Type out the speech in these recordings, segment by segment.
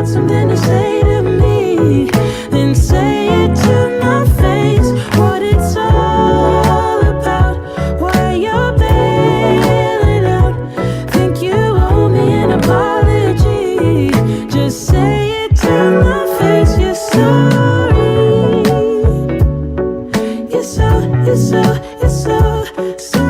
got something to say to me, then say it to my face. What it's all about, why you're bailing out. Think you owe me an apology, just say it to my face. You're sorry. You're so sorry. You're so sorry.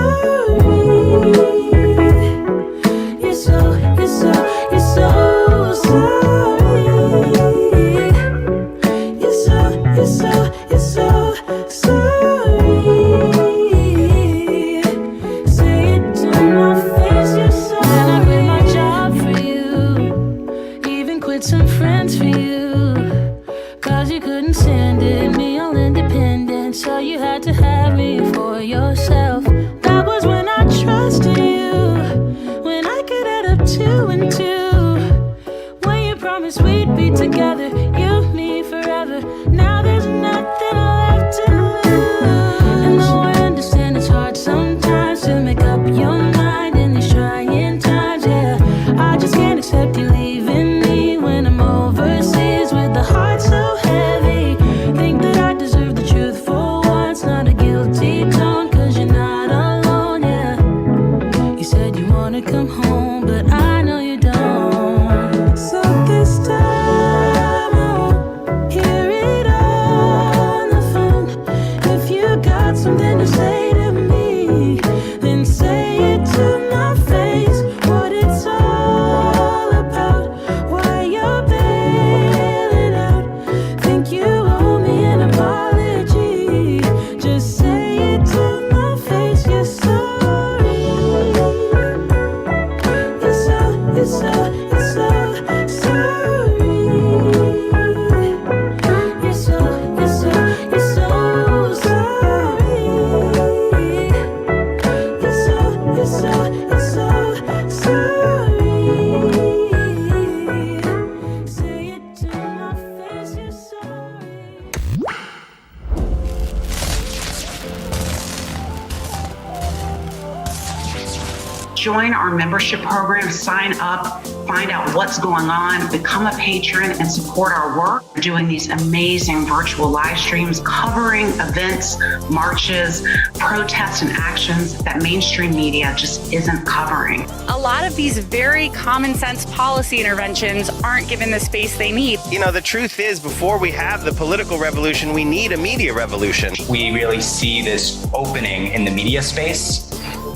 You're so sorry. Say it to my face. You're sorry. And I quit my job for you, even quit some friends for you, 'cause you couldn't stand it, me all independent, so you had to have me for yourself. That was when I trusted you, when I could add up 2 and 2, when you promised we'd be together, you, me, forever. Now there's nothing left to lose. And though I understand it's hard sometimes to make up your mind in these trying times, yeah, I just can't accept you leaving me when I'm overseas with the heart so heavy. Think that I deserve the truth for once, not a guilty tone, 'cause you're not alone, yeah. You said you wanna come home, but I know you don't. So this time I won't hear it on the phone. If you got something to say to me, then say it to my face. What it's all about, why you're bailing out. Think you owe me an apology, just say it to my face. You're sorry. You're so sorry. You're so sorry. You're so sorry. You're so sorry. Say it to my face. You're sorry. Join our membership program, sign up, find out what's going on, become a patron, and support our work. We're doing these amazing virtual live streams covering events, marches, protests, and actions that mainstream media just isn't covering. A lot of these very common sense policy interventions aren't given the space they need. You know, the truth is, before we have the political revolution, we need a media revolution. We really see this opening in the media space,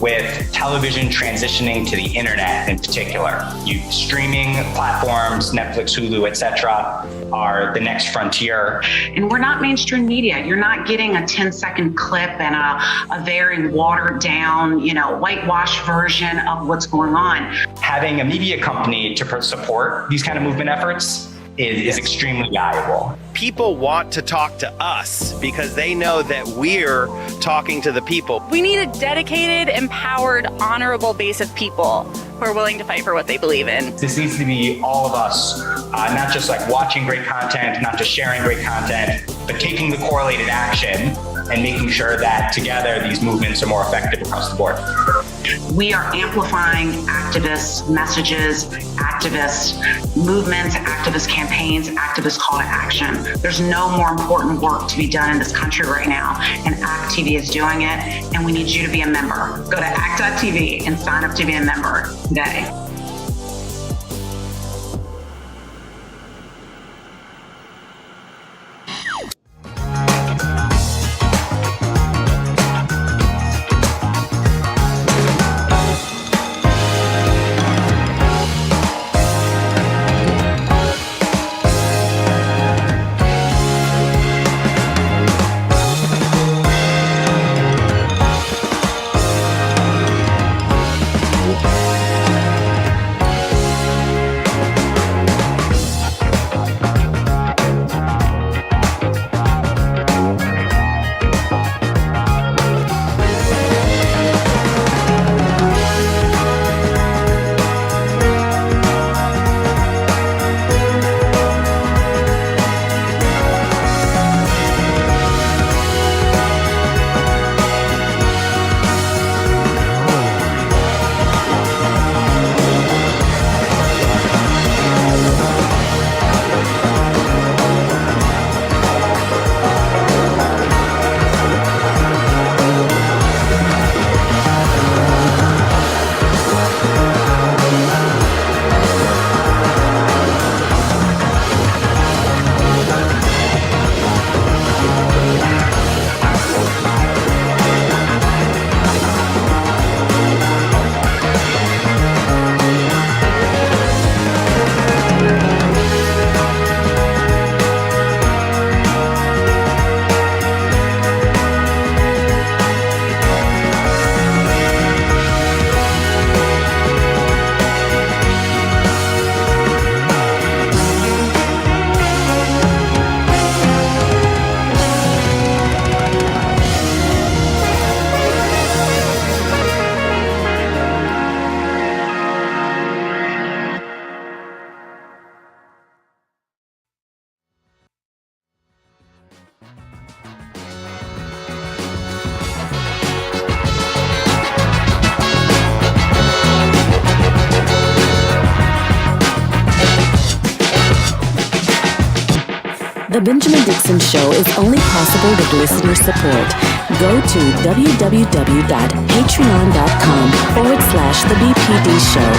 with television transitioning to the internet in particular. Streaming platforms, Netflix, Hulu, etc., are the next frontier. And we're not mainstream media. You're not getting a 10-second clip and a very watered down, whitewashed version of what's going on. Having a media company to support these kind of movement efforts is extremely valuable. People want to talk to us because they know that we're talking to the people. We need a dedicated, empowered, honorable base of people who are willing to fight for what they believe in. This needs to be all of us, not just like watching great content, not just sharing great content, but taking the correlated action and making sure that together these movements are more effective across the board. We are amplifying activist messages, activist movements, activist campaigns, activist call to action. There's no more important work to be done in this country right now, and ACT TV is doing it, and we need you to be a member. Go to ACT.tv and sign up to be a member today. The Benjamin Dixon Show is only possible with listener support. Go to www.patreon.com/The BPD Show.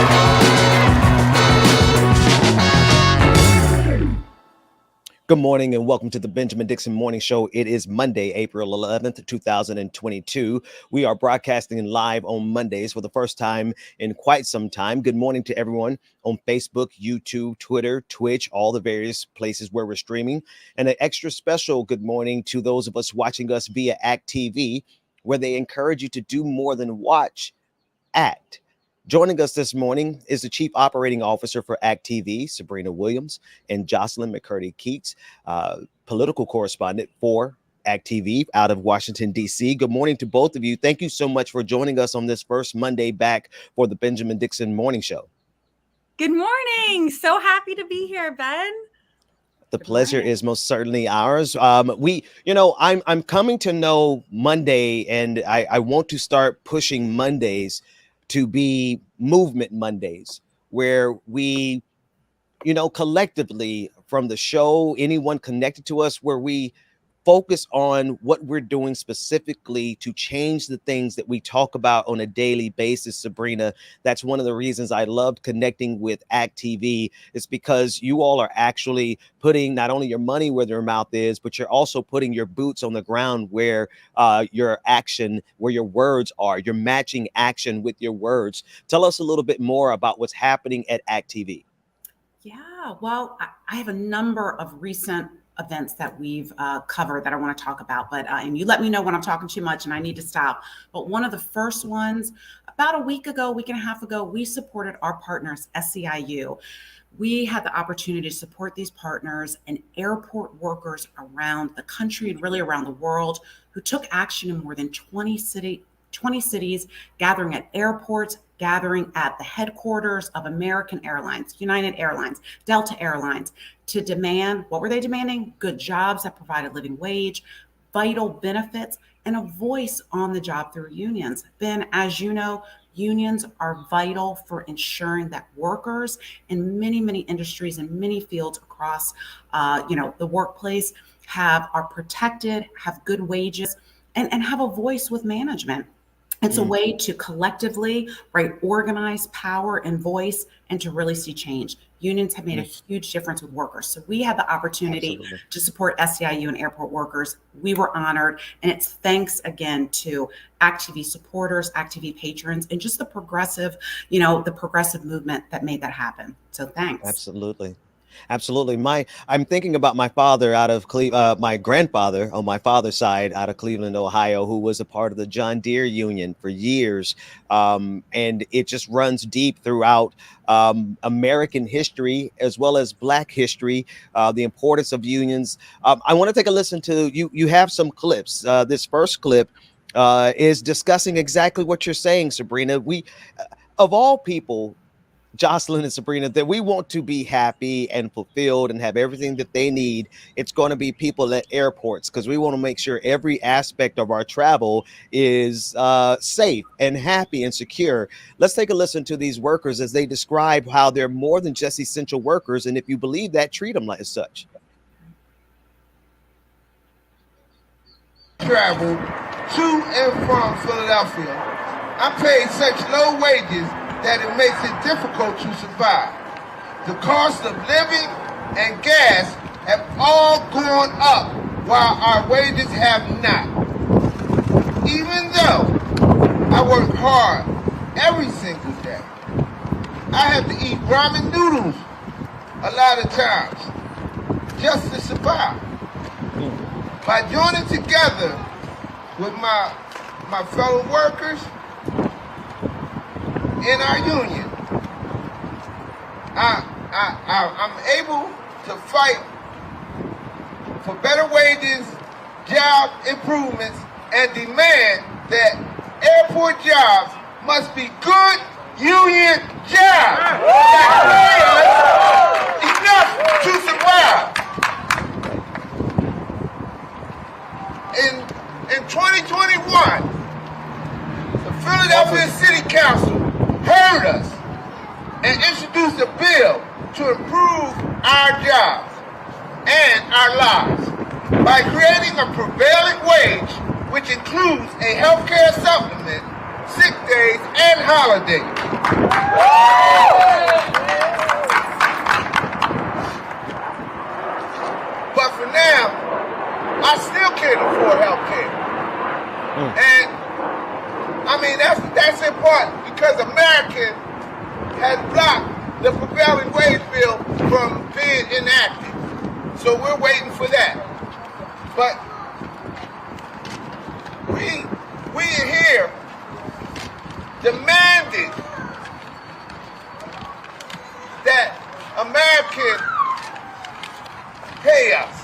Good morning and welcome to the Benjamin Dixon Morning Show. It is Monday, April 11th, 2022. We are broadcasting live on Mondays for the first time in quite some time. Good morning to everyone on Facebook, YouTube, Twitter, Twitch, all the various places where we're streaming. And an extra special good morning to those of us watching us via Act TV, where they encourage you to do more than watch, act. Joining us this morning is the Chief Operating Officer for Act TV, Sabrina Williams, and Jocelyn McCurdy-Keats, political correspondent for Act TV out of Washington, D.C. Good morning to both of you. Thank you so much for joining us on this first Monday back for the Benjamin Dixon Morning Show. Good morning. So happy to be here, Ben. The pleasure is most certainly ours. I'm coming to know Monday, and I want to start pushing Mondays to be movement Mondays, where we, collectively from the show, anyone connected to us, where we focus on what we're doing specifically to change the things that we talk about on a daily basis. Sabrina, that's one of the reasons I loved connecting with Act TV. It's because you all are actually putting not only your money where their mouth is, but you're also putting your boots on the ground where your action, where your words are. You're matching action with your words. Tell us a little bit more about what's happening at Act TV. Yeah, well, I have a number of recent events that we've covered that I want to talk about, but and you let me know when I'm talking too much and I need to stop. But one of the first ones, about a week and a half ago, we supported our partners, SEIU. We had the opportunity to support these partners and airport workers around the country and really around the world who took action in more than 20 cities, gathering at airports, gathering at the headquarters of American Airlines, United Airlines, Delta Airlines, to demand, what were they demanding? Good jobs that provide a living wage, vital benefits, and a voice on the job through unions. Ben, as you know, unions are vital for ensuring that workers in many, many industries and many fields across, the workplace are protected, have good wages, and have a voice with management. It's a way to collectively, organize power and voice and to really see change. Unions have made a huge difference with workers. So we had the opportunity to support SEIU and airport workers. We were honored. And it's thanks again to Act TV supporters, Act TV patrons, and just the progressive movement that made that happen. So thanks. Absolutely. I'm thinking about my father out of my grandfather on my father's side out of Cleveland, Ohio, who was a part of the John Deere Union for years. And it just runs deep throughout American history as well as Black history, the importance of unions. I want to take a listen to you. You have some clips. This first clip is discussing exactly what you're saying, Sabrina. We, of all people, Jocelyn and Sabrina, that we want to be happy and fulfilled and have everything that they need. It's going to be people at airports, because we want to make sure every aspect of our travel is safe and happy and secure. Let's take a listen to these workers as they describe how they're more than just essential workers. And if you believe that, treat them like such. Travel to and from Philadelphia. I paid such low wages that it makes it difficult to survive. The cost of living and gas have all gone up while our wages have not. Even though I work hard every single day, I have to eat ramen noodles a lot of times just to survive. By joining together with my fellow workers in our union, I'm able to fight for better wages, job improvements, and demand that airport jobs must be good union jobs that pay us enough to survive. In 2021, the Philadelphia City Council heard us and introduced a bill to improve our jobs. and our lives by creating a prevailing wage, which includes a healthcare supplement, sick days, and holidays. But for now, I still can't afford healthcare. And I mean, that's in part because America has blocked the prevailing wage bill from being enacted. So we're waiting for that. But we are here demanding that Americans pay us.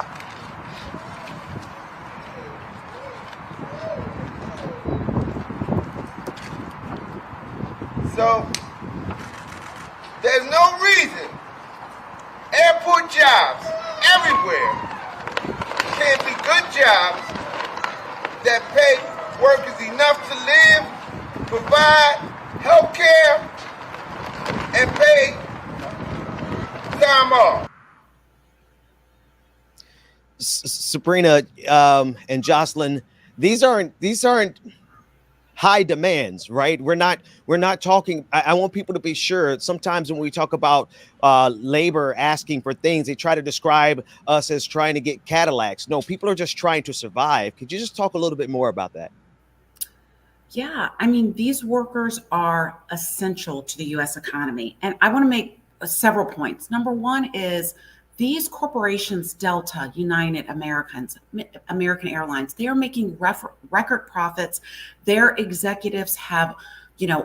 So there's no reason airport jobs everywhere can't be good jobs that pay workers enough to live, provide health care, and pay time off. Sabrina and Jocelyn, these aren't high demands, right? We're not talking. I want people to be sure. Sometimes when we talk about labor asking for things, they try to describe us as trying to get Cadillacs. No, people are just trying to survive. Could you just talk a little bit more about that? Yeah, I mean, these workers are essential to the U.S. economy. And I want to make several points. Number one is these corporations, Delta, United, American Airlines, they are making record profits. Their executives have,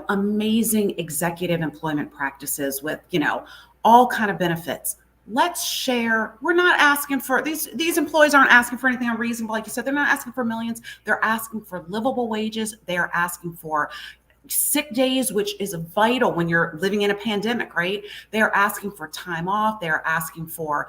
amazing executive employment practices with, all kind of benefits. Let's share. We're not asking for these employees aren't asking for anything unreasonable. Like you said, they're not asking for millions. They're asking for livable wages. They're asking for sick days, which is vital when you're living in a pandemic, right? They're asking for time off. They're asking for,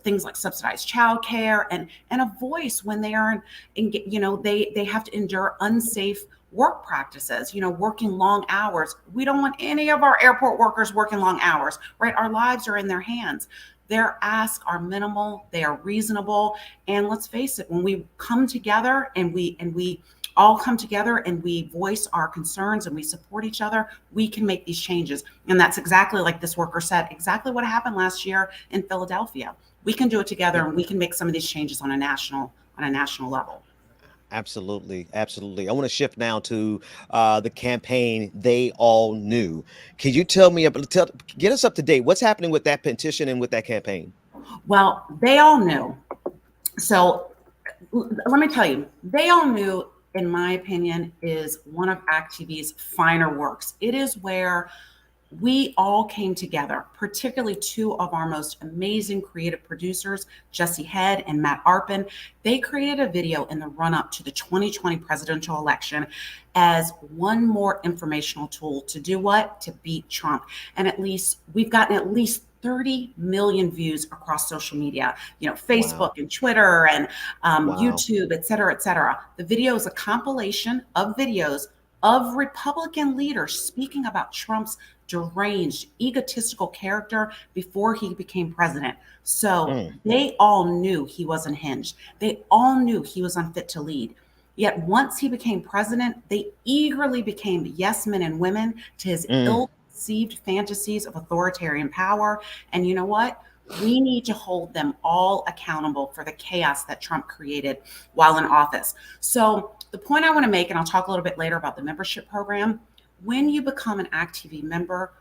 things like subsidized childcare and a voice when they are they have to endure unsafe work practices, working long hours. We don't want any of our airport workers working long hours, right? Our lives are in their hands. Their asks are minimal, they are reasonable. And let's face it, when we come together and we all come together and we voice our concerns and we support each other, we can make these changes. And that's exactly, like this worker said, exactly what happened last year in Philadelphia. We can do it together and we can make some of these changes on a national level. Absolutely. Absolutely. I want to shift now to the campaign They All Knew. Can you tell me, get us up to date? What's happening with that petition and with that campaign? Well, They All Knew. So let me tell you, They All Knew, in my opinion, is one of ActV's finer works. It is where we all came together, particularly two of our most amazing creative producers, Jesse Head and Matt Arpin. They created a video in the run-up to the 2020 presidential election as one more informational tool to do what? To beat Trump. And we've gotten at least 30 million views across social media, Facebook and Twitter and YouTube, et cetera, et cetera. The video is a compilation of videos of Republican leaders speaking about Trump's deranged, egotistical character before he became president. So they all knew he was unhinged. They all knew he was unfit to lead. Yet once he became president, they eagerly became yes men and women to his ill-conceived fantasies of authoritarian power. And you know what? We need to hold them all accountable for the chaos that Trump created while in office. So the point I want to make, and I'll talk a little bit later about the membership program, when you become an ActV member,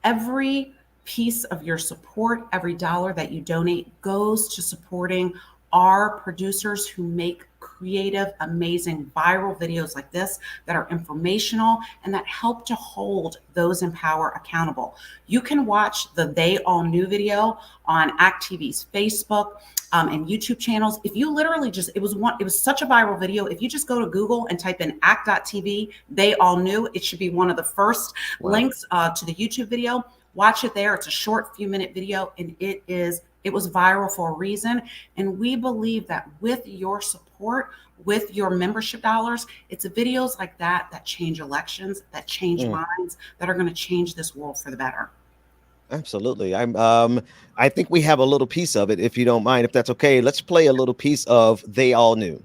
every piece of your support, every dollar that you donate goes to supporting our producers who make creative, amazing, viral videos like this that are informational and that help to hold those in power accountable. You can watch the They All Knew video on ActV's Facebook and YouTube channels. If you literally it was such a viral video. If you just go to Google and type in act.tv, They All Knew, it should be one of the first links to the YouTube video. Watch it there. It's a short few minute video and it was viral for a reason. And we believe that with your support, with your membership dollars, it's videos like that change elections, that change minds, that are going to change this world for the better. Absolutely. I think we have a little piece of it, if you don't mind, if that's okay. Let's play a little piece of They All Knew.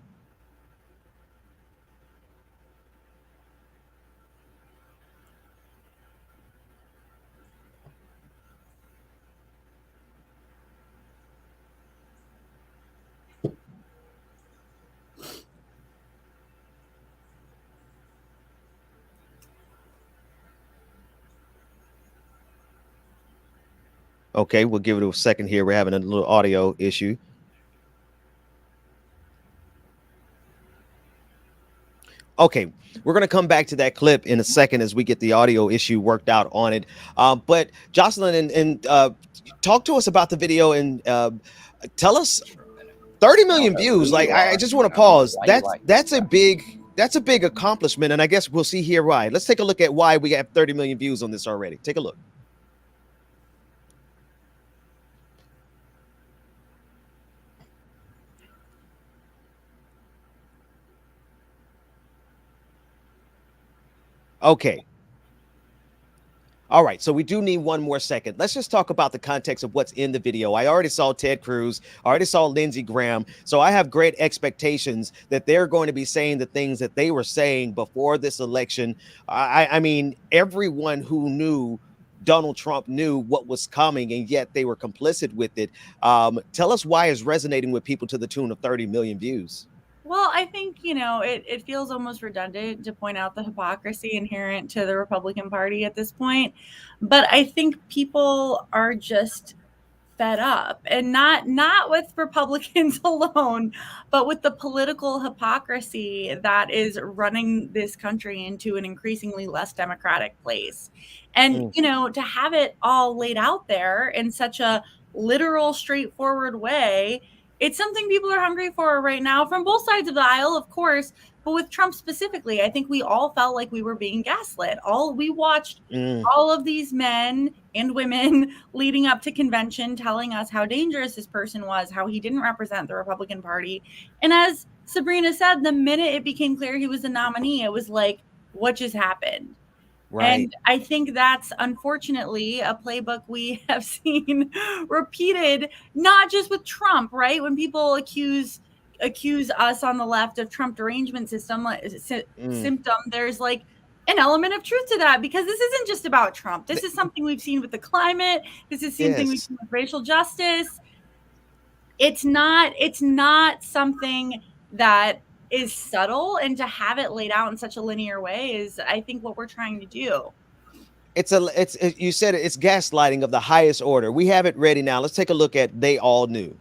Okay, we'll give it a second here. We're having a little audio issue. Okay, we're going to come back to that clip in a second as we get the audio issue worked out on it. But Jocelyn, and talk to us about the video and tell us 30 million views. Like, I just want to pause. That's a big accomplishment, and I guess we'll see here why. Let's take a look at why we have 30 million views on this already. Take a look. Okay. All right. So we do need one more second. Let's just talk about the context of what's in the video. I already saw Ted Cruz. I already saw Lindsey Graham. So I have great expectations that they're going to be saying the things that they were saying before this election. I mean, everyone who knew Donald Trump knew what was coming, and yet they were complicit with it. Tell us why it's resonating with people to the tune of 30 million views. Well, I think, it feels almost redundant to point out the hypocrisy inherent to the Republican Party at this point. But I think people are just fed up, and not with Republicans alone, but with the political hypocrisy that is running this country into an increasingly less democratic place. And, to have it all laid out there in such a literal, straightforward way, it's something people are hungry for right now from both sides of the aisle, of course, but with Trump specifically. I think we all felt like we were being gaslit. We watched all of these men and women leading up to convention telling us how dangerous this person was, how he didn't represent the Republican Party. And as Sabrina said, the minute it became clear he was the nominee, it was like, what just happened? Right. And I think that's unfortunately a playbook we have seen repeated, not just with Trump, right? When people accuse us on the left of Trump derangement symptom, there's like an element of truth to that, because this isn't just about Trump. This is something we've seen with the climate. This is something we've seen with racial justice. It's not something that is subtle, and to have it laid out in such a linear way is, I think, what we're trying to do. You said it's gaslighting of the highest order. We have it ready now. Let's take a look at They All Knew.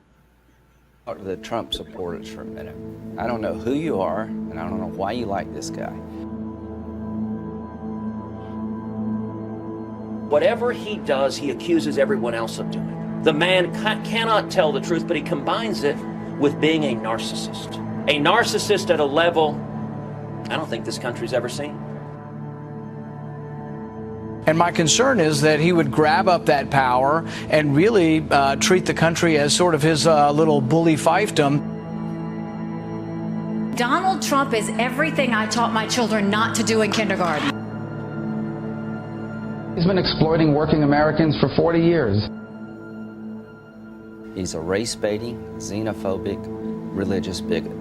Talk to the Trump supporters for a minute. I don't know who you are, and I don't know why you like this guy. Whatever he does, he accuses everyone else of doing. The man cannot tell the truth, but he combines it with being a narcissist. A narcissist at a level I don't think this country's ever seen. And my concern is that he would grab up that power and really treat the country as sort of his little bully fiefdom. Donald Trump is everything I taught my children not to do in kindergarten. He's been exploiting working Americans for 40 years. He's a race-baiting, xenophobic, religious bigot.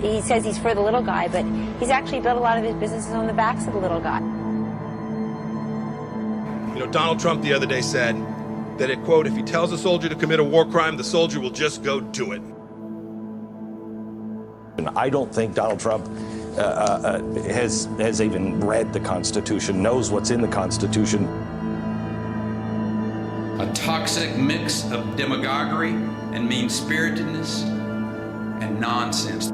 He says he's for the little guy, but he's actually built a lot of his businesses on the backs of the little guy. Donald Trump the other day said that, quote, if he tells a soldier to commit a war crime, the soldier will just go do it. And I don't think Donald Trump has even read the Constitution, knows what's in the Constitution. A toxic mix of demagoguery and mean-spiritedness and nonsense.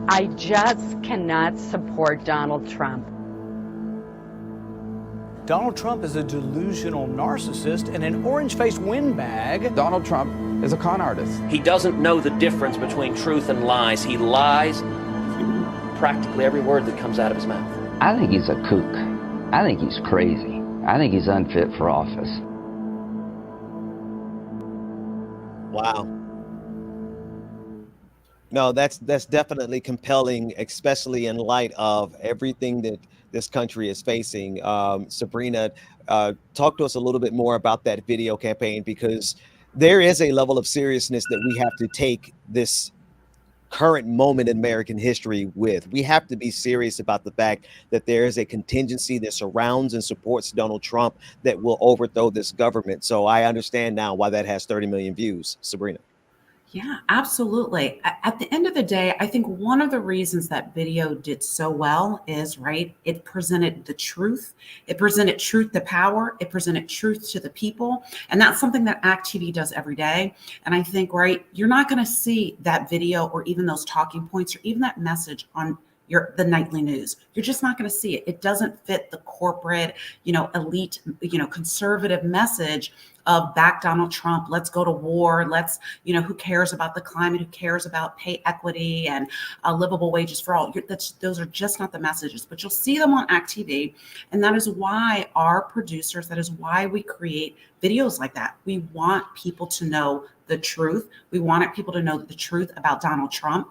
I just cannot support Donald Trump. Donald Trump is a delusional narcissist and an orange-faced windbag. Donald Trump is a con artist. He doesn't know the difference between truth and lies. He lies practically every word that comes out of his mouth. I think he's a kook. I think he's crazy. I think he's unfit for office. Wow. No, that's definitely compelling, especially in light of everything that this country is facing. Sabrina, talk to us a little bit more about that video campaign, because there is a level of seriousness that we have to take this current moment in American history with. We have to be serious about the fact that there is a contingency that surrounds and supports Donald Trump that will overthrow this government. So I understand now why that has 30 million views, Sabrina. Yeah, absolutely. At the end of the day, I think one of the reasons that video did so well is, right, it presented the truth. It presented truth to power. It presented truth to the people. And that's something that ACT TV does every day. And I think, right, you're not going to see that video or even those talking points or even that message on the nightly news. You're just not going to see it. It doesn't fit the corporate, elite, conservative message of back Donald Trump. Let's go to war. Let's, who cares about the climate? Who cares about pay equity and livable wages for all? Those are just not the messages, but you'll see them on ACT TV. And that is why our producers, that is why we create videos like that. We want people to know the truth. We wanted people to know the truth about Donald Trump.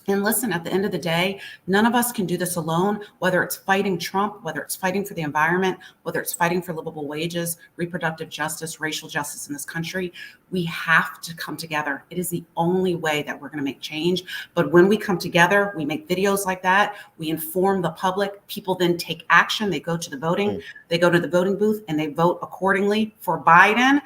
And listen, at the end of the day, none of us can do this alone, whether it's fighting Trump, whether it's fighting for the environment, whether it's fighting for livable wages, reproductive justice, racial justice in this country. We have to come together. It is the only way that we're going to make change. But when we come together, we make videos like that, we inform the public, people then take action. They go to the voting, they go to the voting booth and they vote accordingly for Biden.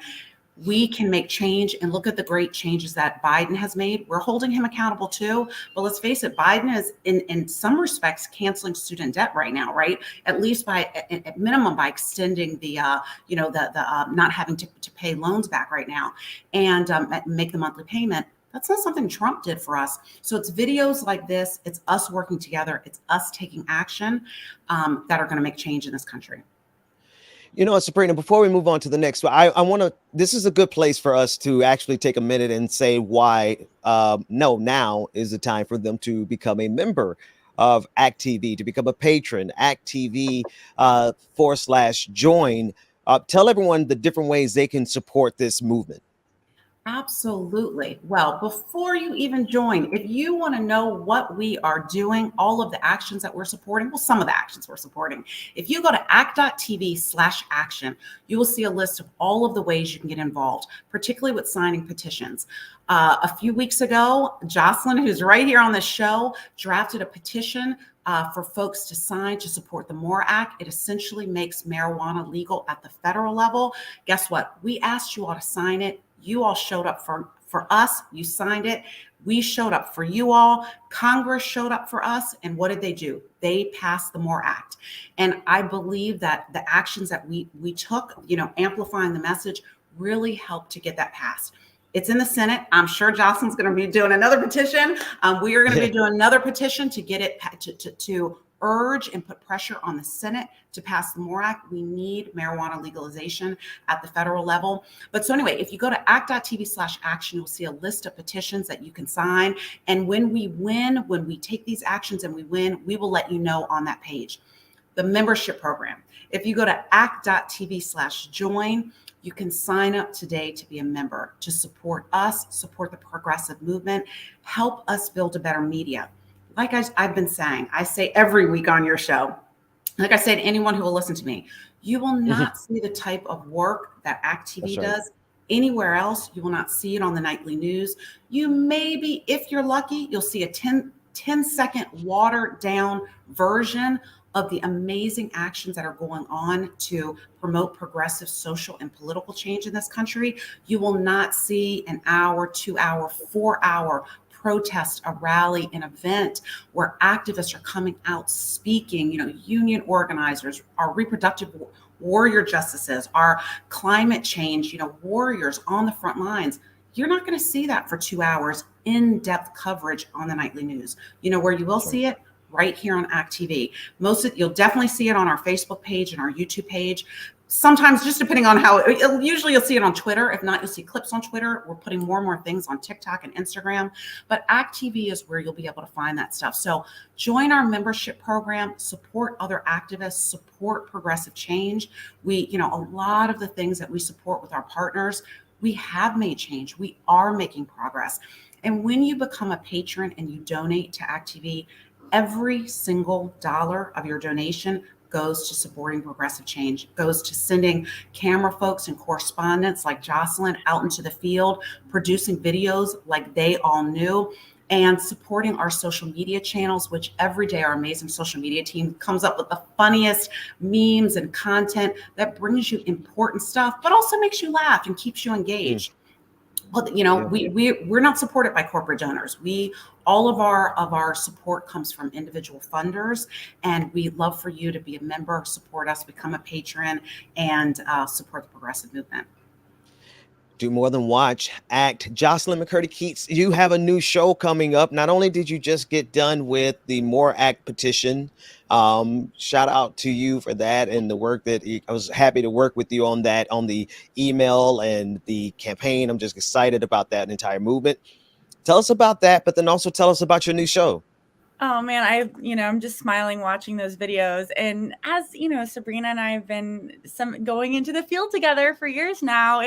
We can make change, and look at the great changes that Biden has made. We're holding him accountable too. But let's face it, Biden is in some respects canceling student debt right now, right? At least at minimum by extending the not having to pay loans back right now and make the monthly payment. That's not something Trump did for us. So it's videos like this. It's us working together. It's us taking action that are going to make change in this country. Sabrina, before we move on to the next one, I want to, this is a good place for us to actually take a minute and say why, now is the time for them to become a member of ACT TV, to become a patron, ACT TV /join. Tell everyone the different ways they can support this movement. Absolutely. Well, before you even join, if you want to know what we are doing, all of the actions that we're supporting, well, some of the actions we're supporting, if you go to act.tv/action, you will see a list of all of the ways you can get involved, particularly with signing petitions. A few weeks ago, Jocelyn, who's right here on the show, drafted a petition for folks to sign to support the MORE Act. It essentially makes marijuana legal at the federal level. Guess what? We asked you all to sign it. You all showed up for us. You signed it. We showed up for you all. Congress showed up for us. And what did they do? They passed the MORE Act. And I believe that the actions that we took, amplifying the message, really helped to get that passed. It's in the Senate. I'm sure Jocelyn's going to be doing another petition. We are going to be doing another petition to get it to urge and put pressure on the Senate to pass the MORE Act. We need marijuana legalization at the federal level. But so anyway, if you go to act.tv/action, you'll see a list of petitions that you can sign. And when we win, when we take these actions and we win, we will let you know on that page. The membership program. If you go to act.tv/join, you can sign up today to be a member, to support us, support the progressive movement, help us build a better media. Like I've been saying, I say every week on your show, like I say to anyone who will listen to me, you will not see the type of work that ACT TV does anywhere else. You will not see it on the nightly news. You maybe, if you're lucky, you'll see a 10-second watered down version of the amazing actions that are going on to promote progressive social and political change in this country. You will not see an hour, 2 hour, 4 hour protest, a rally, an event where activists are coming out speaking, union organizers, our reproductive warrior justices, our climate change, warriors on the front lines. You're not going to see that for 2 hours in-depth coverage on the nightly news. Where you will see it? Right here on ACT TV. You'll definitely see it on our Facebook page and our YouTube page. Sometimes, just depending on usually you'll see it on Twitter. If not, you'll see clips on Twitter. We're putting more and more things on TikTok and Instagram. But ACT TV is where you'll be able to find that stuff. So join our membership program, support other activists, support progressive change. A lot of the things that we support with our partners, We have made change. We are making progress. And when you become a patron and you donate to ActTV, every single dollar of your donation goes to supporting progressive change, goes to sending camera folks and correspondents like Jocelyn out into the field, producing videos like They All Knew, and supporting our social media channels, which every day our amazing social media team comes up with the funniest memes and content that brings you important stuff, but also makes you laugh and keeps you engaged. Well, you know, we're not supported by corporate donors. All of our support comes from individual funders, and we love for you to be a member, support us, become a patron, and support the progressive movement. Do more than watch, act. Jocelyn McCurdy Keats, you have a new show coming up. Not only did you just get done with the More Act petition, shout out to you for that and the work that I was happy to work with you on that, on the email and the campaign. I'm just excited about that entire movement. Tell us about that, but then also tell us about your new show. Oh man, I'm just smiling watching those videos. And as you know, Sabrina and I have been going into the field together for years now.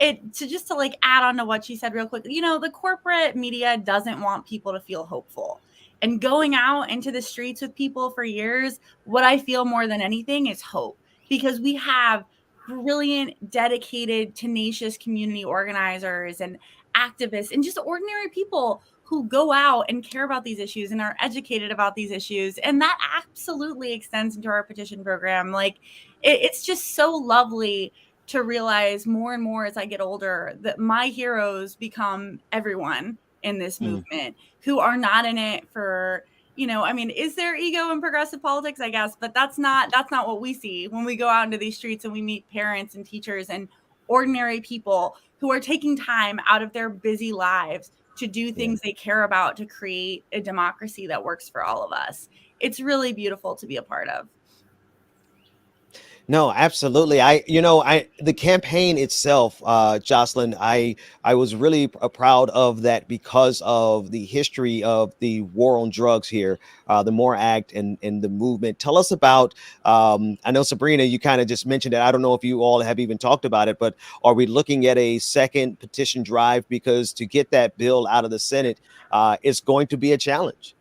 To like add on to what she said real quick, the corporate media doesn't want people to feel hopeful. And going out into the streets with people for years, what I feel more than anything is hope, because we have brilliant, dedicated, tenacious community organizers and activists and just ordinary people who go out and care about these issues and are educated about these issues. And that absolutely extends into our petition program. Like it's just so lovely to realize more and more as I get older that my heroes become everyone in this movement who are not in it for, is there ego in progressive politics? I guess, but that's not what we see when we go out into these streets and we meet parents and teachers and ordinary people who are taking time out of their busy lives to do things they care about to create a democracy that works for all of us. It's really beautiful to be a part of. No, absolutely. The campaign itself, Jocelyn, I was really proud of that because of the history of the war on drugs here, the MORE Act and the movement. Tell us about, I know Sabrina, you kind of just mentioned it. I don't know if you all have even talked about it, but are we looking at a second petition drive? Because to get that bill out of the Senate, it's going to be a challenge.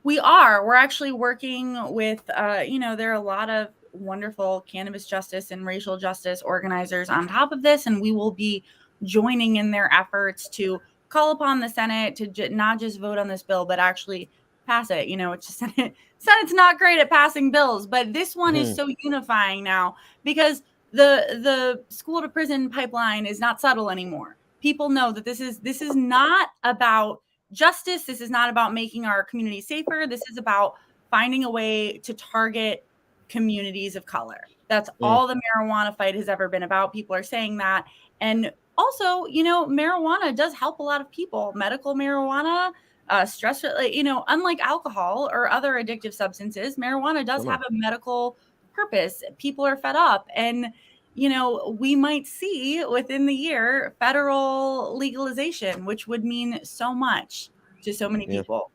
We're actually working with, there are a lot of wonderful cannabis justice and racial justice organizers on top of this, and we will be joining in their efforts to call upon the Senate to not just vote on this bill, but actually pass it. It's just Senate's not great at passing bills, but this one is so unifying now because the school to prison pipeline is not subtle anymore. People know that this is not about justice. This is not about making our community safer. This is about finding a way to target communities of color. That's all the marijuana fight has ever been about. People are saying that. And also, marijuana does help a lot of people. Medical marijuana, stress, unlike alcohol or other addictive substances, marijuana does have a medical purpose. People are fed up. And, we might see within the year federal legalization, which would mean so much to so many people.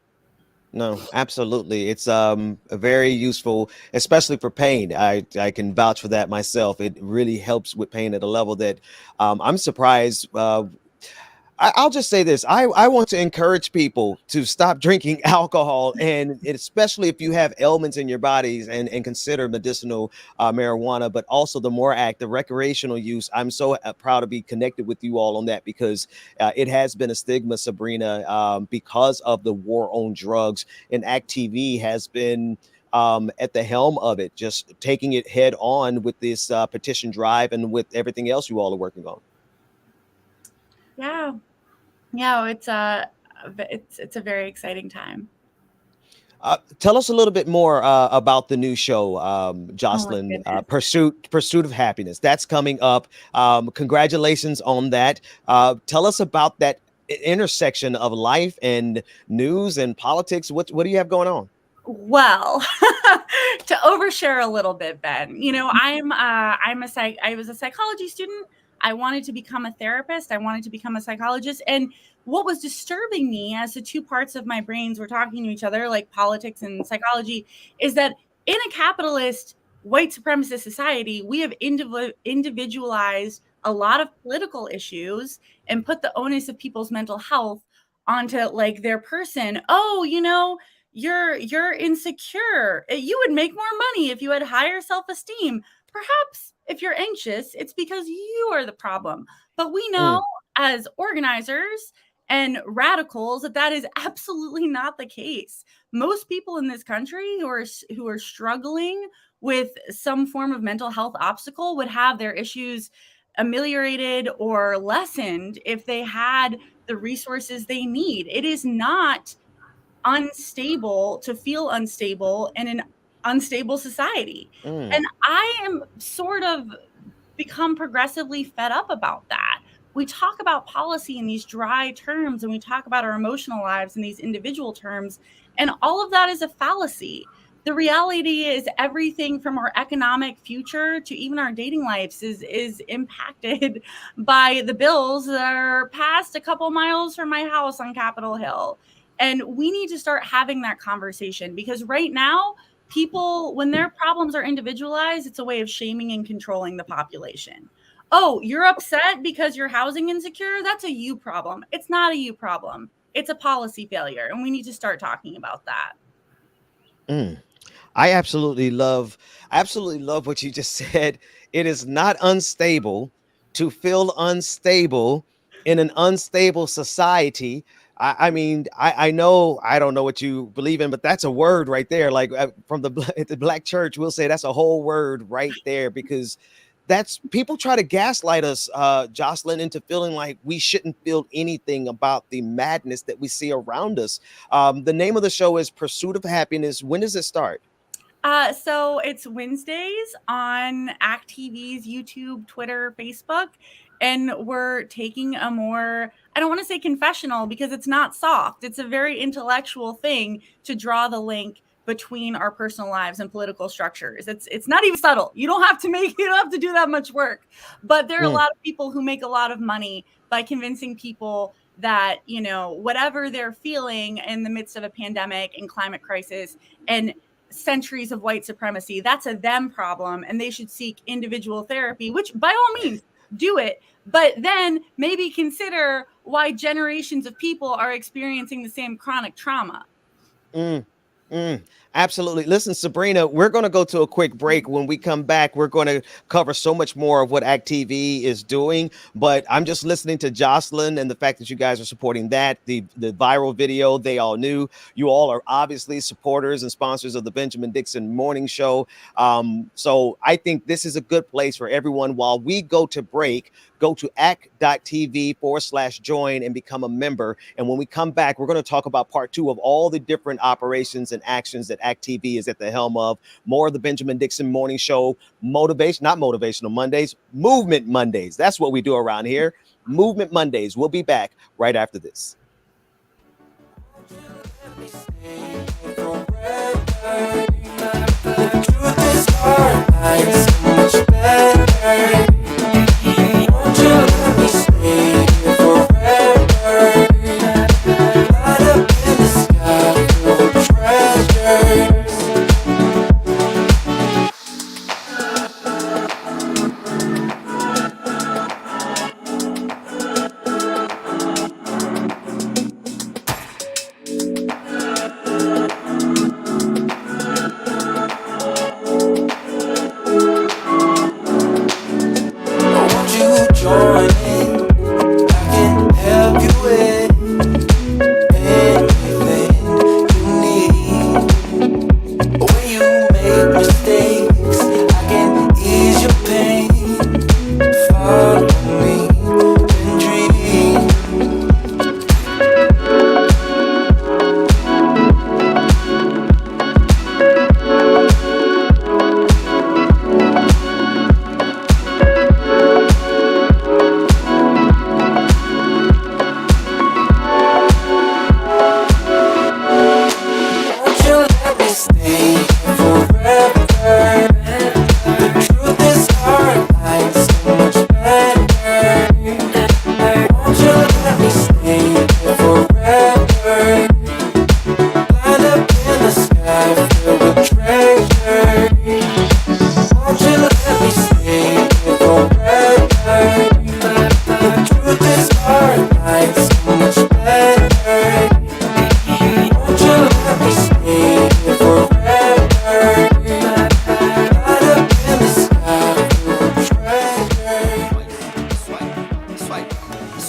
No, absolutely. It's very useful, especially for pain. I can vouch for that myself. It really helps with pain at a level that I'm surprised. I'll just say this. I want to encourage people to stop drinking alcohol, and especially if you have ailments in your bodies and consider medicinal marijuana, but also the MORE Act, the recreational use. I'm so proud to be connected with you all on that because it has been a stigma, Sabrina, because of the war on drugs, and ActTV has been at the helm of it, just taking it head on with this petition drive and with everything else you all are working on. Yeah, it's a very exciting time. Tell us a little bit more about the new show, Jocelyn, Pursuit of Happiness. That's coming up. Congratulations on that. Tell us about that intersection of life and news and politics. What do you have going on? Well, to overshare a little bit, Ben, I was a psychology student. I wanted to become a therapist. I wanted to become a psychologist. And what was disturbing me as the two parts of my brains were talking to each other, like politics and psychology, is that in a capitalist white supremacist society, we have individualized a lot of political issues and put the onus of people's mental health onto like their person. Oh, you know, you're insecure. You would make more money if you had higher self-esteem. Perhaps if you're anxious, it's because you are the problem. But we know as organizers and radicals that that is absolutely not the case. Most people in this country who are struggling with some form of mental health obstacle would have their issues ameliorated or lessened if they had the resources they need. It is not unstable to feel unstable in an unstable society. And I am sort of become progressively fed up about that. We talk about policy in these dry terms, and we talk about our emotional lives in these individual terms, and all of that is a fallacy. The reality is everything from our economic future to even our dating lives is impacted by the bills that are passed a couple miles from my house on Capitol Hill. And we need to start having that conversation, because right now, people, when their problems are individualized, it's a way of shaming and controlling the population. Oh, you're upset because you're housing insecure? That's a you problem. It's not a you problem. It's a policy failure. And we need to start talking about that. I absolutely love what you just said. It is not unstable to feel unstable in an unstable society. I mean, I know, I don't know what you believe in, but that's a word right there. Like from the Black church, we'll say that's a whole word right there, because that's, people try to gaslight us, Jocelyn, into feeling like we shouldn't feel anything about the madness that we see around us. The name of the show is Pursuit of Happiness. When does it start? So it's Wednesdays on ActTV's YouTube, Twitter, Facebook. And we're taking a more, I don't want to say confessional, because it's not soft. It's a very intellectual thing to draw the link between our personal lives and political structures. It's not even subtle. You don't have to do that much work. But there are a lot of people who make a lot of money by convincing people that, you know, whatever they're feeling in the midst of a pandemic and climate crisis and centuries of white supremacy, that's a them problem, and they should seek individual therapy, which by all means do it, but then maybe consider why generations of people are experiencing the same chronic trauma. Absolutely. Listen, Sabrina, we're going to go to a quick break. When we come back, we're going to cover so much more of what ActTV is doing. But I'm just listening to Jocelyn and the fact that you guys are supporting that, the viral video, They All Knew. You all are obviously supporters and sponsors of the Benjamin Dixon Morning Show. So I think this is a good place for everyone. While we go to break, go to act.tv/join and become a member. And when we come back, we're going to talk about part 2 of all the different operations and actions that ActTV is at the helm of. More of the Benjamin Dixon Morning Show, not motivational Mondays, Movement Mondays. That's what we do around here. Movement Mondays. We'll be back right after this.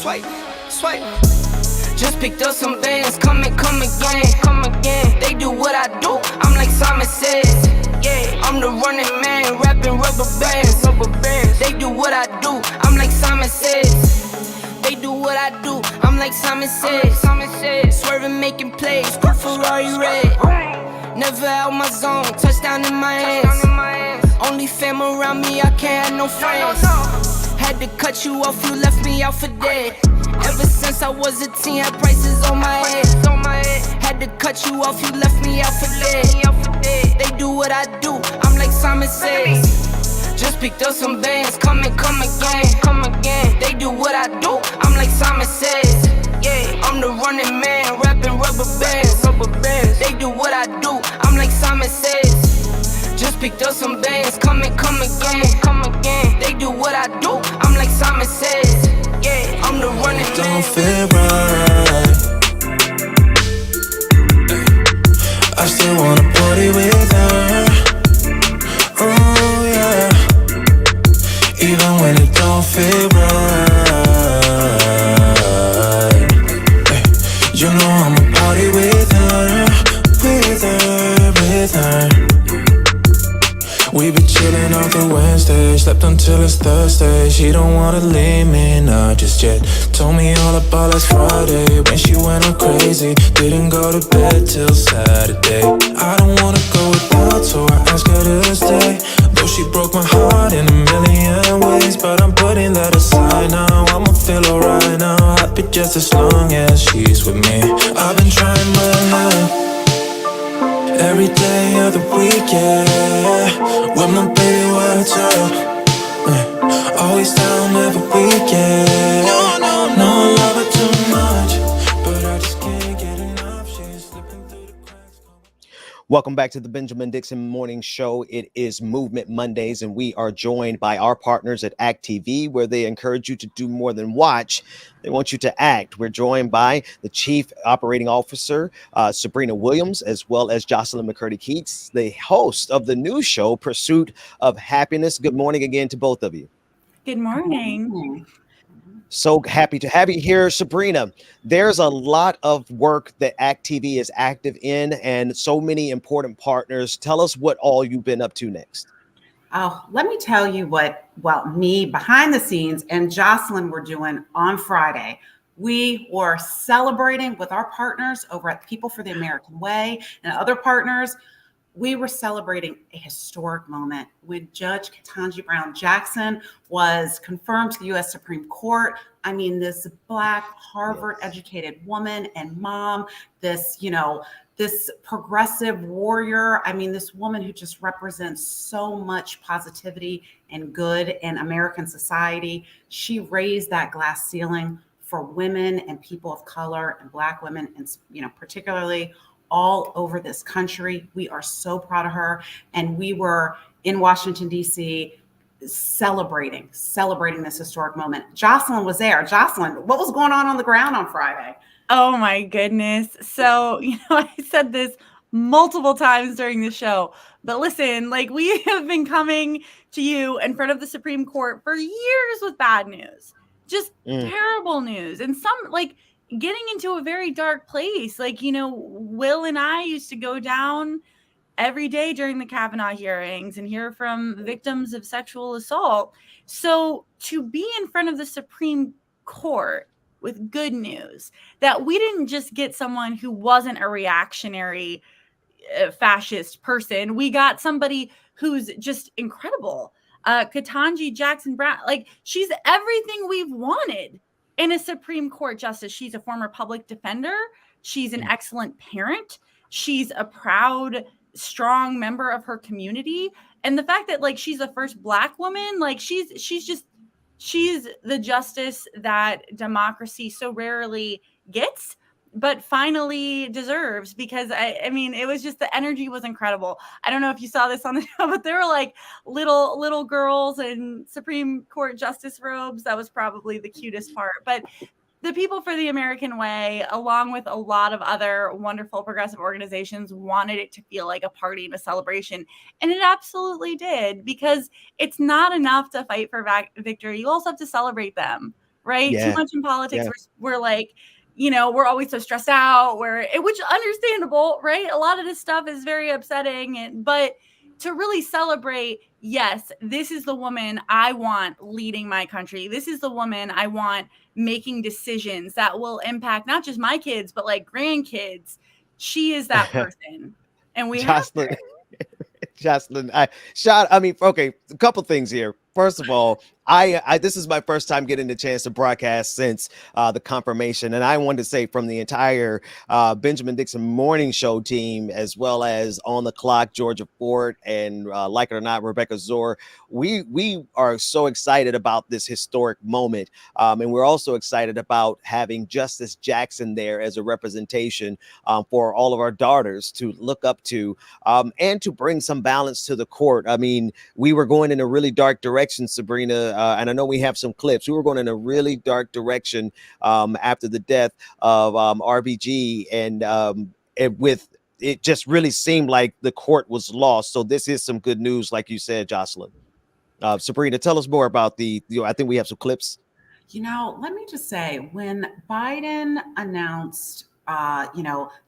Swipe, swipe. Just picked up some bands, come again. They do what I do, I'm like Simon Says. Yeah, I'm the running man, rapping rubber bands. They do what I do, I'm like Simon Says. They do what I do, I'm like Simon Says. Swerving, making plays, cool Ferrari red. Never out my zone, touchdown in my hands. Only fam around me, I can't have no friends. Had to cut you off, you left me out for dead. Ever since I was a teen, had prices on my head. Had to cut you off, you left me out for dead. They do what I do, I'm like Simon Says. Just picked up some bands, come again. They do what I do, I'm like Simon Says. Yeah, I'm the running man, rapping rubber bands. They do what I do, I'm like Simon Says. Just picked up some bands, come again. They do what I do, I'm like Simon Says. Yeah, I'm the running man. Don't feel right. I still wanna party with her. Oh yeah. Even when it don't feel right. You know I'ma party with her. We be chillin' off the Wednesday, slept until it's Thursday. She don't wanna leave me, not just yet. Told me all about last Friday when she went all crazy. Didn't go to bed till Saturday. I don't wanna go without, so I ask her to stay. Though she broke my heart in a million ways, but I'm putting that aside now. I'ma feel alright now, happy just as long as she's with me. I've been trying my luck every day of the week, yeah. With my baby, what's up? Always down every weekend. No, I love her too much, but I just can't get enough. She's slipping through the cracks. Welcome back to the Benjamin Dixon Morning Show. It is Movement Mondays, and we are joined by our partners at Activism, where they encourage you to do more than watch. They want you to act. We're joined by the Chief Operating Officer, Sabrina Williams, as well as Jocelyn McCurdy-Keats, the host of the new show, Pursuit of Happiness. Good morning again to both of you. Good morning. So happy to have you here, Sabrina. There's a lot of work that ActTV is active in and so many important partners. Tell us what all you've been up to next. Oh, let me tell you what, well, me behind the scenes and Jocelyn were doing on Friday. We were celebrating with our partners over at People for the American Way and other partners. We were celebrating a historic moment when Judge Ketanji Brown Jackson was confirmed to the U.S. Supreme Court. I mean, this Black Harvard-educated woman and mom, this, this progressive warrior. I mean, this woman who just represents so much positivity and good in American society. She raised that glass ceiling for women and people of color and Black women, and particularly all over this country. We are so proud of her. And we were in Washington, D.C., celebrating this historic moment. Jocelyn was there. Jocelyn, what was going on the ground on Friday? Oh my goodness. So, I said this multiple times during the show, but listen, we have been coming to you in front of the Supreme Court for years with bad news, just terrible news. And some getting into a very dark place. Will and I used to go down every day during the Kavanaugh hearings and hear from victims of sexual assault. So to be in front of the Supreme Court with good news that we didn't just get someone who wasn't a reactionary fascist person. We got somebody who's just incredible. Ketanji Jackson Brown, she's everything we've wanted in a Supreme Court justice. She's a former public defender. She's an excellent parent. She's a proud, strong member of her community. And the fact that she's the first Black woman, she's the justice that democracy so rarely gets, but finally deserves, because I mean, it was just, the energy was incredible. I don't know if you saw this on the show, but there were little girls in Supreme Court justice robes. That was probably the cutest part. But the People for the American Way, along with a lot of other wonderful progressive organizations, wanted it to feel like a party and a celebration. And it absolutely did, because it's not enough to fight for victory. You also have to celebrate them, right? Too Yeah. much in politics. Yeah. We're like, you know, we're always so stressed out, which understandable, right? A lot of this stuff is very upsetting, but to really celebrate, yes, this is the woman I want leading my country. This is the woman I want making decisions that will impact not just my kids, but like grandkids. She is that person. And we have Jocelyn, her. Jocelyn, okay, a couple things here. First of all, this is my first time getting the chance to broadcast since the confirmation, and I wanted to say from the entire Benjamin Dixon Morning Show team, as well as On the Clock, Georgia Ford, and like it or not, Rebecca Zor, we are so excited about this historic moment, and we're also excited about having Justice Jackson there as a representation for all of our daughters to look up to, and to bring some balance to the court. I mean, we were going in a really dark direction, Sabrina, and I know we have some clips. We were going in a really dark direction after the death of RBG, and it just really seemed like the court was lost. So this is some good news, like you said, Jocelyn. Sabrina, tell us more about I think we have some clips. You know, let me just say, when Biden announced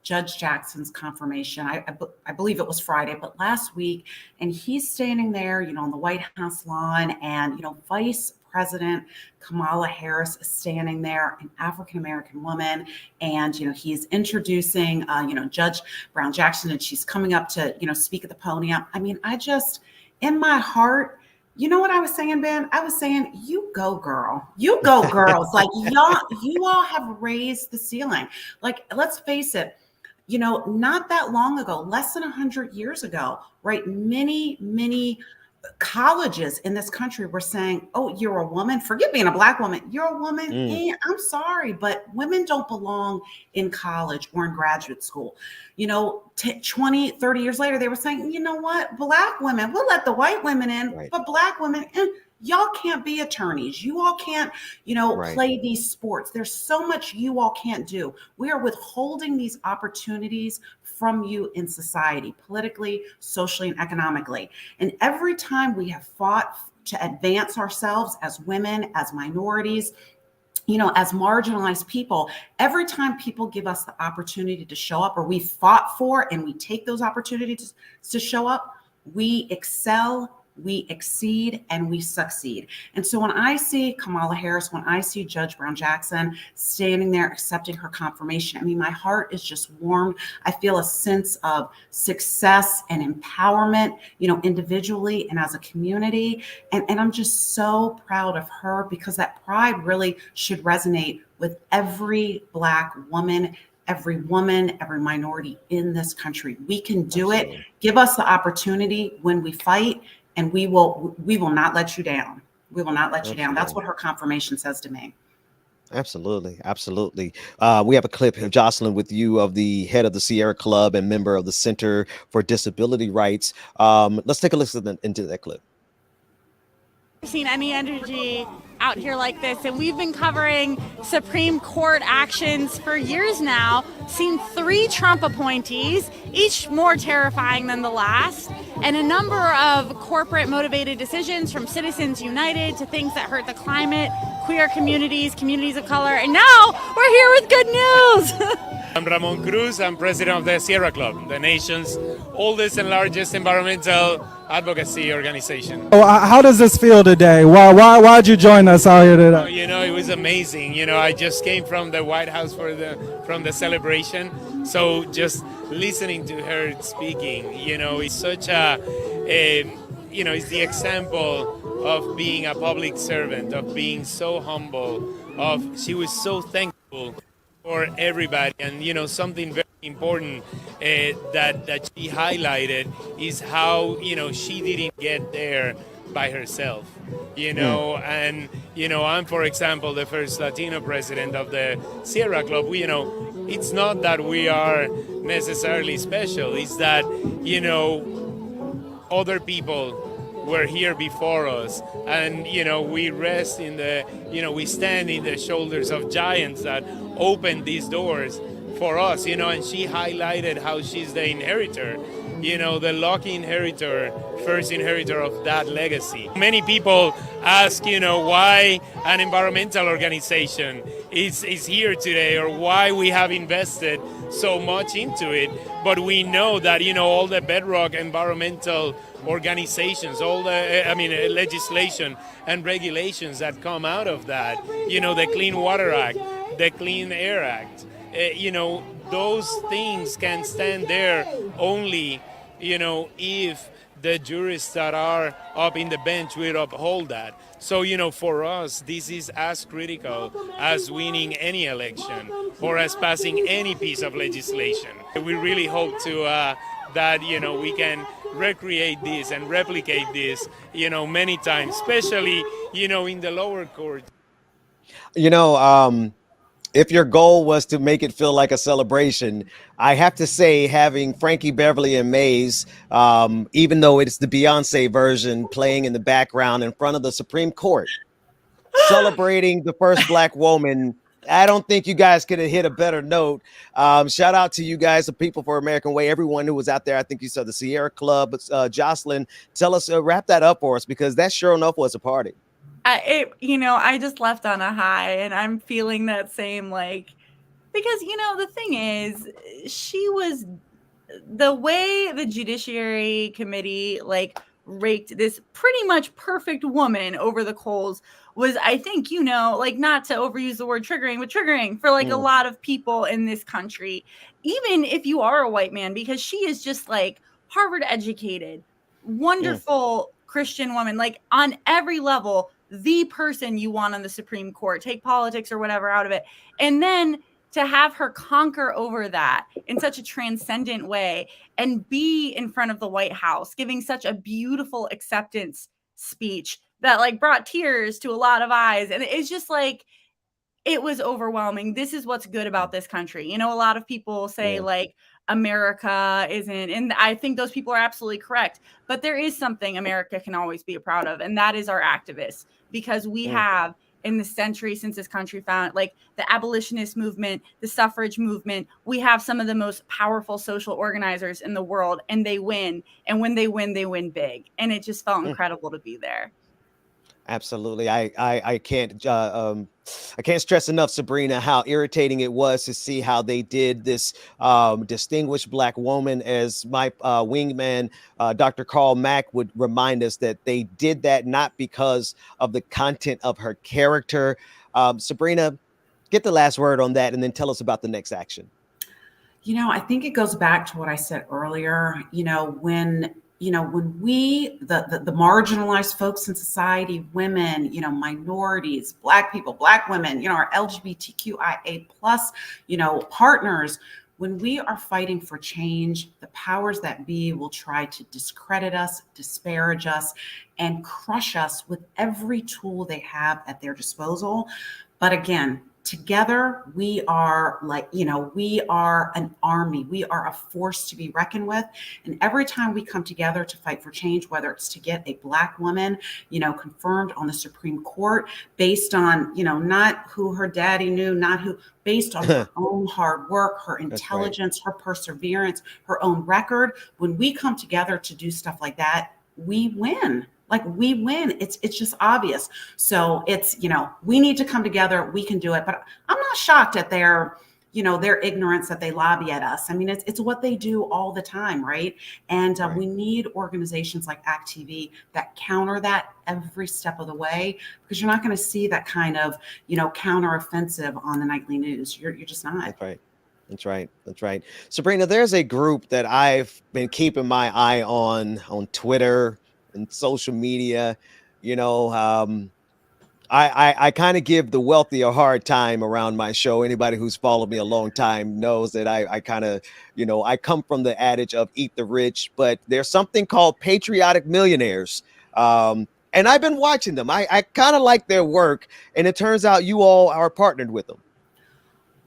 Judge Jackson's confirmation, I believe it was Friday, but last week, and he's standing there, on the White House lawn, and, Vice President Kamala Harris is standing there, an African-American woman, and, he's introducing, Judge Brown Jackson, and she's coming up to, speak at the podium. I mean, in my heart, you know what I was saying, Ben? I was saying, you go, girl. You go, girls. Like, you all have raised the ceiling. Like, let's face it, not that long ago, less than 100 years ago, right? Many colleges in this country were saying, oh, you're a woman. Forget being a Black woman. You're a woman. And I'm sorry, but women don't belong in college or in graduate school. 20, 30 years later, they were saying, you know what? Black women, we'll let the white women in, right, but Black women, y'all can't be attorneys. You all can't, right, play these sports. There's so much you all can't do. We are withholding these opportunities from you in society, politically, socially, and economically. And every time we have fought to advance ourselves as women, as minorities, as marginalized people, every time people give us the opportunity to show up, or we fought for and we take those opportunities to show up, we excel, we exceed, and we succeed. And so when I see Kamala Harris, when I see Judge Brown Jackson standing there accepting her confirmation, I mean, my heart is just warmed. I feel a sense of success and empowerment, individually and as a community. And I'm just so proud of her, because that pride really should resonate with every Black woman, every minority in this country. We can do it. Give us the opportunity when we fight, and we will not let you down. We will not let you down. That's what her confirmation says to me. Absolutely. We have a clip of Jocelyn with you, of the head of the Sierra Club and member of the Center for Disability Rights. Let's take a listen into that clip. I've seen any energy out here like this, and we've been covering Supreme Court actions for years now, seen 3 Trump appointees, each more terrifying than the last, and a number of corporate motivated decisions, from Citizens United to things that hurt the climate, queer communities of color, and now we're here with good news. I'm Ramon Cruz. I'm president of the Sierra Club, the nation's oldest and largest environmental advocacy organization. How does this feel today? Why'd you join us out here today? It was amazing. I just came from the White House from the celebration. So just listening to her speaking, it's such it's the example of being a public servant, of being so humble, she was so thankful for everybody. And something very important that she highlighted is how she didn't get there by herself, and I'm, for example, the first Latino president of the Sierra Club. It's not that we are necessarily special, it's that other people were here before us, and we rest in we stand in the shoulders of giants that opened these doors for us, and she highlighted how she's the inheritor the lucky inheritor, first inheritor of that legacy. Many people ask, why an environmental organization is here today, or why we have invested so much into it. But we know that, all the bedrock environmental organizations, all the, legislation and regulations that come out of that, the Clean Water Act, the Clean Air Act, those things can stand there only, if the jurists that are up in the bench will uphold that. So, for us, this is as critical as winning any election or as passing any piece of legislation. We really hope to that, we can recreate this and replicate this, many times, especially, in the lower court. If your goal was to make it feel like a celebration, I have to say having Frankie Beverly and Mays, even though it's the Beyonce version playing in the background in front of the Supreme Court, celebrating the first Black woman, I don't think you guys could have hit a better note. Shout out to you guys, the People for American Way, everyone who was out there. I think you saw the Sierra Club. Jocelyn, tell us, wrap that up for us, because that sure enough was a party. I just left on a high, and I'm feeling that same, because, the thing is, she was, the way the Judiciary Committee, raked this pretty much perfect woman over the coals was, I think, not to overuse the word triggering, but triggering for a lot of people in this country, even if you are a white man, because she is just Harvard educated, wonderful Christian woman, on every level, the person you want on the Supreme Court. Take politics or whatever out of it. And then to have her conquer over that in such a transcendent way and be in front of the White House, giving such a beautiful acceptance speech that brought tears to a lot of eyes. And it's just it was overwhelming. This is what's good about this country. A lot of people say America isn't, and I think those people are absolutely correct. But there is something America can always be proud of, and that is our activists, because we have, in the century since this country found, the abolitionist movement, the suffrage movement, we have some of the most powerful social organizers in the world, and they win. And when they win big. And it just felt incredible to be there. Absolutely. I can't stress enough, Sabrina, how irritating it was to see how they did this distinguished Black woman. As my wingman, Dr. Carl Mack, would remind us, that they did that not because of the content of her character. Sabrina, get the last word on that, and then tell us about the next action. I think it goes back to what I said earlier. When we, the marginalized folks in society, women, minorities, Black people, Black women, our LGBTQIA plus, partners, when we are fighting for change, the powers that be will try to discredit us, disparage us, and crush us with every tool they have at their disposal. But again, together, we are we are an army. We are a force to be reckoned with. And every time we come together to fight for change, whether it's to get a Black woman, confirmed on the Supreme Court based on, not who her daddy knew, not who, based on her own hard work, her intelligence, her perseverance, her own record. When we come together to do stuff like that, we win. We win. It's just obvious. So it's, we need to come together. We can do it. But I'm not shocked at their ignorance that they lobby at us. I mean, it's what they do all the time, right? And we need organizations like ActTV that counter that every step of the way, because you're not going to see that kind of, counteroffensive on the nightly news. You're just not. That's right. That's right. Sabrina, there's a group that I've been keeping my eye on Twitter and social media. I kind of give the wealthy a hard time around my show. Anybody who's followed me a long time knows that I kind of, I come from the adage of eat the rich, but there's something called Patriotic Millionaires. And I've been watching them. I kind of like their work, and it turns out you all are partnered with them.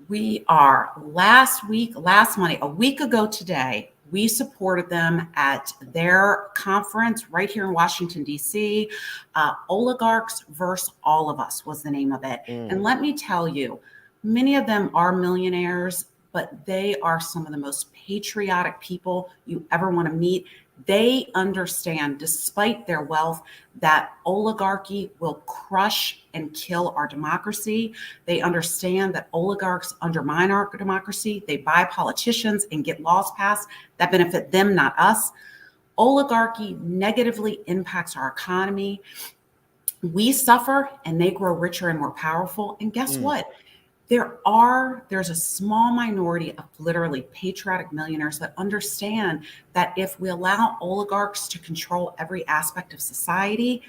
We are. Last Monday, a week ago today, we supported them at their conference right here in Washington, D.C. Oligarchs versus All of Us was the name of it. And let me tell you, many of them are millionaires, but they are some of the most patriotic people you ever want to meet. They understand, despite their wealth, that oligarchy will crush and kill our democracy. They understand that oligarchs undermine our democracy. They buy politicians and get laws passed that benefit them, not us. Oligarchy negatively impacts our economy. We suffer and they grow richer and more powerful. And guess what? There's a small minority of literally patriotic millionaires that understand that if we allow oligarchs to control every aspect of society,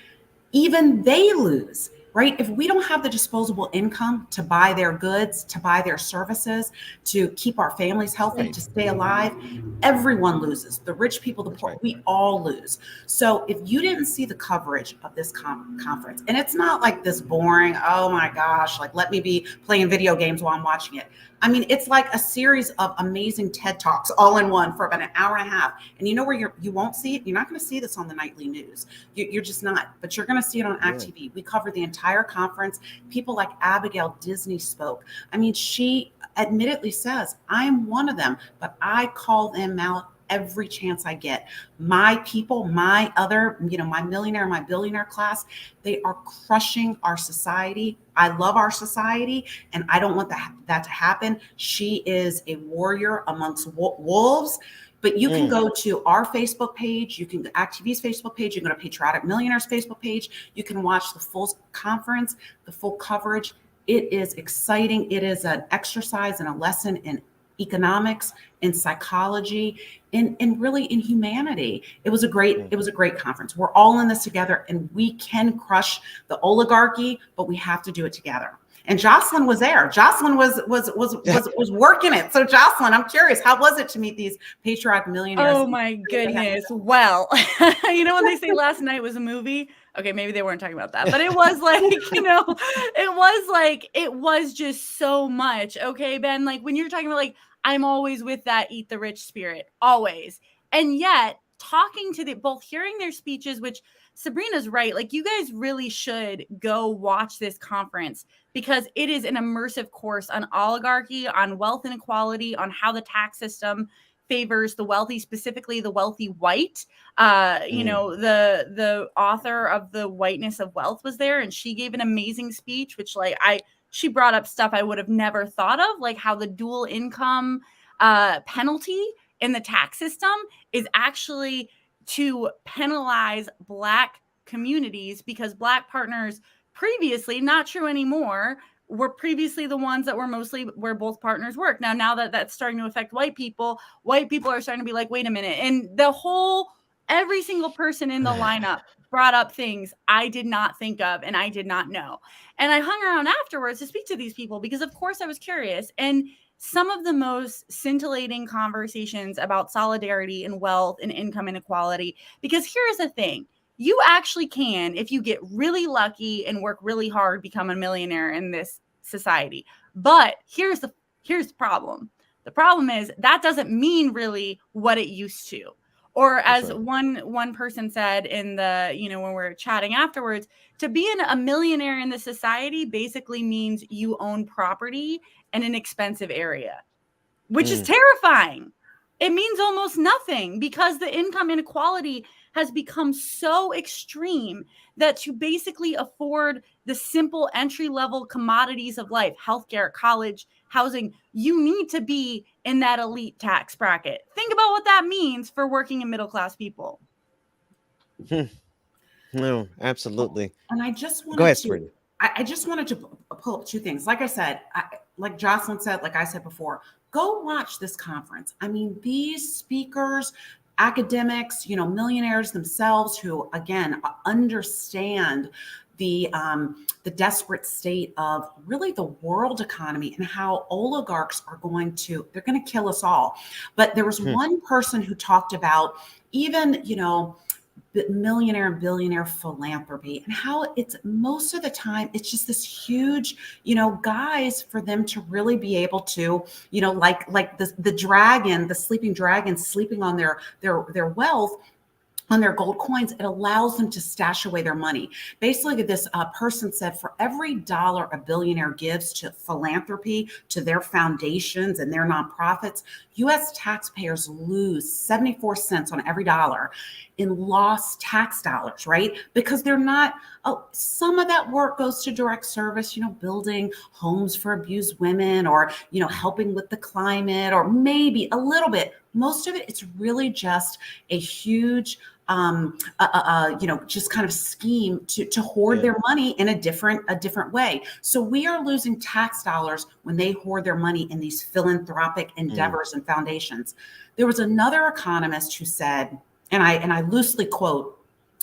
even they lose, right? If we don't have the disposable income to buy their goods, to buy their services, to keep our families healthy, to stay alive, everyone loses. The rich people, the poor, we all lose. So if you didn't see the coverage of this conference, and it's not like this boring, oh my gosh, like let me be playing video games while I'm watching it. I mean, it's like a series of amazing TED Talks all in one for about an hour and a half. And you know where you won't see it? You're not going to see this on the nightly news. You're just not, but you're going to see it on ActTV. We covered the entire conference. People like Abigail Disney spoke. I mean, she admittedly says, I am one of them, but I call them out every chance I get. My people, my other, my millionaire, my billionaire class, they are crushing our society. I love our society and I don't want that to happen. She is a warrior amongst wolves. But you can go to our Facebook page, you can go to ActTV's Facebook page, you can go to Patriotic Millionaires Facebook page, you can watch the full conference, the full coverage. It is exciting. It is an exercise and a lesson in economics, in psychology, and really in humanity. It was a great conference. We're all in this together and we can crush the oligarchy, but we have to do it together. And Jocelyn was there. Jocelyn was working it. So Jocelyn, I'm curious, how was it to meet these patriotic millionaires? Oh my goodness. Well, when they say last night was a movie, okay, maybe they weren't talking about that, but it was like, it was just so much. Okay, Ben, like when you're talking about like, I'm always with that eat the rich spirit, always. And yet talking to both hearing their speeches, which Sabrina's right. Like you guys really should go watch this conference because it is an immersive course on oligarchy, on wealth inequality, on how the tax system favors the wealthy, specifically the wealthy white. The author of The Whiteness of Wealth was there and she gave an amazing speech, which she brought up stuff I would have never thought of, like how the dual income penalty in the tax system is actually to penalize Black communities because Black partners previously, not true anymore, were previously the ones that were mostly where both partners work. Now that that's starting to affect white people are starting to be like, wait a minute. And every single person in the lineup brought up things I did not think of and I did not know. And I hung around afterwards to speak to these people because of course I was curious. And some of the most scintillating conversations about solidarity and wealth and income inequality, because here's the thing. You actually can, if you get really lucky and work really hard, become a millionaire in this society. But here's the problem. The problem is that doesn't mean really what it used to. Or as one person said in the, when we're chatting afterwards, to be a millionaire in the society basically means you own property in an expensive area, which is terrifying. It means almost nothing because the income inequality has become so extreme that to basically afford the simple entry-level commodities of life, healthcare, college, housing, you need to be in that elite tax bracket. Think about what that means for working and middle-class people. No, absolutely. And I just wanted Go ahead, to, Sabrina. I just wanted to pull up two things. Like I said, like Jocelyn said, like I said before, go watch this conference. I mean, these speakers, academics, millionaires themselves who, again, understand the desperate state of really the world economy and how oligarchs are going to kill us all. But there was one person who talked about even, millionaire and billionaire philanthropy and how it's most of the time it's just this huge guise for them to really be able to like the dragon, the sleeping dragon sleeping on their wealth. on their gold coins, it allows them to stash away their money. Basically, this person said for every dollar a billionaire gives to philanthropy, to their foundations and their nonprofits, U.S. taxpayers lose 74 cents on every dollar in lost tax dollars, right? Because they're not, some of that work goes to direct service, building homes for abused women, or, helping with the climate, or maybe a little bit. Most of it, it's really just a huge, just kind of scheme to hoard their money in a different way. So we are losing tax dollars when they hoard their money in these philanthropic endeavors and foundations. There was another economist who said, and I loosely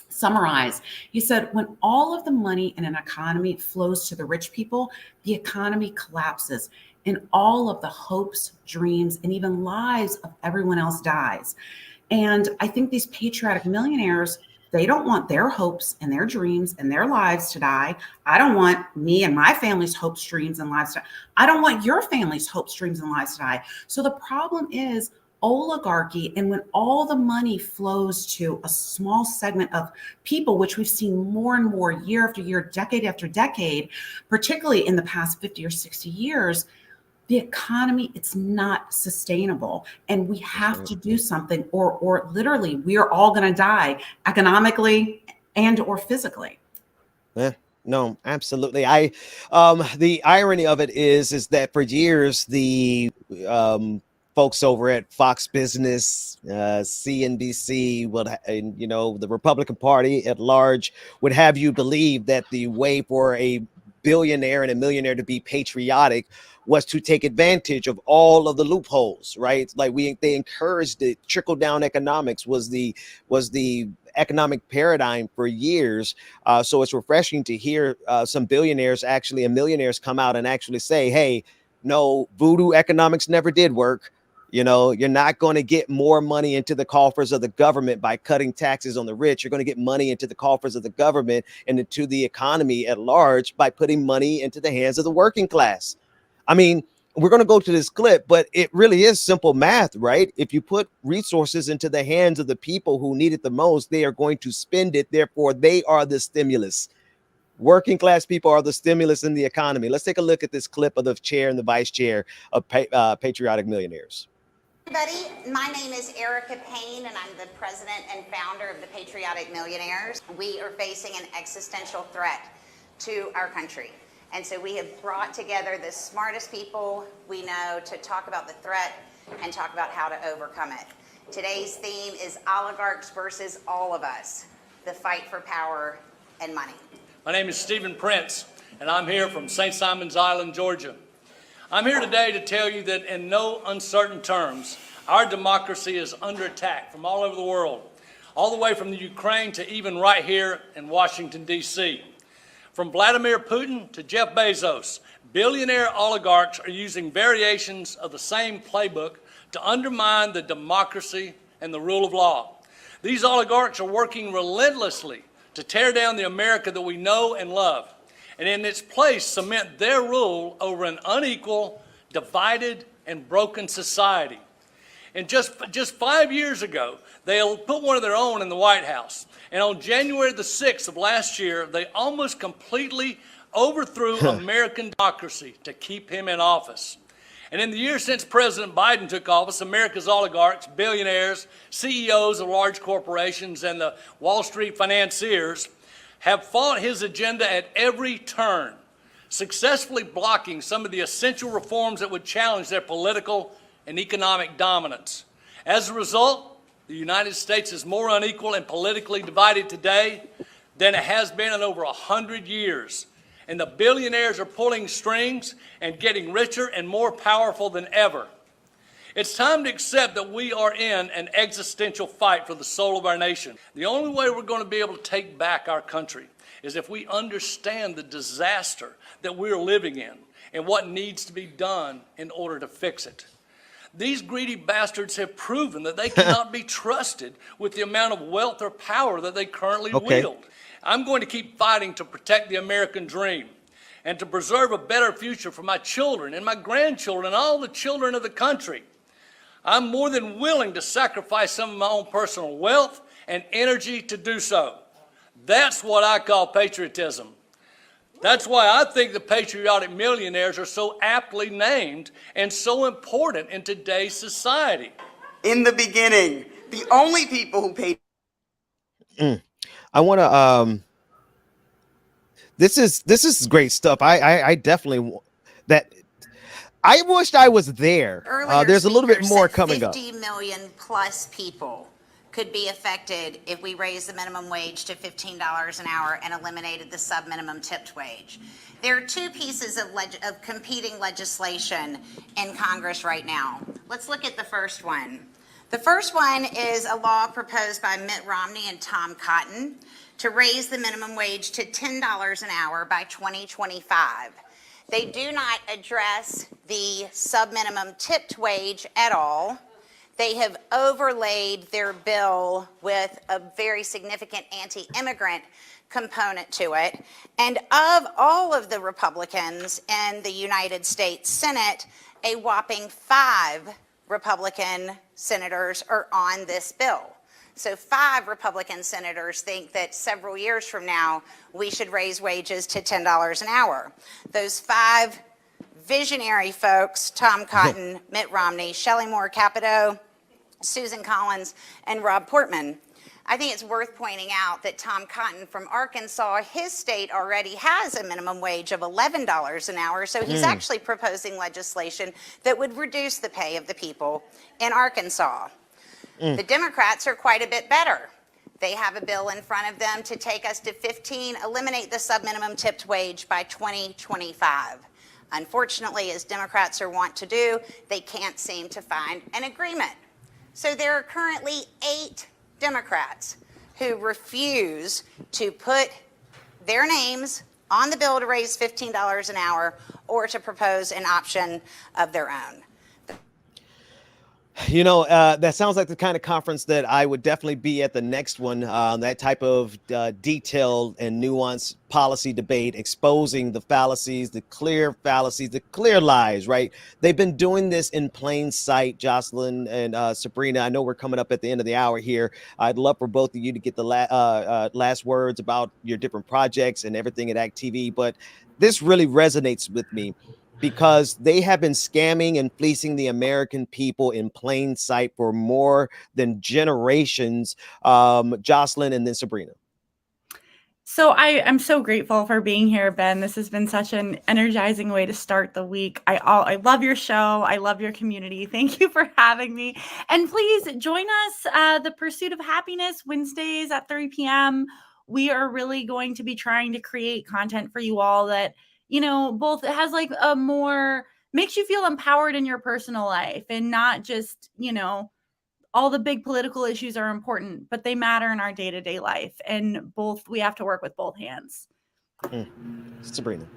summarize, he said, when all of the money in an economy flows to the rich people, the economy collapses and all of the hopes, dreams, and even lives of everyone else dies. And I think these patriotic millionaires, they don't want their hopes and their dreams and their lives to die. I don't want me and my family's hopes, dreams, and lives to die. I don't want your family's hopes, dreams, and lives to die. So the problem is oligarchy, and when all the money flows to a small segment of people, which we've seen more and more year after year, decade after decade, particularly in the past 50 or 60 years, the economy, it's not sustainable. And we have to do something, or literally we are all going to die economically and or physically. Yeah. No, absolutely. The irony of it is that for years, the folks over at Fox Business, CNBC, the Republican Party at large would have you believe that the way for a billionaire and a millionaire to be patriotic was to take advantage of all of the loopholes, right? Like they encouraged it. Trickle down economics was the economic paradigm for years. So it's refreshing to hear some billionaires and millionaires come out and actually say, hey, no, voodoo economics never did work. You're not going to get more money into the coffers of the government by cutting taxes on the rich. You're going to get money into the coffers of the government and into the economy at large by putting money into the hands of the working class. I mean, we're going to go to this clip, but it really is simple math, right? If you put resources into the hands of the people who need it the most, they are going to spend it. Therefore, they are the stimulus. Working class people are the stimulus in the economy. Let's take a look at this clip of the chair and the vice chair of Patriotic Millionaires. Everybody, my name is Erica Payne, and I'm the president and founder of the Patriotic Millionaires. We are facing an existential threat to our country. And so we have brought together the smartest people we know to talk about the threat and talk about how to overcome it. Today's theme is oligarchs versus all of us, the fight for power and money. My name is Stephen Prince, and I'm here from St. Simon's Island, Georgia. I'm here today to tell you that in no uncertain terms, our democracy is under attack from all over the world, all the way from the Ukraine to even right here in Washington, D.C. From Vladimir Putin to Jeff Bezos, billionaire oligarchs are using variations of the same playbook to undermine the democracy and the rule of law. These oligarchs are working relentlessly to tear down the America that we know and love, and in its place cement their rule over an unequal, divided, and broken society. And just 5 years ago, they put one of their own in the White House. And on January the 6th of last year, they almost completely overthrew American democracy to keep him in office. And in the years since President Biden took office, America's oligarchs, billionaires, CEOs of large corporations, and the Wall Street financiers have fought his agenda at every turn, successfully blocking some of the essential reforms that would challenge their political and economic dominance. As a result, the United States is more unequal and politically divided today than it has been in over 100 years. And the billionaires are pulling strings and getting richer and more powerful than ever. It's time to accept that we are in an existential fight for the soul of our nation. The only way we're going to be able to take back our country is if we understand the disaster that we're living in and what needs to be done in order to fix it. These greedy bastards have proven that they cannot be trusted with the amount of wealth or power that they currently wield. I'm going to keep fighting to protect the American dream and to preserve a better future for my children and my grandchildren and all the children of the country. I'm more than willing to sacrifice some of my own personal wealth and energy to do so. That's what I call patriotism. That's why I think the Patriotic Millionaires are so aptly named and so important in today's society. In the beginning, the only people who paid. I want to this is great stuff. I definitely that I wished I was there. There's a little bit more coming up. 50 million plus people could be affected if we raised the minimum wage to $15 an hour and eliminated the sub-minimum tipped wage. There are two pieces of competing legislation in Congress right now. Let's look at the first one. The first one is a law proposed by Mitt Romney and Tom Cotton to raise the minimum wage to $10 an hour by 2025. They do not address the sub-minimum tipped wage at all. They have overlaid their bill with a very significant anti-immigrant component to it. And of all of the Republicans in the United States Senate, a whopping 5 Republican senators are on this bill. So 5 Republican senators think that several years from now, we should raise wages to $10 an hour. Those 5 visionary folks, Tom Cotton, Mitt Romney, Shelley Moore Capito, Susan Collins, and Rob Portman. I think it's worth pointing out that Tom Cotton from Arkansas, his state already has a minimum wage of $11 an hour, so he's actually proposing legislation that would reduce the pay of the people in Arkansas. The Democrats are quite a bit better. They have a bill in front of them to take us to eliminate the sub-minimum tipped wage by 2025. Unfortunately, as Democrats are wont to do, they can't seem to find an agreement. So there are currently 8 Democrats who refuse to put their names on the bill to raise $15 an hour or to propose an option of their own. You know, that sounds like the kind of conference that I would definitely be at the next one. That type of detailed and nuanced policy debate, exposing the fallacies, the clear lies, right? They've been doing this in plain sight, Jocelyn and Sabrina. I know we're coming up at the end of the hour here. I'd love for both of you to get the last words about your different projects and everything at Act TV, but this really resonates with me, because they have been scamming and fleecing the American people in plain sight for more than generations. Jocelyn and then Sabrina. So I'm so grateful for being here, Ben. This has been such an energizing way to start the week. I love your show. I love your community. Thank you for having me. And please join us, The Pursuit of Happiness, Wednesdays at 3 p.m. We are really going to be trying to create content for you all that, you know, both has like a more, makes you feel empowered in your personal life and not just, you know, all the big political issues are important, but they matter in our day-to-day life. And we have to work with both hands. Sabrina.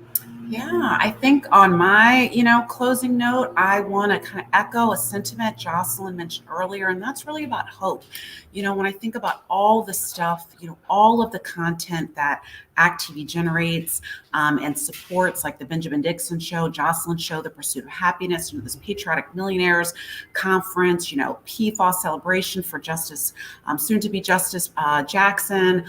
Yeah, I think on my, closing note, I want to kind of echo a sentiment Jocelyn mentioned earlier, and that's really about hope. When I think about all the stuff, all of the content that Act TV generates and supports, like the Benjamin Dixon Show, Jocelyn Show, The Pursuit of Happiness, this Patriotic Millionaires Conference, PFAS celebration for Justice, soon to be Justice Jackson,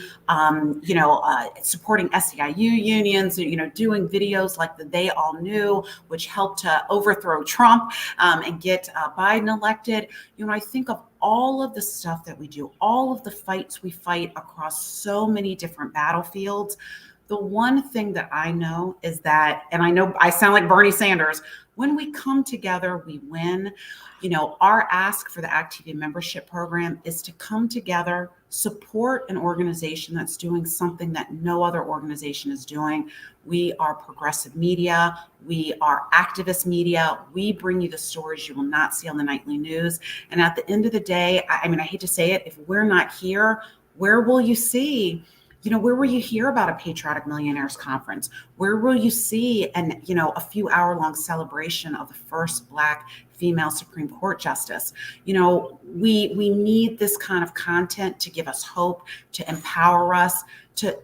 supporting SEIU unions, doing videos like the They All Knew, which helped to overthrow Trump and get Biden elected. I think of all of the stuff that we do, all of the fights we fight across so many different battlefields. The one thing that I know is that, and I know I sound like Bernie Sanders, when we come together, we win. Our ask for the Act TV membership program is to come together, support an organization that's doing something that no other organization is doing. We are progressive media. We are activist media. We bring you the stories you will not see on the nightly news. And at the end of the day, I hate to say it, if we're not here, where will you see? Where will you hear about a Patriotic Millionaires conference? Where will you see a few hour-long celebration of the first Black female Supreme Court justice? We need this kind of content to give us hope, to empower us,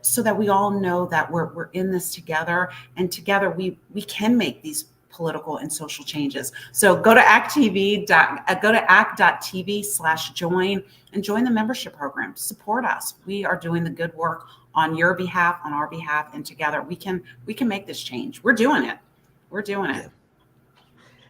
so that we all know that we're in this together, and together we can make these political and social changes. So go to act.tv/join and join the membership program. Support us. We are doing the good work on your behalf, on our behalf, and together we can make this change. We're doing it. We're doing it.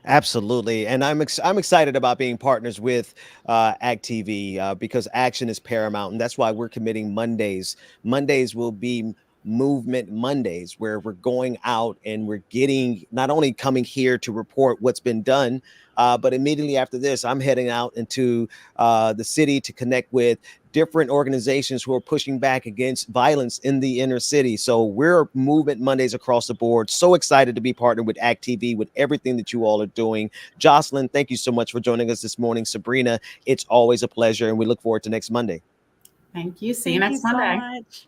Absolutely. And I'm excited about being partners with ACT TV because action is paramount. And that's why we're committing Mondays. Mondays will be Movement Mondays, where we're going out and we're getting, not only coming here to report what's been done, but immediately after this, I'm heading out into the city to connect with different organizations who are pushing back against violence in the inner city. So we're Movement Mondays across the board. So excited to be partnered with ACT TV with everything that you all are doing. Jocelyn, thank you so much for joining us this morning. Sabrina, it's always a pleasure, and we look forward to next Monday. Thank you. See you next Monday. Much.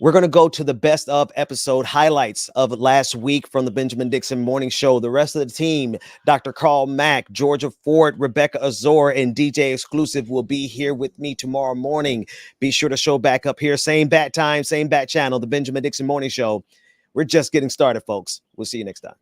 We're going to go to the best of episode highlights of last week from the Benjamin Dixon Morning Show. The rest of the team, Dr. Carl Mack, Georgia Ford, Rebecca Azor, and DJ Exclusive will be here with me tomorrow morning. Be sure to show back up here. Same bat time, same bat channel, the Benjamin Dixon Morning Show. We're just getting started, folks. We'll see you next time.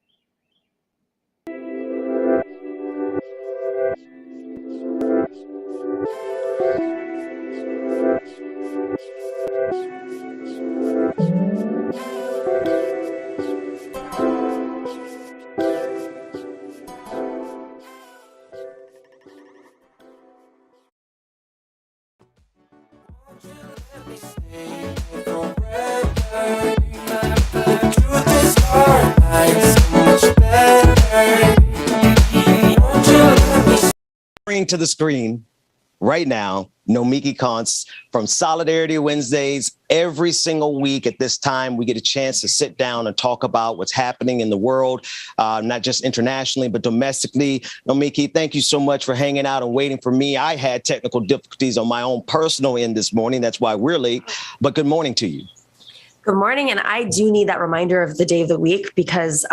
Bring to the screen right now, Nomiki Konst from Solidarity Wednesdays. Every single week at this time, we get a chance to sit down and talk about what's happening in the world, not just internationally, but domestically. Nomiki, thank you so much for hanging out and waiting for me. I had technical difficulties on my own personal end this morning. That's why we're late, but good morning to you. Good morning. And I do need that reminder of the day of the week because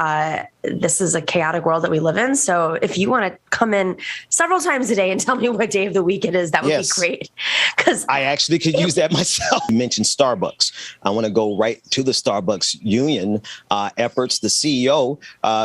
this is a chaotic world that we live in. So if you want to come in several times a day and tell me what day of the week it is, that would be great. Because I actually could use that myself. You mentioned Starbucks. I want to go right to the Starbucks union efforts. The CEO,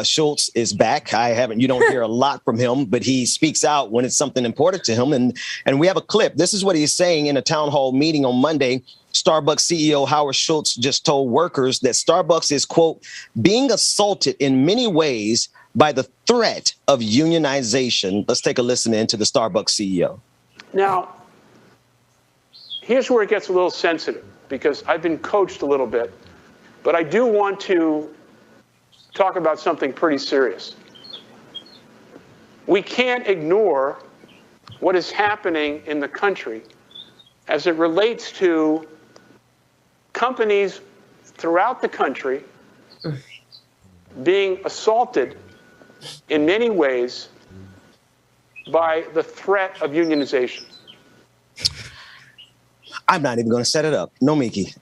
Schultz, is back. You don't hear a lot from him, but he speaks out when it's something important to him. And we have a clip. This is what he's saying in a town hall meeting on Monday. Starbucks CEO Howard Schultz just told workers that Starbucks is, quote, being assaulted in many ways by the threat of unionization. Let's take a listen in to the Starbucks CEO. Now, here's where it gets a little sensitive because I've been coached a little bit, but I do want to talk about something pretty serious. We can't ignore what is happening in the country as it relates to companies throughout the country being assaulted in many ways by the threat of unionization. I'm not even going to set it up. Nomiki.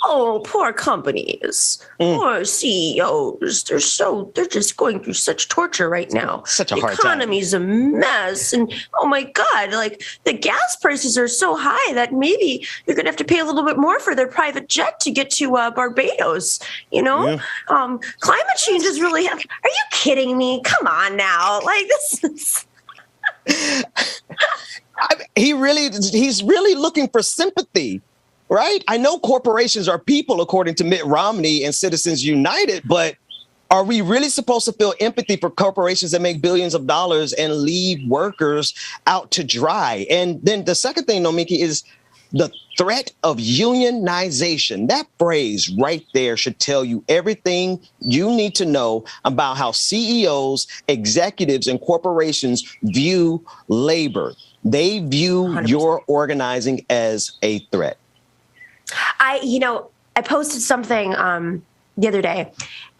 Oh, poor companies, poor CEOs. They're just going through such torture right now. Such a hard time. The economy's a mess. And oh my God, like the gas prices are so high that maybe you're going to have to pay a little bit more for their private jet to get to Barbados. You know, climate change is really, are you kidding me? Come on now. Like this is. He's really looking for sympathy. Right? I know corporations are people, according to Mitt Romney and Citizens United, but are we really supposed to feel empathy for corporations that make billions of dollars and leave workers out to dry? And then the second thing, Nomiki, is the threat of unionization. That phrase right there should tell you everything you need to know about how CEOs, executives, and corporations view labor. They view 100%. Your organizing as a threat. I posted something the other day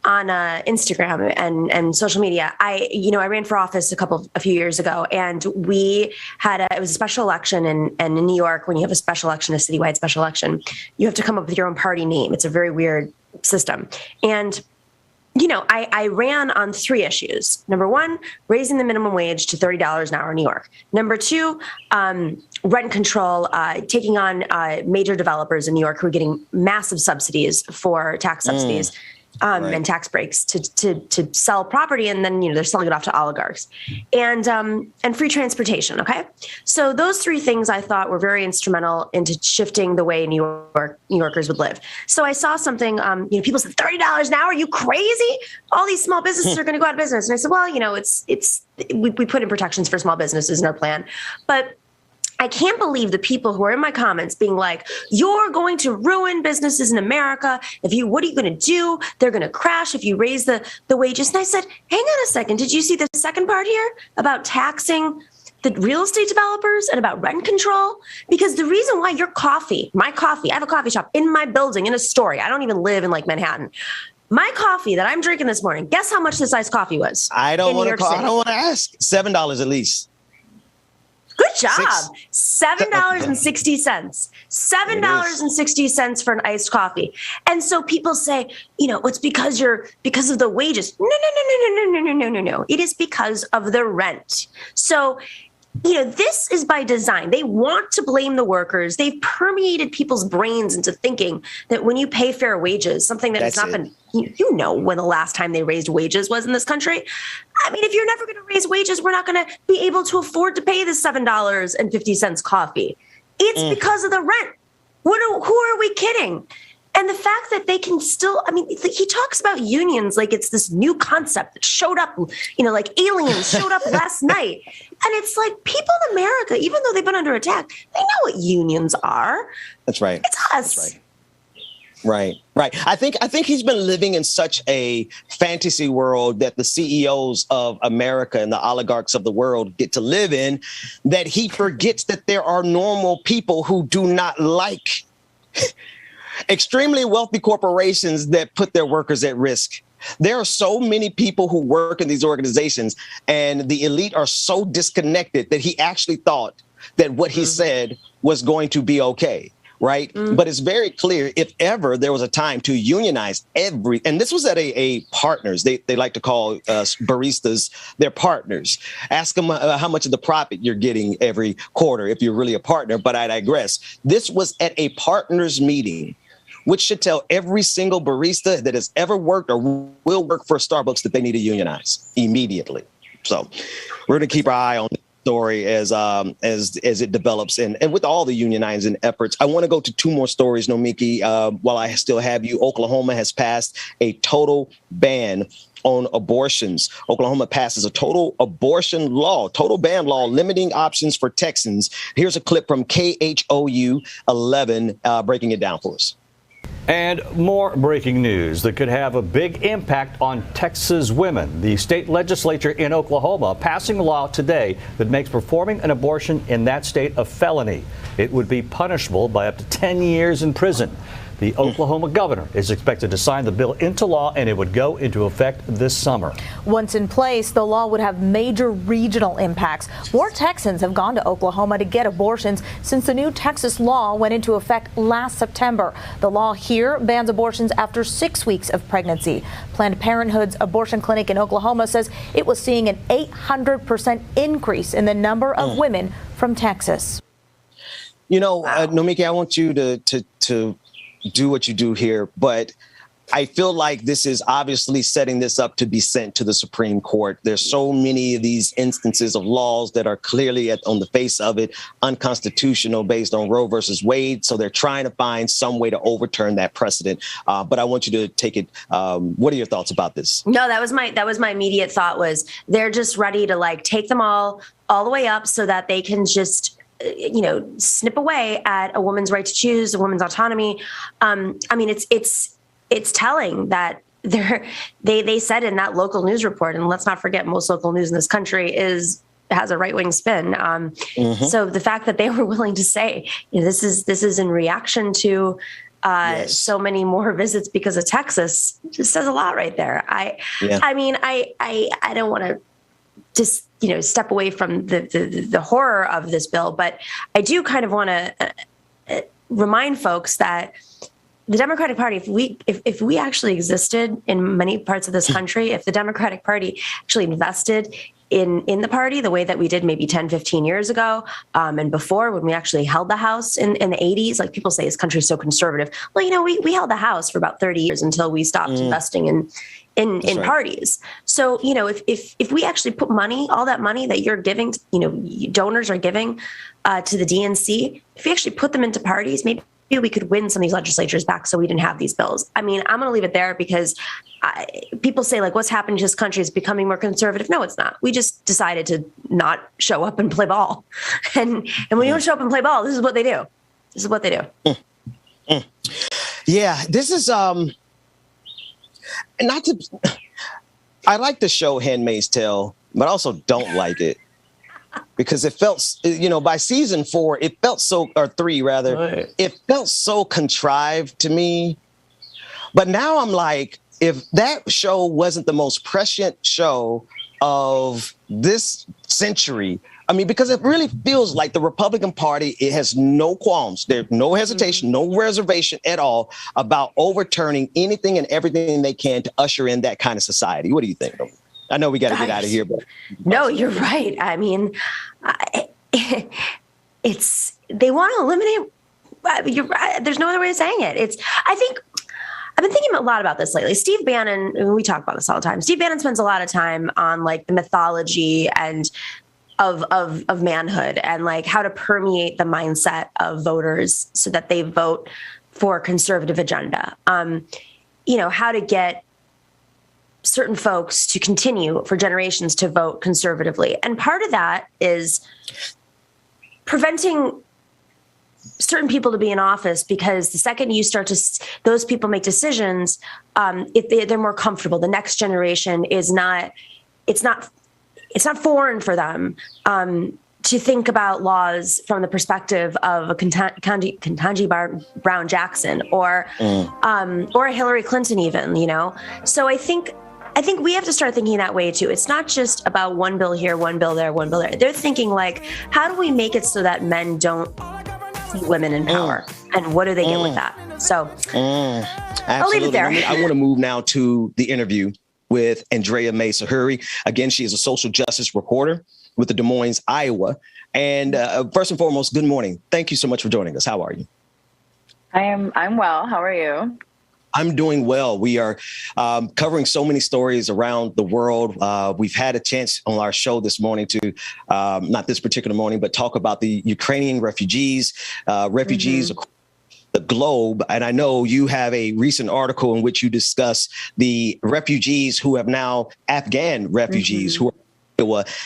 on Instagram and social media. I ran for office a few years ago, and we had it was a special election, and in New York, when you have a special election, a citywide special election, you have to come up with your own party name. It's a very weird system. And I ran on 3 issues. Number 1, raising the minimum wage to $30 an hour in New York. Number 2, rent control, taking on major developers in New York who are getting massive subsidies for tax subsidies. and tax breaks to sell property, and then they're selling it off to oligarchs, and free transportation. Okay, so those three things I thought were very instrumental into shifting the way New Yorkers would live. So I saw something. People said $30 an hour. Are you crazy? All these small businesses are going to go out of business. And I said, well, we put in protections for small businesses in our plan, but I can't believe the people who are in my comments being like, you're going to ruin businesses in America. What are you going to do? They're going to crash if you raise the wages. And I said, hang on a second. Did you see the second part here about taxing the real estate developers and about rent control? Because the reason why my coffee, I have a coffee shop in my building in Astoria. I don't even live in Manhattan. My coffee that I'm drinking this morning, guess how much this iced coffee was? I don't want to ask. $7 at least. Good job. $7.60. $7.60 for an iced coffee. And so people say, it's because of the wages. No. It is because of the rent. So, this is by design. They want to blame the workers. They've permeated people's brains into thinking that when you pay fair wages, something that has not been, when the last time they raised wages was in this country. I mean, if you're never going to raise wages, we're not going to be able to afford to pay the $7.50 coffee. It's because of the rent. Who are we kidding? And the fact that they can still, he talks about unions like it's this new concept that showed up, like aliens showed up last night. And it's like people in America, even though they've been under attack, they know what unions are. That's right. It's us. That's right. Right. I think he's been living in such a fantasy world that the CEOs of America and the oligarchs of the world get to live in, that he forgets that there are normal people who do not like extremely wealthy corporations that put their workers at risk. There are so many people who work in these organizations, and the elite are so disconnected that he actually thought that what he said was going to be okay. Right. But it's very clear, if ever there was a time to unionize and this was at a partners, they like to call baristas their partners. Ask them how much of the profit you're getting every quarter if you're really a partner. But I digress. This was at a partners meeting, which should tell every single barista that has ever worked or will work for Starbucks that they need to unionize immediately. So we're going to keep our eye on story as it develops and with all the unionizing efforts. I want to go to two more stories, Nomiki, while I still have you. Oklahoma has passed a total ban on abortions. Oklahoma passes a total ban law limiting options for Texans. Here's a clip from KHOU 11 breaking it down for us. And more breaking news that could have a big impact on Texas women. The state legislature in Oklahoma passing a law today that makes performing an abortion in that state a felony. It would be punishable by up to 10 years in prison. The Oklahoma governor is expected to sign the bill into law, and it would go into effect this summer. Once in place, the law would have major regional impacts. More Texans have gone to Oklahoma to get abortions since the new Texas law went into effect last September. The law here bans abortions after 6 weeks of pregnancy. Planned Parenthood's abortion clinic in Oklahoma says it was seeing an 800% increase in the number of women from Texas. Nomiki, I want you to do what you do here, but I feel like this is obviously setting this up to be sent to the Supreme Court. There's so many of these instances of laws that are clearly on the face of it unconstitutional based on Roe versus Wade. So they're trying to find some way to overturn that precedent. But I want you to take it. What are your thoughts about this? No, that was my immediate thought was they're just ready to take them all the way up so that they can just snip away at a woman's right to choose, a woman's autonomy. It's telling that they said in that local news report, and let's not forget most local news in this country has a right-wing spin. So the fact that they were willing to say, this is in reaction to so many more visits because of Texas, just says a lot right there. I don't want to just step away from the horror of this bill, but I do kind of want to remind folks that the Democratic Party, if we actually existed in many parts of this country, if the Democratic Party actually invested in the party the way that we did maybe 10, 15 years ago, and before, when we actually held the House in the 80s. Like, people say this country is so conservative. Well, we held the House for about 30 years until we stopped investing in parties. So, if we actually put money, all that money that you're giving, donors are giving to the DNC, if we actually put them into parties, maybe we could win some of these legislatures back so we didn't have these bills. I mean, I'm going to leave it there because people say, like, what's happened to this country is becoming more conservative. No, it's not. We just decided to not show up and play ball. And when you don't show up and play ball, this is what they do. This is what they do. Yeah, this is not to. I like the show Handmaid's Tale, but I also don't like it because it felt, by season 4, it felt so, or 3 rather, right. It felt so contrived to me. But now I'm like, if that show wasn't the most prescient show of this century, I mean, because it really feels like the Republican Party, it has no qualms. There's no hesitation, no reservation at all about overturning anything and everything they can to usher in that kind of society. What do you think? I know we got to get out of here, but no, you're right. I mean, it's, they want to eliminate. You're right. There's no other way of saying it. I've been thinking a lot about this lately. Steve Bannon, and we talk about this all the time. Steve Bannon spends a lot of time on like the mythology and of manhood and like how to permeate the mindset of voters so that they vote for a conservative agenda. How to get certain folks to continue for generations to vote conservatively. And part of that is preventing certain people to be in office, because the second you start to, those people make decisions, if they're more comfortable, the next generation is not, it's not foreign for them to think about laws from the perspective of a Ketanji Brown Jackson or a Hillary Clinton even, So I think we have to start thinking that way too. It's not just about one bill here, one bill there, one bill there. They're thinking like, how do we make it so that men don't see women in power? And what do they get with that? So I'll leave it there. I want to move now to the interview with Andrea May Sahuri. Again, she is a social justice reporter with the Des Moines, Iowa. And first and foremost, good morning. Thank you so much for joining us. How are you? I'm well. How are you? I'm doing well. We are covering so many stories around the world. We've had a chance on our show this morning to, not this particular morning, but talk about the Ukrainian refugees across the globe. And I know you have a recent article in which you discuss the refugees who have now, Afghan refugees who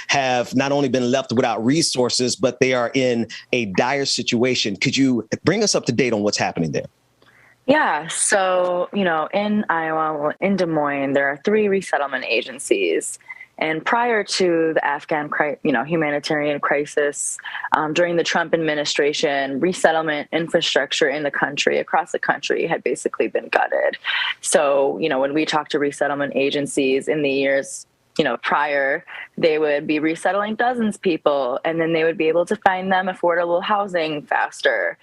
have not only been left without resources, but they are in a dire situation. Could you bring us up to date on what's happening there? Yeah. So, in Iowa, in Des Moines, there are 3 resettlement agencies. And prior to the Afghan, humanitarian crisis, during the Trump administration, resettlement infrastructure in the country, across the country, had basically been gutted. So, when we talk to resettlement agencies in the years prior, they would be resettling dozens of people, and then they would be able to find them affordable housing faster.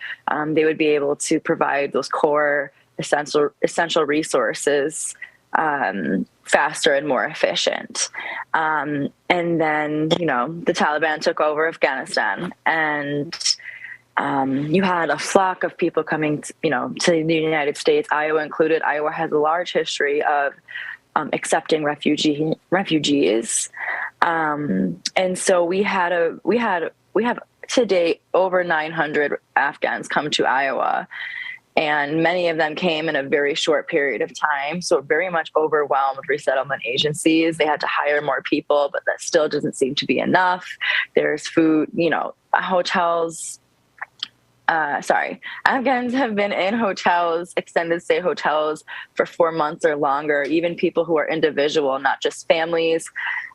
They would be able to provide those core essential resources faster and more efficient. And then, the Taliban took over Afghanistan, and you had a flock of people coming, to the United States, Iowa included. Iowa has a large history of accepting refugees. And so we have to date over 900 Afghans come to Iowa, and many of them came in a very short period of time. So very much overwhelmed resettlement agencies. They had to hire more people, but that still doesn't seem to be enough. There's food, hotels. Afghans have been in hotels, extended stay hotels, for 4 months or longer, even people who are individual, not just families.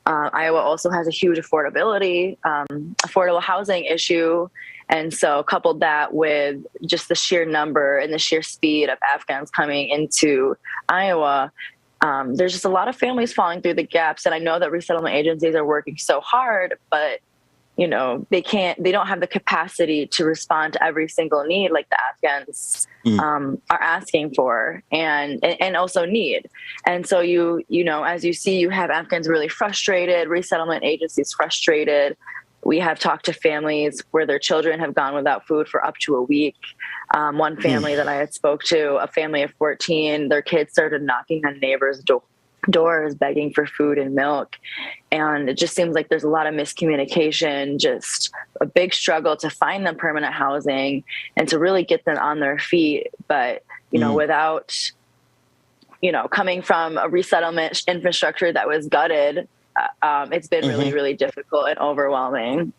Iowa also has a huge affordable housing issue. And so coupled that with just the sheer number and the sheer speed of Afghans coming into Iowa, there's just a lot of families falling through the gaps. And I know that resettlement agencies are working so hard, but they don't have the capacity to respond to every single need like the Afghans are asking for and also need. And so as you see, you have Afghans really frustrated, resettlement agencies frustrated. We have talked to families where their children have gone without food for up to a week. One family that I had spoke to, a family of 14, their kids started knocking on neighbors' doors begging for food and milk. And it just seems like there's a lot of miscommunication, just a big struggle to find them permanent housing and to really get them on their feet. But, without, coming from a resettlement infrastructure that was gutted, it's been really, really difficult and overwhelming.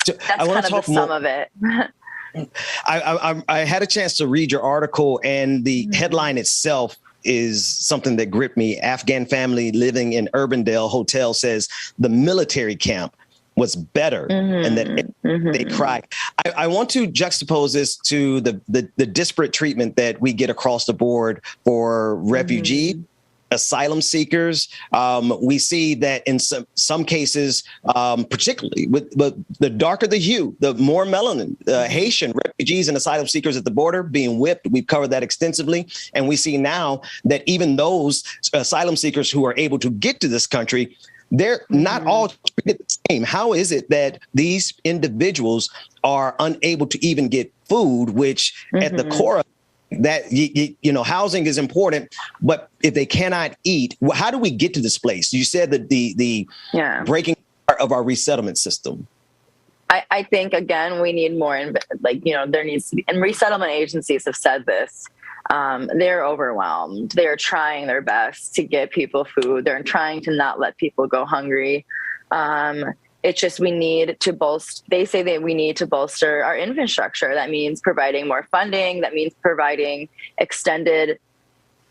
That's I want kind to of the sum of it. I had a chance to read your article, and the headline itself is something that gripped me. Afghan family living in Urbandale Hotel says the military camp was better and that they cried. I want to juxtapose this to the disparate treatment that we get across the board for refugee asylum seekers. We see that in some cases, particularly with the darker the hue, the more melanin, Haitian refugees and asylum seekers at the border being whipped. We've covered that extensively. And we see now that even those asylum seekers who are able to get to this country, they're not all treated the same. How is it that these individuals are unable to even get food, which at the core of that, housing is important, but if they cannot eat, how do we get to this place? You said that the breaking part of our resettlement system. I think, again, we need more, there needs to be, and resettlement agencies have said this, they're overwhelmed. They're trying their best to get people food. They're trying to not let people go hungry. It's just we need to bolster. They say that we need to bolster our infrastructure. That means providing more funding. That means providing extended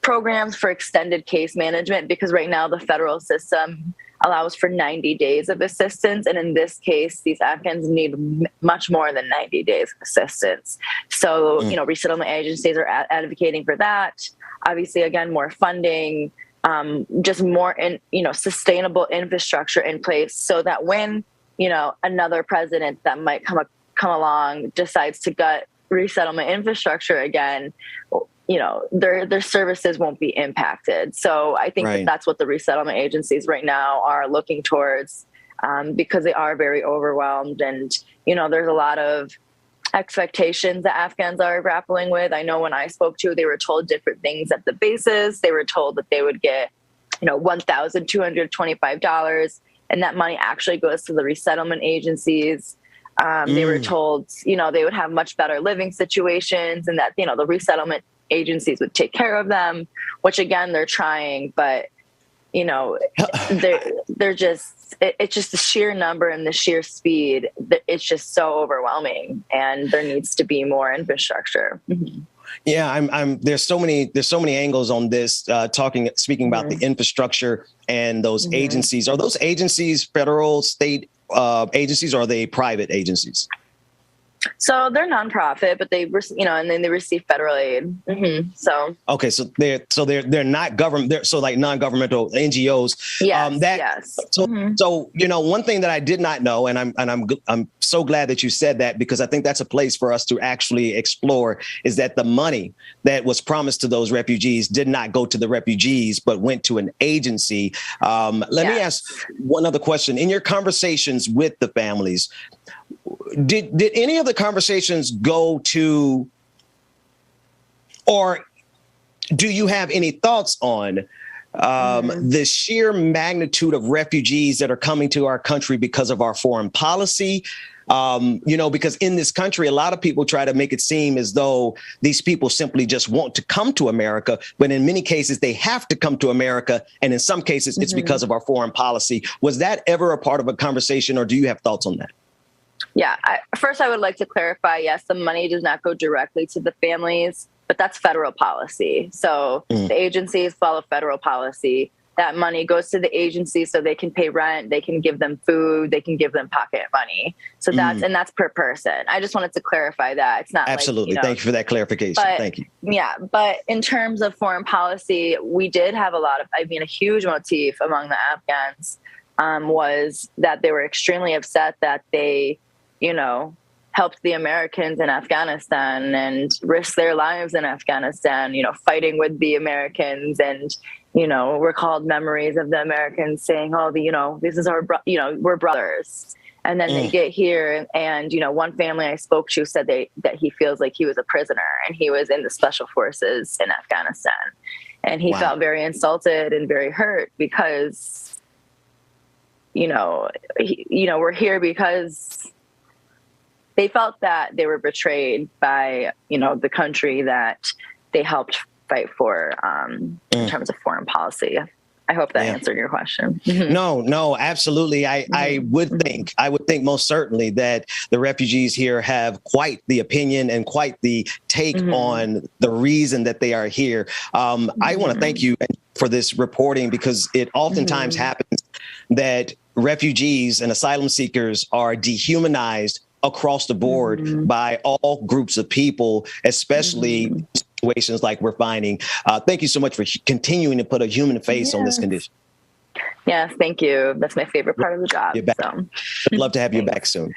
programs for extended case management, because right now the federal system allows for 90 days of assistance. And in this case, these Afghans need much more than 90 days of assistance. So, resettlement agencies are advocating for that. Obviously, again, more funding, just more sustainable infrastructure in place so that when, another president that might come along decides to gut resettlement infrastructure again, their services won't be impacted. So I think that's what the resettlement agencies right now are looking towards, because they are very overwhelmed. And, there's a lot of expectations that Afghans are grappling with. I know when I spoke to, they were told different things at the bases. They were told that they would get, $1,225, and that money actually goes to the resettlement agencies. They were told, they would have much better living situations, and that, the resettlement agencies would take care of them, which again, they're trying, but, they're just, it's just the sheer number and the sheer speed. It's just so overwhelming, and there needs to be more infrastructure. Yeah, there's so many angles on this, speaking about the infrastructure and those agencies. Are those agencies federal, state agencies, or are they private agencies? So they're nonprofit, but they, and then they receive federal aid. So okay, so they're not government. They're so like non-governmental NGOs. Yes. So one thing that I did not know, and I'm so glad that you said that, because I think that's a place for us to actually explore, is that the money that was promised to those refugees did not go to the refugees, but went to an agency. Let me ask one other question. In your conversations with the families, did any of the conversations go to, or do you have any thoughts on the sheer magnitude of refugees that are coming to our country because of our foreign policy? Because in this country, a lot of people try to make it seem as though these people simply just want to come to America. But in many cases, they have to come to America. And in some cases, it's because of our foreign policy. Was that ever a part of a conversation, or do you have thoughts on that? Yeah. First, I would like to clarify, yes, the money does not go directly to the families, but that's federal policy. So the agencies follow federal policy. That money goes to the agency so they can pay rent, they can give them food, they can give them pocket money. So that's per person. I just wanted to clarify that. It's not absolutely. Thank you for that clarification. Thank you. Yeah. But in terms of foreign policy, we did have a huge motif among the Afghans was that they were extremely upset that they, helped the Americans in Afghanistan and risked their lives in Afghanistan, fighting with the Americans, and, recalled memories of the Americans saying, oh, this is our, we're brothers. And then they get here, and one family I spoke to said that he feels like he was a prisoner and he was in the special forces in Afghanistan. And he felt very insulted and very hurt because, we're here because they felt that they were betrayed by, the country that they helped fight for in terms of foreign policy. I hope that answered your question. No, absolutely. I would think most certainly that the refugees here have quite the opinion and quite the take on the reason that they are here. I want to thank you for this reporting, because it oftentimes happens that refugees and asylum seekers are dehumanized across the board by all groups of people, especially situations like we're finding. Thank you so much for continuing to put a human face on this condition. Yes, thank you. That's my favorite part of the job. You're back. So. I'd love to have you back soon.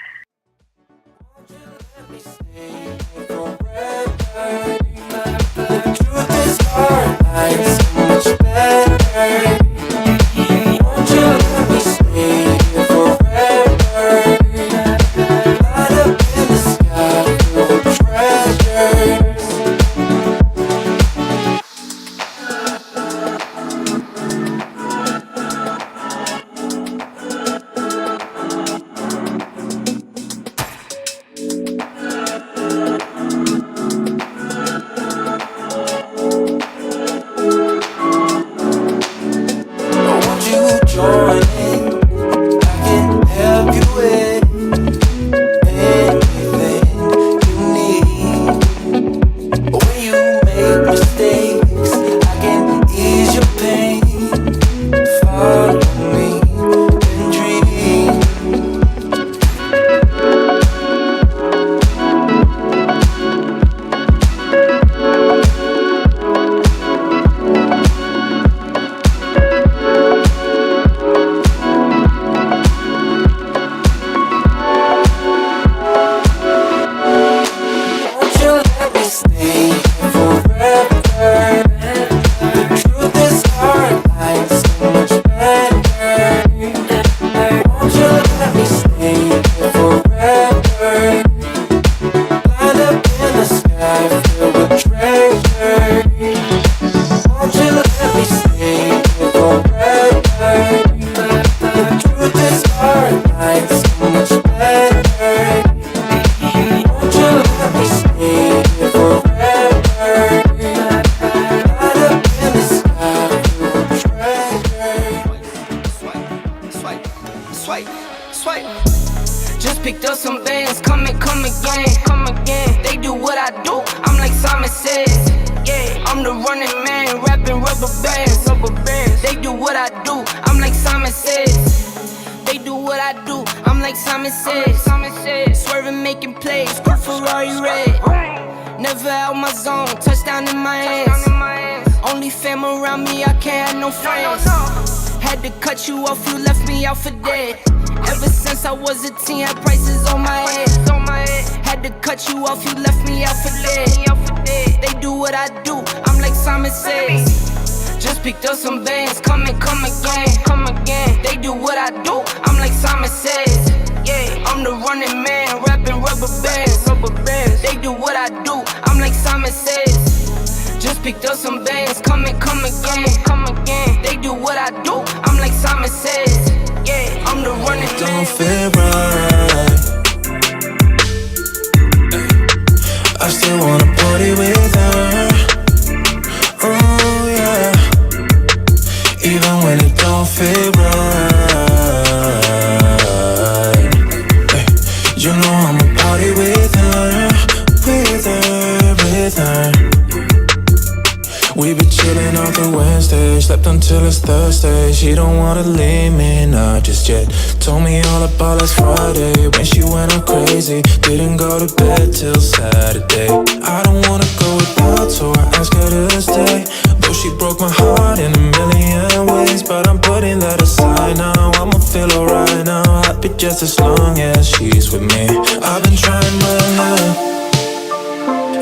She broke my heart in a million ways, but I'm putting that aside now. I'm a feel alright now. Happy just as long as she's with me. I've been trying real hard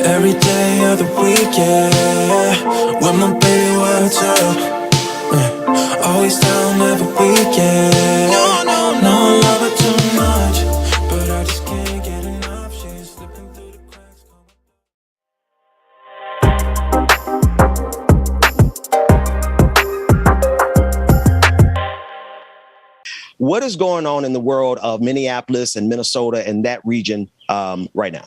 every day of the week, yeah. When my baby works up, always down every weekend. No, I love her too much, but I just can't get enough. She's slipping through the cracks. What is going on in the world of Minneapolis and Minnesota and that region right now?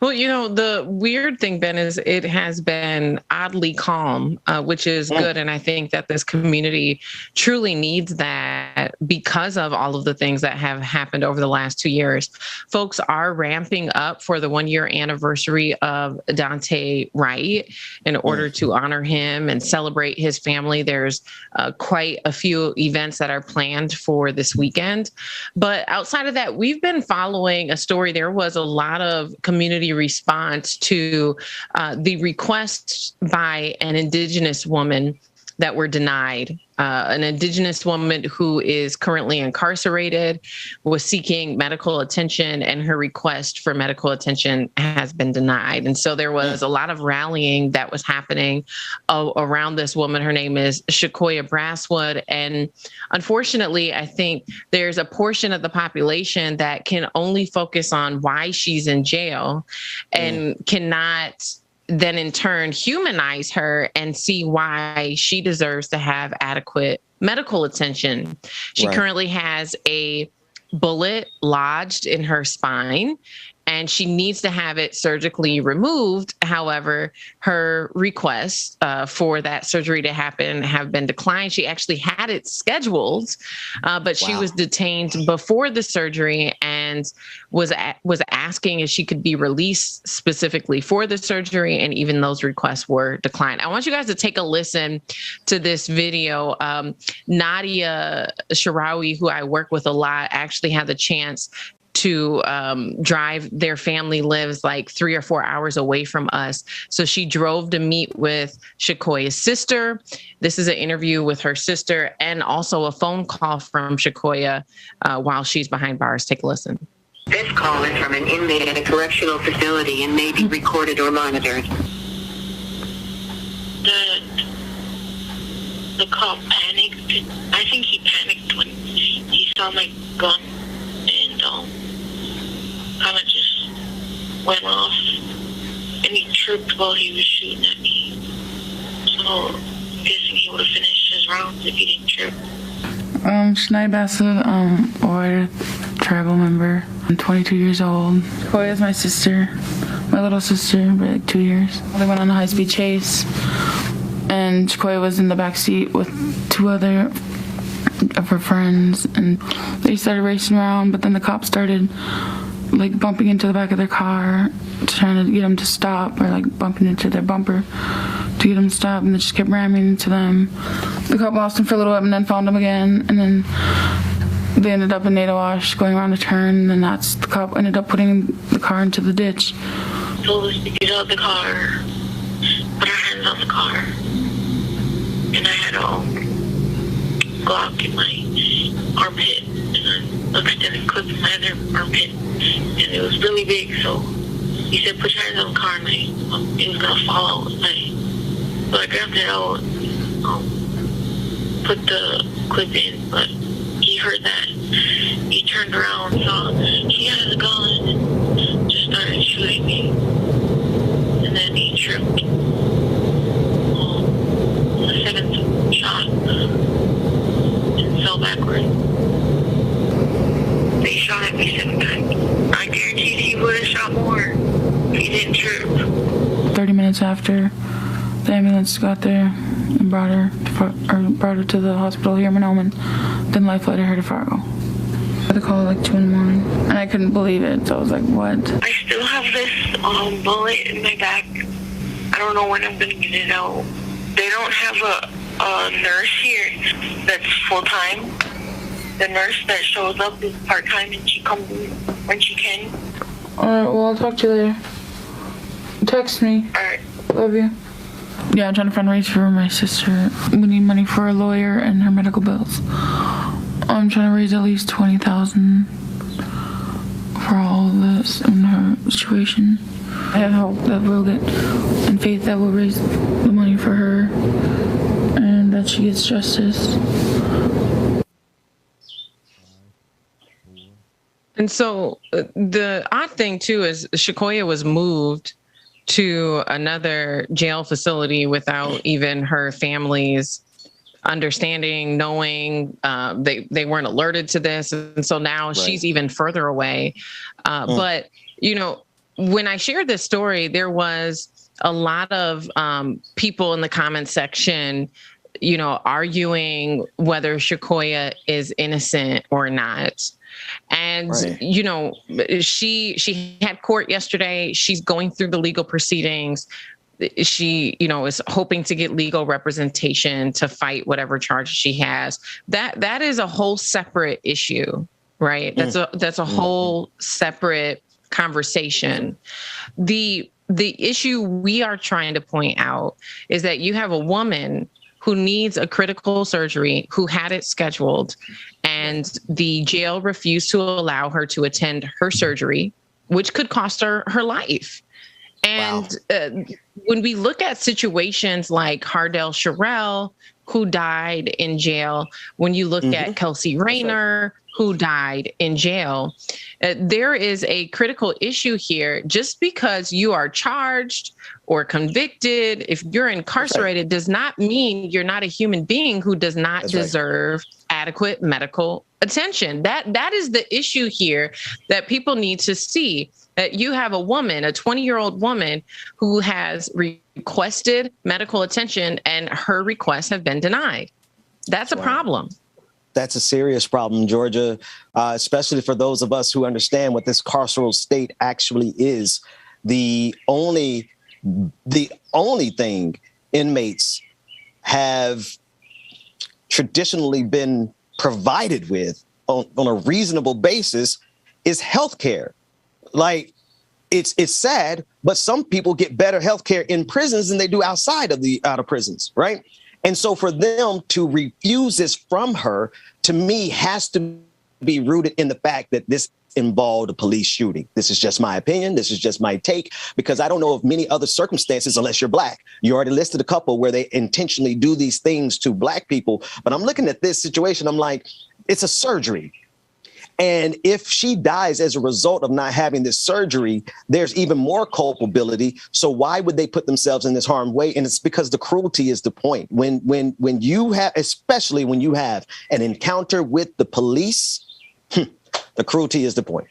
Well, you know, the weird thing, Ben, is it has been oddly calm, which is good. And I think that this community truly needs that because of all of the things that have happened over the last 2 years. Folks are ramping up for the 1 year anniversary of Daunte Wright in order to honor him and celebrate his family. There's quite a few events that are planned for this weekend. But outside of that, we've been following a story. There was a lot of community response to the requests by an Indigenous woman that were denied. An Indigenous woman who is currently incarcerated was seeking medical attention, and her request for medical attention has been denied. And so there was a lot of rallying that was happening around this woman. Her name is Shakoya Brasswood. And unfortunately, I think there's a portion of the population that can only focus on why she's in jail and cannot then in turn humanize her and see why she deserves to have adequate medical attention. She currently has a bullet lodged in her spine, and she needs to have it surgically removed. However, her requests for that surgery to happen have been declined. She actually had it scheduled, but she was detained before the surgery and was asking if she could be released specifically for the surgery, and even those requests were declined. I want you guys to take a listen to this video. Nadia Sharawi, who I work with a lot, actually had the chance to drive. Their family lives like 3 or 4 hours away from us. So she drove to meet with Shakoya's sister. This is an interview with her sister and also a phone call from Shakoya while she's behind bars. Take a listen. This call is from an inmate at a correctional facility and may be recorded or monitored. The cop panicked. I think he panicked when he saw my gun and kind of just went off, and he tripped while he was shooting at me. So I'm guessing he would have finished his rounds if he didn't trip. Shania Bassett, or tribal member. I'm 22 years old. Shakoya is my sister, my little sister, by like 2 years. They went on a high-speed chase, and Shakoya was in the back seat with 2 other of her friends, and they started racing around, but then the cops started like bumping into the back of their car, trying to get them to stop, or like bumping into their bumper to get them to stop, and they just kept ramming into them. The cop lost them for a little bit and then found them again, and then they ended up in Nadawash going around a turn, and then the cop ended up putting the car into the ditch. Told us to get out of the car, put our hands on the car, and I had a Glock in my armpit and an extended clip in my other armpit, and it was really big, so he said put your hands on the car, and it was gonna fall out. So I grabbed it out, put the clip in, but he heard that. He turned around, saw he had a gun, and just started shooting me, and then he tripped. The second shot and fell backward. They shot at me 7 times. I guarantee he would have shot more if he didn't trip. 30 minutes after the ambulance got there and brought her to the hospital here in Monoman, then Life flighted her to Fargo. I had to call like 2 in the morning, and I couldn't believe it. So I was like, what? I still have this bullet in my back. I don't know when I'm gonna get it out. They don't have a nurse here that's full-time. The nurse that shows up is part-time, and she comes in when she can. Alright, well, I'll talk to you later. Text me. Alright. Love you. Yeah, I'm trying to fundraise for my sister. We need money for a lawyer and her medical bills. I'm trying to raise at least $20,000 for all of this in her situation. I have hope that we'll get, and faith that we'll raise the money for her and that she gets justice. And so the odd thing too is Shakoya was moved to another jail facility without even her family's understanding, knowing. They weren't alerted to this, and so now she's even further away. But when I shared this story, there was a lot of people in the comment section, arguing whether Shakoya is innocent or not. And, she had court yesterday. She's going through the legal proceedings. She, is hoping to get legal representation to fight whatever charge she has. That is a whole separate issue, right? That's a whole separate conversation. The issue we are trying to point out is that you have a woman who needs a critical surgery, who had it scheduled, and the jail refused to allow her to attend her surgery, which could cost her her life. And when we look at situations like Hardell Sherrill, who died in jail, when you look at Kelsey Rayner, who died in jail, there is a critical issue here. Just because you are charged or convicted, if you're incarcerated, does not mean you're not a human being who does not deserve adequate medical attention. That is the issue here that people need to see. That you have a woman, a 20-year-old woman, who has requested medical attention and her requests have been denied. That's a problem. That's a serious problem, Georgia, especially for those of us who understand what this carceral state actually is. The only thing inmates have traditionally been provided with on a reasonable basis is health care. Like, it's sad, but some people get better health care in prisons than they do out of prisons, right? And so for them to refuse this from her, to me, has to be rooted in the fact that this involved a police shooting. This is just my opinion. This is just my take, because I don't know of many other circumstances, unless you're Black. You already listed a couple where they intentionally do these things to Black people. But I'm looking at this situation. I'm like, it's a surgery. And if she dies as a result of not having this surgery, there's even more culpability. So why would they put themselves in this harm's way? And it's because the cruelty is the point. When you have, especially when you have an encounter with the police, the cruelty is the point.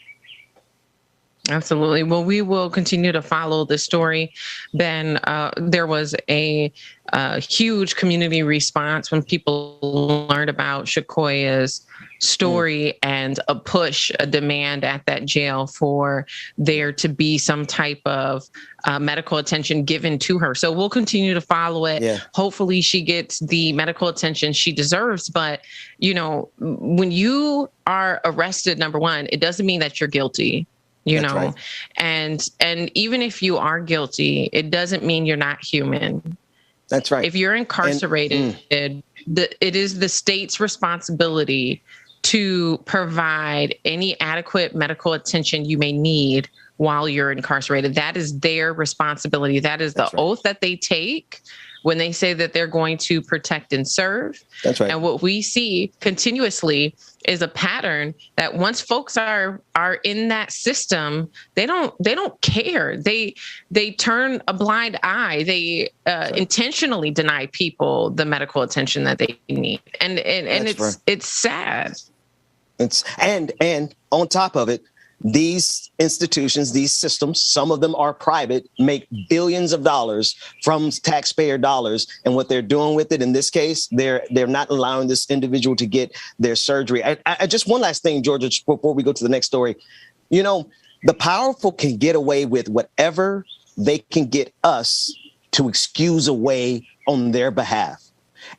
Absolutely. Well, we will continue to follow the story. Ben, there was a huge community response when people learned about Shakoya's story and a demand at that jail for there to be some type of medical attention given to her. So we'll continue to follow it. Yeah. Hopefully she gets the medical attention she deserves. But, when you are arrested, number one, it doesn't mean that you're guilty. Right. And even if you are guilty, it doesn't mean you're not human. That's right. If you're incarcerated, it is the state's responsibility to provide any adequate medical attention you may need while you're incarcerated. That is their responsibility. That is the oath that they take when they say that they're going to protect and serve. That's right. And what we see continuously is a pattern that once folks are in that system, they don't care. They turn a blind eye. They intentionally deny people the medical attention that they need. And it's sad. And on top of it, these institutions, these systems, some of them are private, make billions of dollars from taxpayer dollars. And what they're doing with it in this case, they're not allowing this individual to get their surgery. I just one last thing, Georgia, before we go to the next story. The powerful can get away with whatever they can get us to excuse away on their behalf.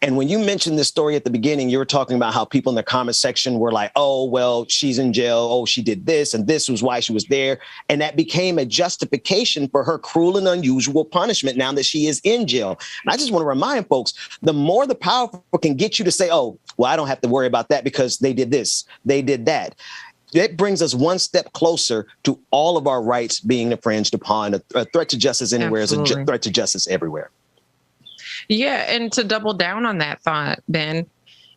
And when you mentioned this story at the beginning, you were talking about how people in the comment section were like, oh, well, she's in jail. Oh, she did this and this was why she was there. And that became a justification for her cruel and unusual punishment now that she is in jail. And I just want to remind folks, the more the powerful can get you to say, oh, well, I don't have to worry about that because they did this, they did that. It brings us one step closer to all of our rights being infringed upon. A threat to justice anywhere is a threat to justice everywhere. Yeah, and to double down on that thought, Ben,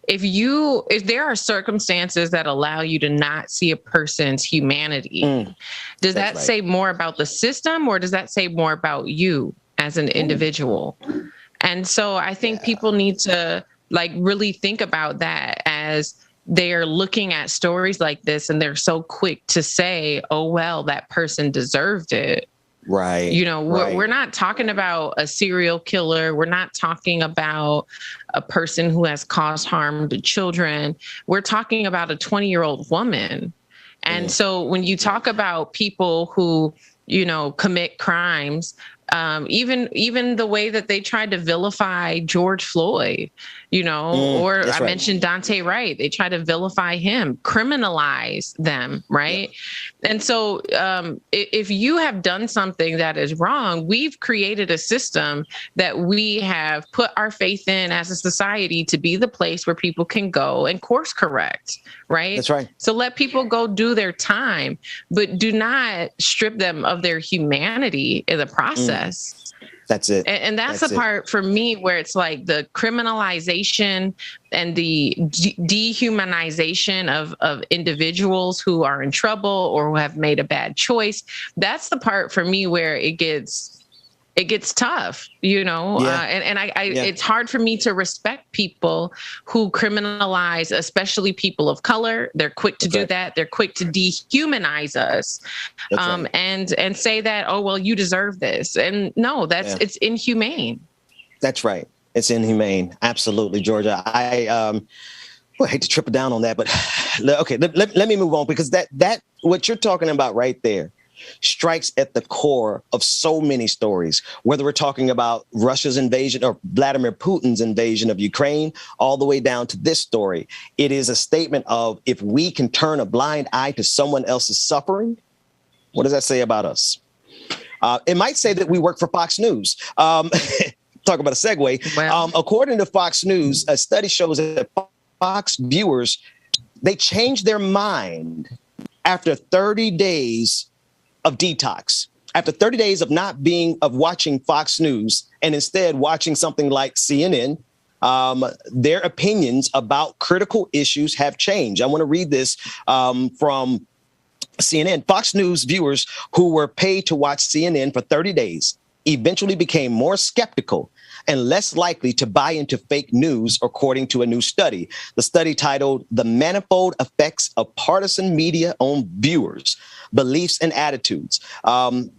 if there are circumstances that allow you to not see a person's humanity, does that say more about the system or does that say more about you as an individual? And so I think people need to really think about that as they're looking at stories like this and they're so quick to say, oh, well, that person deserved it. Right. We're not talking about a serial killer. We're not talking about a person who has caused harm to children. We're talking about a 20-year-old woman. And so when you talk about people who, commit crimes, even the way that they tried to vilify George Floyd, or I mentioned Dante Wright, they tried to vilify him, criminalize them, right? Yeah. And so if you have done something that is wrong, we've created a system that we have put our faith in as a society to be the place where people can go and course correct, right? That's right. So let people go do their time, but do not strip them of their humanity in the process. That's it. And that's the part for me where it's like the criminalization and the dehumanization of individuals who are in trouble or who have made a bad choice. That's the part for me where it gets tough, it's hard for me to respect people who criminalize, especially people of color. They're quick to do that. They're quick to dehumanize us, and say that, oh, well, you deserve this. And no, it's inhumane. That's right. It's inhumane. Absolutely, Georgia. I hate to triple down on that, but okay, let me move on because that what you're talking about right there strikes at the core of so many stories, whether we're talking about Russia's invasion or Vladimir Putin's invasion of Ukraine, all the way down to this story. It is a statement of if we can turn a blind eye to someone else's suffering, what does that say about us? It might say that we work for Fox News. Talk about a segue. Well, according to Fox News, a study shows that Fox viewers, they change their mind after 30 days of detox, after 30 days of watching Fox News and instead watching something like CNN, their opinions about critical issues have changed. I want to read this from CNN. Fox News viewers who were paid to watch CNN for 30 days eventually became more skeptical and less likely to buy into fake news, according to a new study. The study titled The Manifold Effects of Partisan Media on Viewers, Beliefs and Attitudes.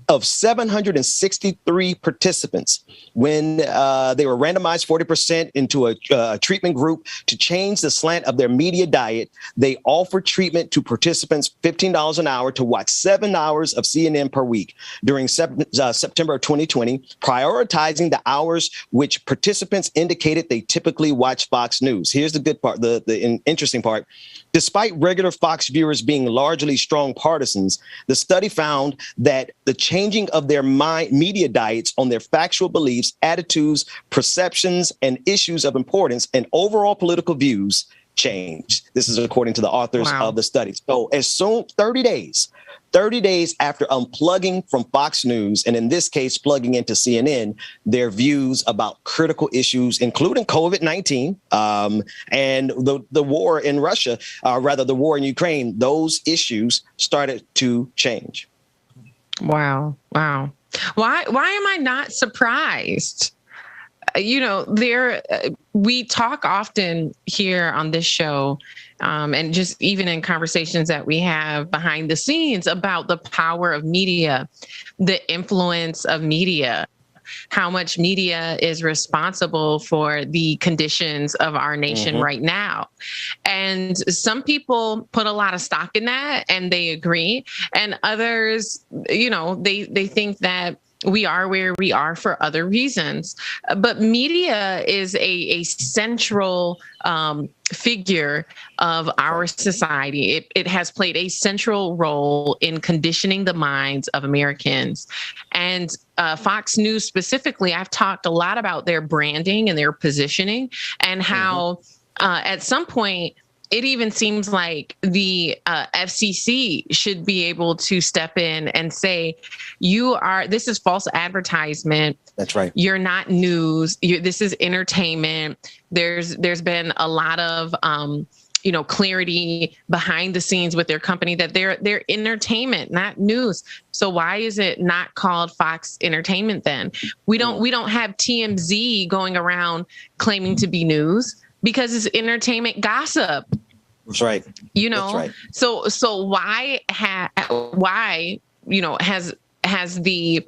Of 763 participants, when they were randomized 40% into a treatment group to change the slant of their media diet, they offered treatment to participants $15 an hour to watch 7 hours of CNN per week during September of 2020, prioritizing the hours which participants indicated they typically watch Fox News. Here's the good part, the interesting part. Despite regular Fox viewers being largely strong partisans, the study found that the changing of their media diets on their factual beliefs, attitudes, perceptions, and issues of importance and overall political views changed. This is according to the authors of the study. So as soon 30 days after unplugging from Fox News, and in this case, plugging into CNN, their views about critical issues, including COVID-19 and the war in Russia, rather the war in Ukraine, those issues started to change. Wow. Why am I not surprised? We talk often here on this show, and just even in conversations that we have behind the scenes about the power of media, the influence of media, how much media is responsible for the conditions of our nation right now. And some people put a lot of stock in that and they agree. And others, they think that we are where we are for other reasons. But media is a central figure of our society. It has played a central role in conditioning the minds of Americans. And Fox News specifically, I've talked a lot about their branding and their positioning and how at some point, it even seems like the FCC should be able to step in and say, this is false advertisement. That's right. You're not news. This is entertainment. There's been a lot of, clarity behind the scenes with their company that they're entertainment, not news. So why is it not called Fox Entertainment then? We don't have TMZ going around claiming to be news, because it's entertainment gossip. That's right. That's right. So why has the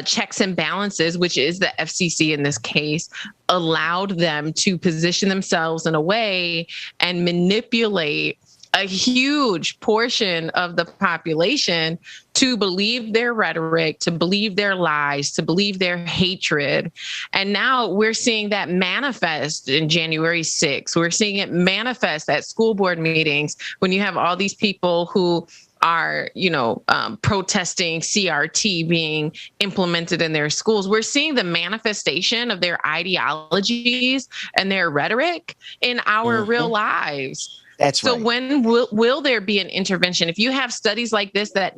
checks and balances, which is the FCC in this case, allowed them to position themselves in a way and manipulate a huge portion of the population to believe their rhetoric, to believe their lies, to believe their hatred? And now we're seeing that manifest in January 6th. We're seeing it manifest at school board meetings when you have all these people who are, protesting CRT being implemented in their schools. We're seeing the manifestation of their ideologies and their rhetoric in our real lives. That's right. So when will there be an intervention? If you have studies like this that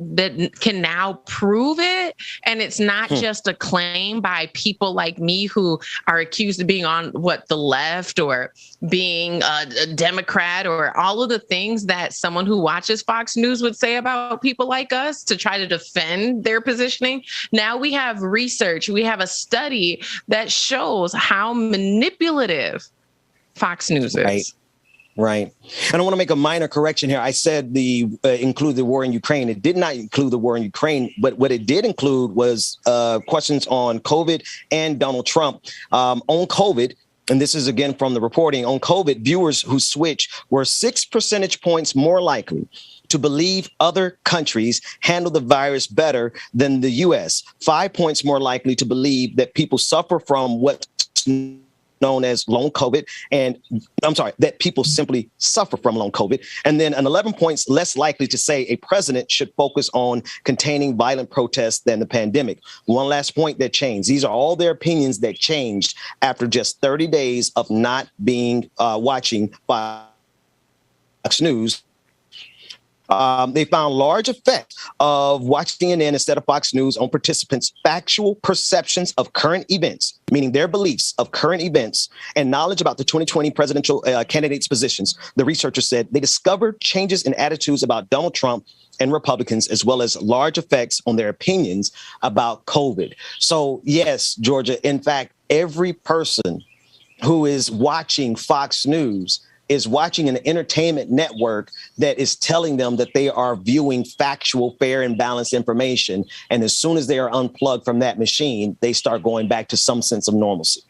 can now prove it, and it's not just a claim by people like me who are accused of being on the left or being a Democrat or all of the things that someone who watches Fox News would say about people like us to try to defend their positioning. Now we have research, we have a study that shows how manipulative Fox News is. Right. And I want to make a minor correction here. I said include the war in Ukraine. It did not include the war in Ukraine, but what it did include was questions on COVID and Donald Trump. On COVID, and this is again from the reporting, on COVID, viewers who switched were 6 percentage points more likely to believe other countries handle the virus better than the U.S., 5 points more likely to believe that people suffer from what's known as long COVID, that people simply suffer from long COVID, and then an 11 points less likely to say a president should focus on containing violent protests than the pandemic. One last point that changed. These are all their opinions that changed after just 30 days of not being watching Fox News. They found large effect of watching CNN instead of Fox News on participants' factual perceptions of current events, meaning their beliefs of current events and knowledge about the 2020 presidential candidates' positions. The researchers said they discovered changes in attitudes about Donald Trump and Republicans, as well as large effects on their opinions about COVID. So, yes, Georgia, in fact, every person who is watching Fox News is watching an entertainment network that is telling them that they are viewing factual, fair, and balanced information. And as soon as they are unplugged from that machine, they start going back to some sense of normalcy.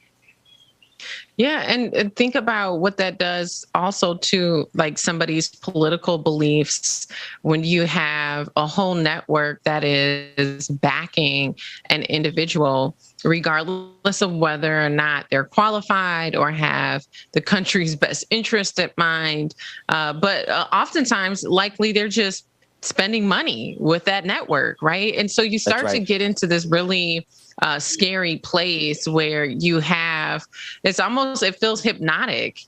Yeah, and think about what that does also to like somebody's political beliefs when you have a whole network that is backing an individual, regardless of whether or not they're qualified or have the country's best interest at mind. But oftentimes, likely they're just spending money with that network, right? And so you start to get into this really scary place where you have, it feels hypnotic.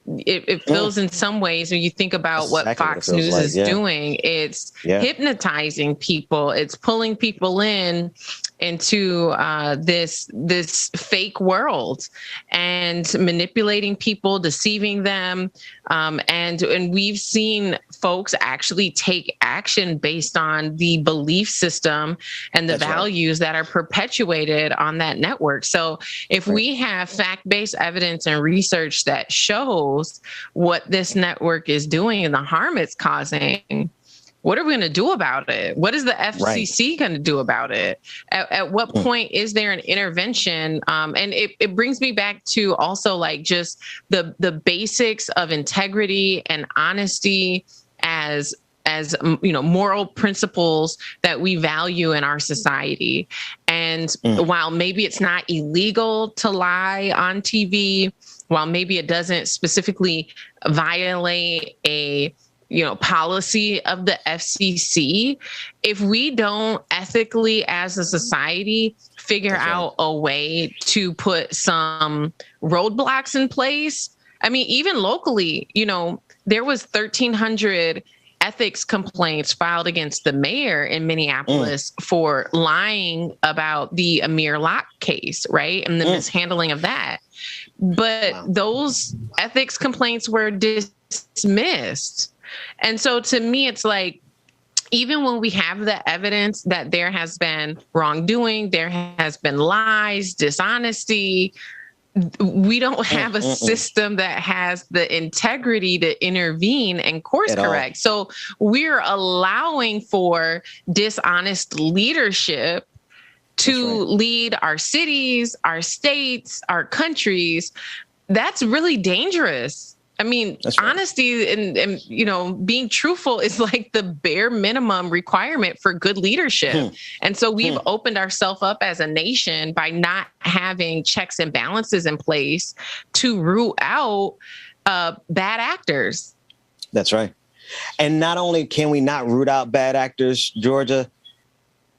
It feels in some ways when you think about what Fox News is doing, it's hypnotizing people. It's pulling people into this fake world and manipulating people, deceiving them. And we've seen folks actually take action based on the belief system and the values that are perpetuated on that network. So if we have fact-based evidence and research that shows what this network is doing and the harm it's causing, what are we going to do about it? What is the FCC going to do about it? At what point is there an intervention? And it brings me back to also like just the basics of integrity and honesty as as moral principles that we value in our society. And while maybe it's not illegal to lie on TV, while maybe it doesn't specifically violate a policy of the FCC, if we don't ethically as a society figure out a way to put some roadblocks in place, I mean, even locally, there was 1,300 ethics complaints filed against the mayor in Minneapolis for lying about the Amir Locke case, right? And the mishandling of that. But those ethics complaints were dismissed. And so to me, it's like, even when we have the evidence that there has been wrongdoing, there has been lies, dishonesty, we don't have a system that has the integrity to intervene and course correct. So we're allowing for dishonest leadership to lead our cities, our states, our countries. That's really dangerous. I mean, honesty and being truthful is like the bare minimum requirement for good leadership. And so we've opened ourselves up as a nation by not having checks and balances in place to root out bad actors. That's right. And not only can we not root out bad actors, Georgia,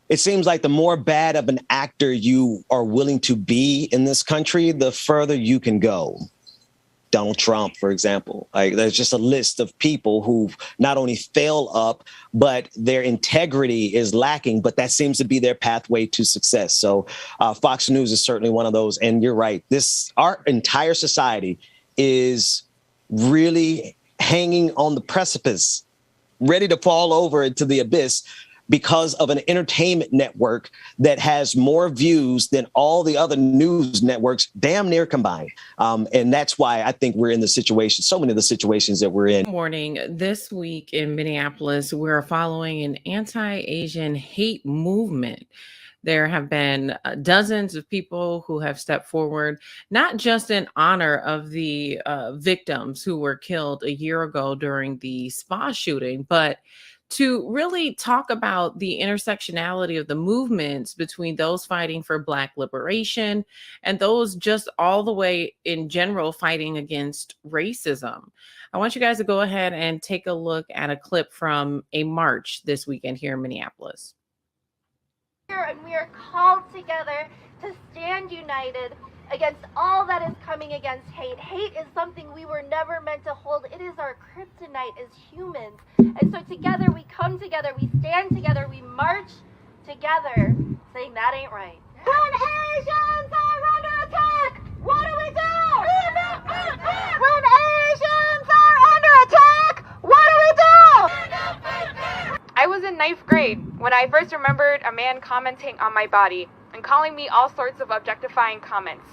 it seems like the more bad of an actor you are willing to be in this country, the further you can go. Donald Trump, for example, there's just a list of people who not only fail up, but their integrity is lacking. But that seems to be their pathway to success. So Fox News is certainly one of those. And you're right. Our entire society is really hanging on the precipice, ready to fall over into the abyss, because of an entertainment network that has more views than all the other news networks damn near combined. And that's why I think we're in the situation, so many of the situations that we're in. Good morning. This week in Minneapolis, we're following an anti-Asian hate movement. There have been dozens of people who have stepped forward, not just in honor of the victims who were killed a year ago during the spa shooting, but to really talk about the intersectionality of the movements between those fighting for Black liberation and those just all the way in general fighting against racism. I want you guys to go ahead and take a look at a clip from a march this weekend here in Minneapolis. And we are called together to stand united against all that is coming against hate. Hate is something we were never meant to hold. It is our kryptonite as humans. And so together we come together, we stand together, we march together, saying that ain't right. When Asians are under attack, what do we do? When Asians are under attack, what do we do? I was in 9th grade when I first remembered a man commenting on my body and calling me all sorts of objectifying comments.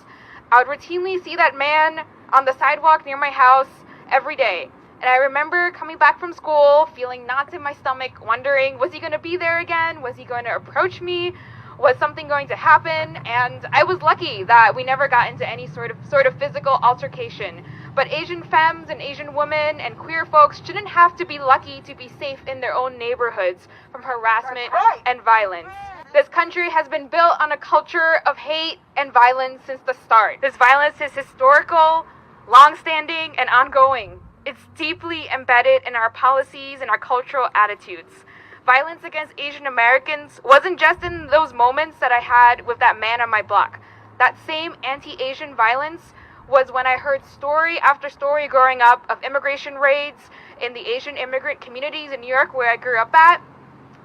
I would routinely see that man on the sidewalk near my house every day. And I remember coming back from school, feeling knots in my stomach, wondering, was he going to be there again? Was he going to approach me? Was something going to happen? And I was lucky that we never got into any sort of physical altercation. But Asian femmes and Asian women and queer folks shouldn't have to be lucky to be safe in their own neighborhoods from harassment and violence. This country has been built on a culture of hate and violence since the start. This violence is historical, long-standing, and ongoing. It's deeply embedded in our policies and our cultural attitudes. Violence against Asian Americans wasn't just in those moments that I had with that man on my block. That same anti-Asian violence was when I heard story after story growing up of immigration raids in the Asian immigrant communities in New York where I grew up at,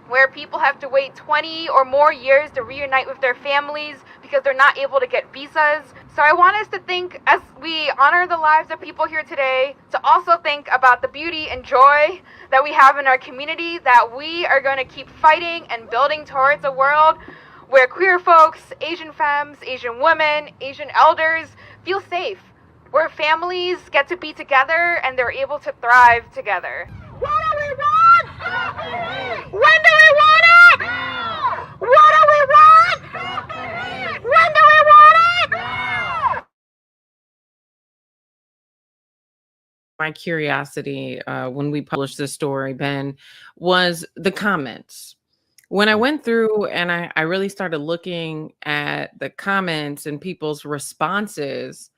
where people have to wait 20 or more years to reunite with their families because they're not able to get visas. So I want us to think, as we honor the lives of people here today, to also think about the beauty and joy that we have in our community, that we are going to keep fighting and building towards a world where queer folks, Asian femmes, Asian women, Asian elders feel safe, where families get to be together and they're able to thrive together. What do we want? When do we want it? What do we want? When do we want it? my curiosity when we published this story, Ben, was the comments. When I went through and I really started looking at the comments and people's responses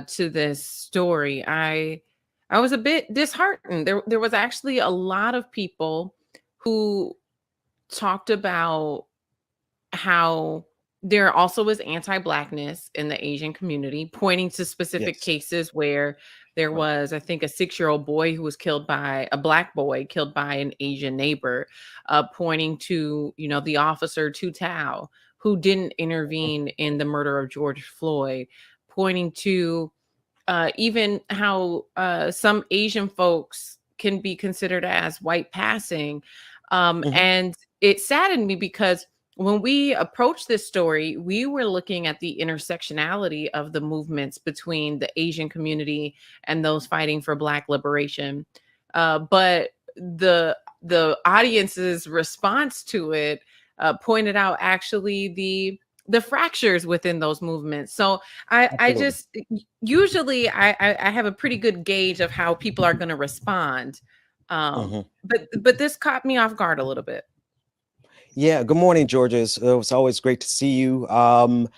to this story, I was a bit disheartened. There was actually a lot of people who talked about how there also is anti-Blackness in the Asian community, pointing to specific Yes. cases where there was, I think, a 6-year-old boy who was killed by a Black boy killed by an Asian neighbor, pointing to, the officer Tao who didn't intervene in the murder of George Floyd, pointing to even how some Asian folks can be considered as white passing. And it saddened me because when we approached this story, we were looking at the intersectionality of the movements between the Asian community and those fighting for Black liberation. But the audience's response to it pointed out actually the fractures within those movements. So I just usually I have a pretty good gauge of how people are going to respond. But this caught me off guard a little bit. Yeah. Good morning, Georgia. It was always great to see you. I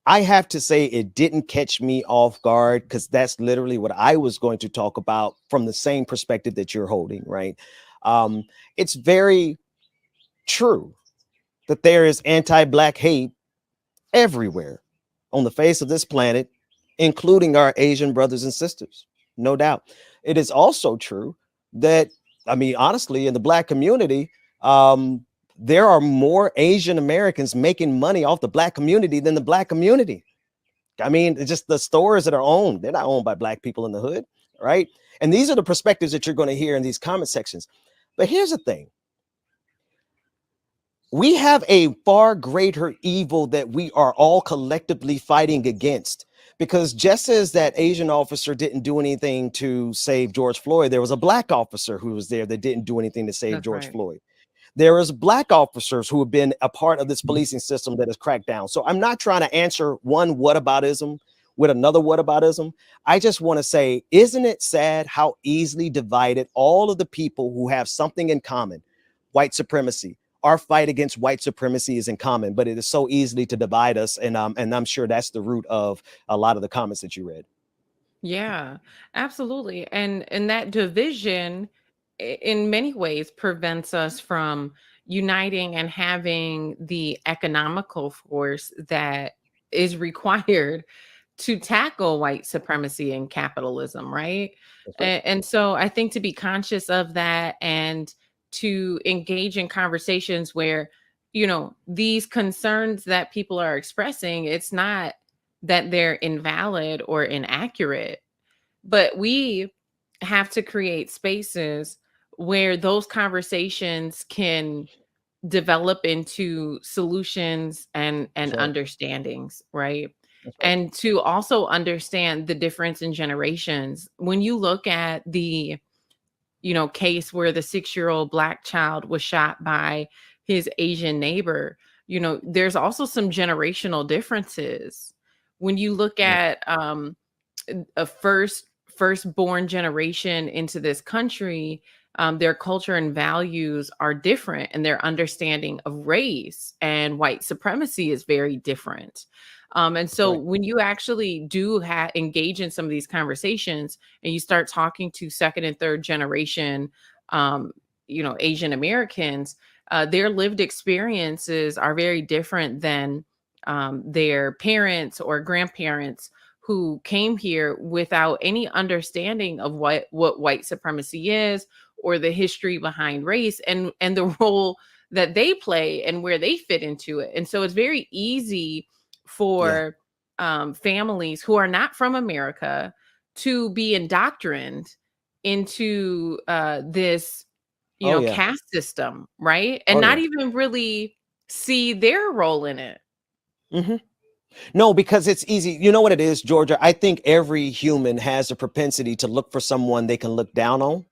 have to say it didn't catch me off guard because that's literally what I was going to talk about from the same perspective that you're holding, right? It's very true that there is anti-Black hate everywhere on the face of this planet, including our Asian brothers and sisters. No doubt. It is also true that, honestly, in the Black community, there are more Asian Americans making money off the Black community than the Black community. It's just the stores that are owned. They're not owned by Black people in the hood, right? And these are the perspectives that you're going to hear in these comment sections. But here's the thing. We have a far greater evil that we are all collectively fighting against, because just as that Asian officer didn't do anything to save George Floyd, there was a Black officer who was there that didn't do anything to save George Floyd. There is Black officers who have been a part of this policing system that has cracked down. So I'm not trying to answer one whataboutism with another whataboutism. I just want to say, isn't it sad how easily divided all of the people who have something in common, white supremacy, our fight against white supremacy is in common, but it is so easily to divide us. And I'm sure that's the root of a lot of the comments that you read. Yeah, absolutely. And that division in many ways prevents us from uniting and having the economical force that is required to tackle white supremacy and capitalism, right? And so I think to be conscious of that and to engage in conversations where, these concerns that people are expressing, it's not that they're invalid or inaccurate, but we have to create spaces where those conversations can develop into solutions and understandings, right? And to also understand the difference in generations. When you look at the, case where the 6-year-old Black child was shot by his Asian neighbor, there's also some generational differences. When you look at a firstborn generation into this country, their culture and values are different, and their understanding of race and white supremacy is very different. And so when you actually do engage in some of these conversations and you start talking to second and third generation, Asian Americans, their lived experiences are very different than their parents or grandparents who came here without any understanding of what white supremacy is or the history behind race and the role that they play and where they fit into it. And so it's very easy for families who are not from America to be indoctrined into this, caste system, right? And not even really see their role in it. No, because it's easy. You know what it is, Georgia? I think every human has a propensity to look for someone they can look down on.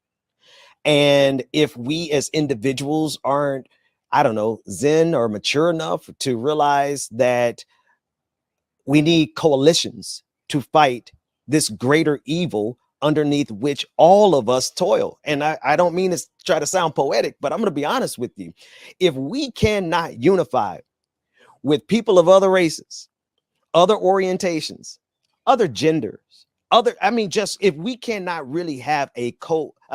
And if we as individuals aren't, zen or mature enough to realize that we need coalitions to fight this greater evil underneath which all of us toil. And I don't mean to try to sound poetic, but I'm going to be honest with you. If we cannot unify with people of other races, other orientations, other genders, just if we cannot really have a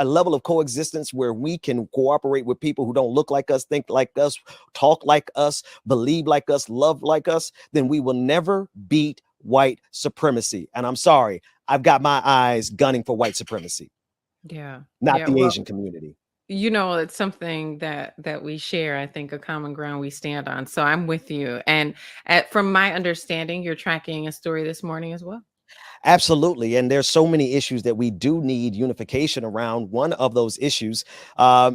level of coexistence where we can cooperate with people who don't look like us, think like us, talk like us, believe like us, love like us, then we will never beat white supremacy. And I'm sorry, I've got my eyes gunning for white supremacy. Yeah. Not Yeah, the well, Asian community. you know, it's something that we share, I think, a common ground we stand on. So I'm with you. And from my understanding, you're tracking a story this morning as well. Absolutely. And there's so many issues that we do need unification around. One of those issues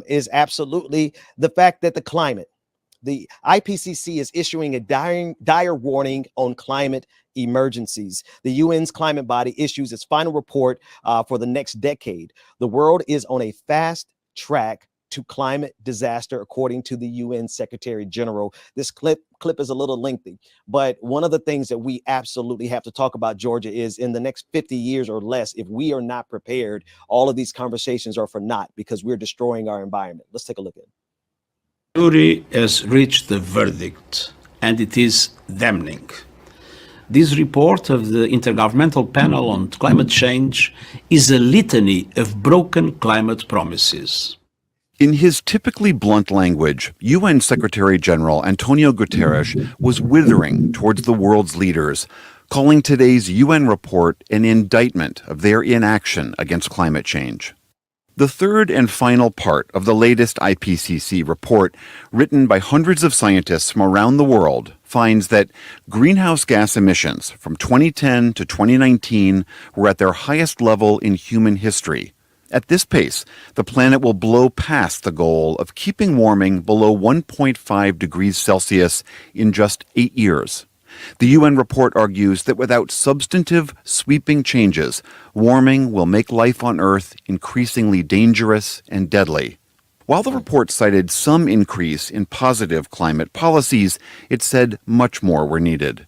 is absolutely the fact that the IPCC is issuing a dire warning on climate emergencies. The UN's climate body issues its final report for the next decade. The world is on a fast track to climate disaster, according to the UN Secretary General. This clip is a little lengthy, but one of the things that we absolutely have to talk about, Georgia, is in the next 50 years or less, if we are not prepared, all of these conversations are for naught because we're destroying our environment. Let's take a look at it. Jury has reached the verdict, and it is damning. This report of the Intergovernmental Panel on Climate Change is a litany of broken climate promises. In his typically blunt language, UN Secretary General Antonio Guterres was withering towards the world's leaders, calling today's UN report an indictment of their inaction against climate change. The third and final part of the latest IPCC report, written by hundreds of scientists from around the world, finds that greenhouse gas emissions from 2010 to 2019 were at their highest level in human history. At this pace, the planet will blow past the goal of keeping warming below 1.5 degrees Celsius in just 8 years. The UN report argues that without substantive, sweeping changes, warming will make life on Earth increasingly dangerous and deadly. While the report cited some increase in positive climate policies, it said much more were needed.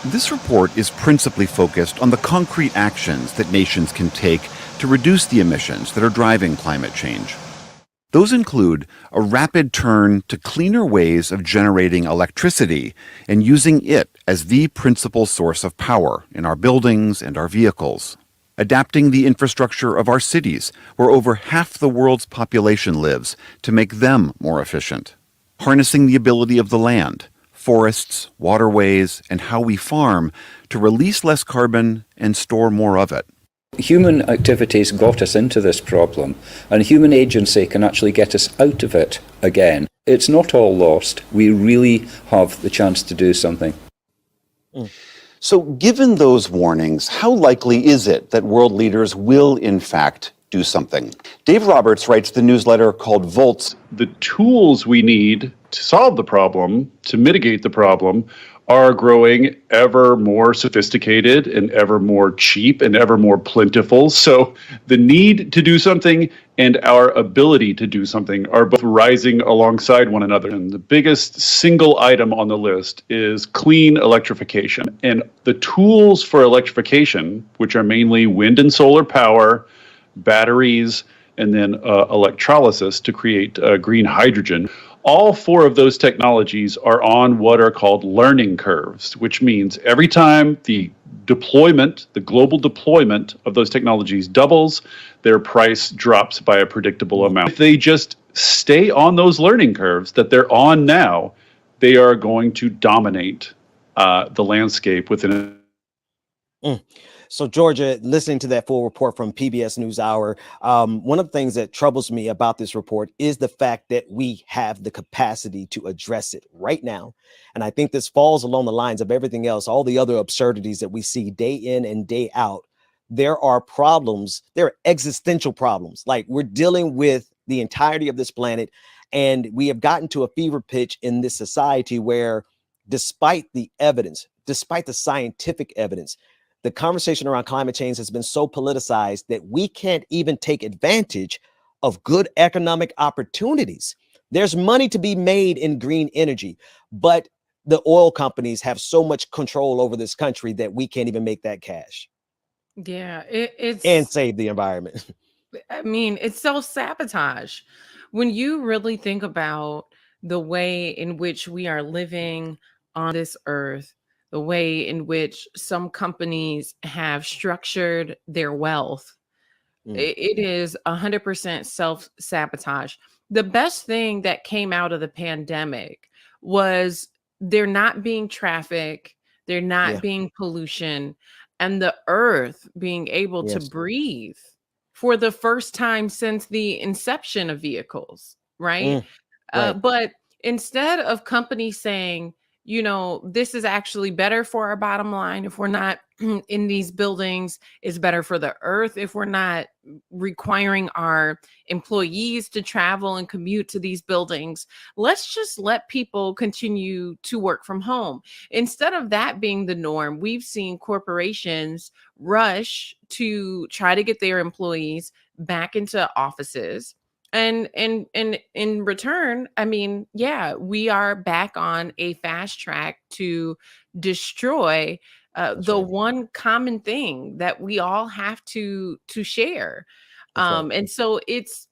This report is principally focused on the concrete actions that nations can take to reduce the emissions that are driving climate change. Those include a rapid turn to cleaner ways of generating electricity and using it as the principal source of power in our buildings and our vehicles. Adapting the infrastructure of our cities, where over half the world's population lives, to make them more efficient. Harnessing the ability of the land, forests, waterways, and how we farm to release less carbon and store more of it. Human activities got us into this problem, and human agency can actually get us out of it again. It's not all lost. We really have the chance to do something. So, given those warnings, how likely is it that world leaders will, in fact, do something? Dave Roberts writes the newsletter called Volts. The tools we need to solve the problem, to mitigate the problem, are growing ever more sophisticated and ever more cheap and ever more plentiful. So the need to do something and our ability to do something are both rising alongside one another. And the biggest single item on the list is clean electrification. And the tools for electrification, which are mainly wind and solar power, batteries, and then electrolysis to create green hydrogen. All four of those technologies are on what are called learning curves, which means every time the deployment, the global deployment of those technologies doubles, their price drops by a predictable amount. If they just stay on those learning curves that they're on now, they are going to dominate the landscape within So, Georgia, listening to that full report from PBS NewsHour, one of the things that troubles me about this report is the fact that we have the capacity to address it right now. And I think this falls along the lines of everything else, all the other absurdities that we see day in and day out. There are problems, there are existential problems. Like, we're dealing with the entirety of this planet, and we have gotten to a fever pitch in this society where, despite the evidence, despite the scientific evidence, the conversation around climate change has been so politicized that we can't even take advantage of good economic opportunities. There's money to be made in green energy, but the oil companies have so much control over this country that we can't even make that cash. Yeah, and it's save the environment. I mean, it's self-sabotage. When you really think about the way in which we are living on this earth, the way in which some companies have structured their wealth, it is 100% self-sabotage. The best thing that came out of the pandemic was there not being traffic, there not Yeah. being pollution, and the earth being able to Yes. breathe for the first time since the inception of vehicles, right? Right. But instead of companies saying, you know, this is actually better for our bottom line if we're not in these buildings, it's better for the earth if we're not requiring our employees to travel and commute to these buildings. Let's just let people continue to work from home. Instead of that being the norm, we've seen corporations rush to try to get their employees back into offices. And in return, I mean, yeah, we are back on a fast track to destroy the one common thing that we all have to share. And so it's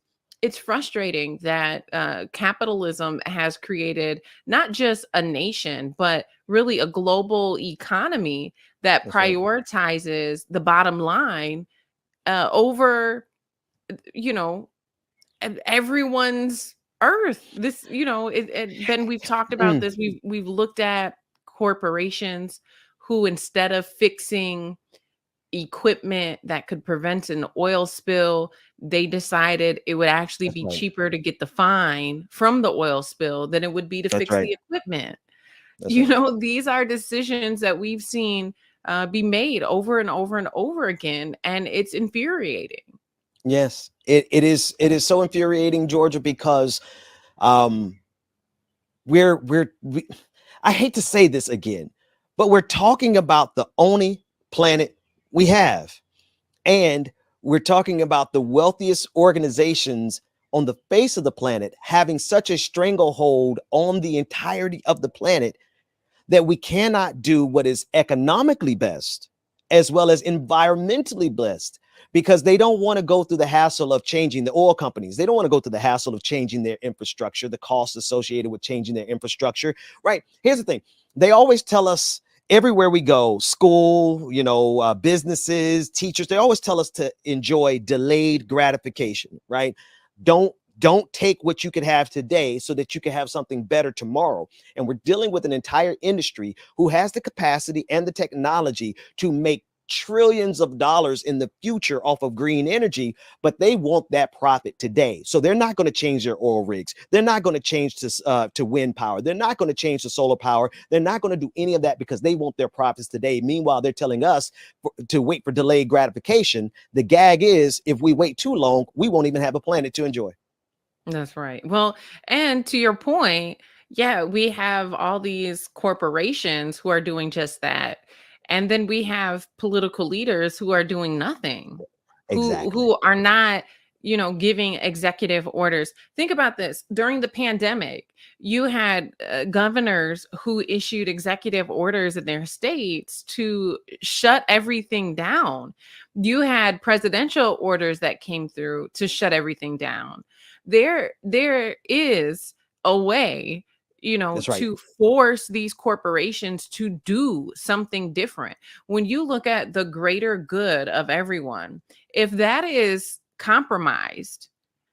frustrating that capitalism has created not just a nation, but really a global economy that prioritizes the bottom line over, you know, everyone's earth. This, you know, Ben, we've talked about this. We've looked at corporations who, instead of fixing equipment that could prevent an oil spill, they decided it would actually be cheaper to get the fine from the oil spill than it would be to fix the equipment. You know, these are decisions that we've seen be made over and over and over again, and it's infuriating. Yes, it is. It is so infuriating, Georgia, because I hate to say this again, but we're talking about the only planet we have, and we're talking about the wealthiest organizations on the face of the planet having such a stranglehold on the entirety of the planet that we cannot do what is economically best as well as environmentally best, because they don't want to go through the hassle of changing the oil companies. They don't want to go through the hassle of changing their infrastructure, the costs associated with changing their infrastructure, right? Here's the thing. They always tell us everywhere we go, school, you know, businesses, teachers, they always tell us to enjoy delayed gratification, right? Don't take what you could have today so that you can have something better tomorrow. And we're dealing with an entire industry who has the capacity and the technology to make trillions of dollars in the future off of green energy, but they want that profit today. So they're not going to change their oil rigs. They're not going to change to wind power. They're not going to change to solar power. They're not going to do any of that because they want their profits today. Meanwhile, they're telling us to wait for delayed gratification. The gag is, if we wait too long, we won't even have a planet to enjoy. That's right. Well, and to your point, yeah, we have all these corporations who are doing just that. And then we have political leaders who are doing nothing, who are not, you know, giving executive orders. Think about this. During the pandemic, you had governors who issued executive orders in their states to shut everything down. You had presidential orders that came through to shut everything down. There is a way, you know, to force these corporations to do something different. When you look at the greater good of everyone, if that is compromised,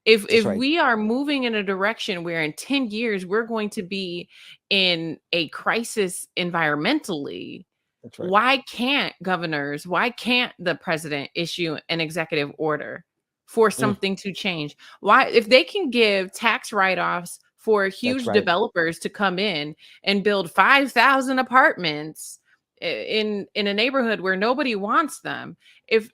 if we are moving in a direction where in 10 years we're going to be in a crisis environmentally, why can't governors, why can't the president issue an executive order for something to change? Why, if they can give tax write-offs for huge developers to come in and build 5,000 apartments in a neighborhood where nobody wants them, if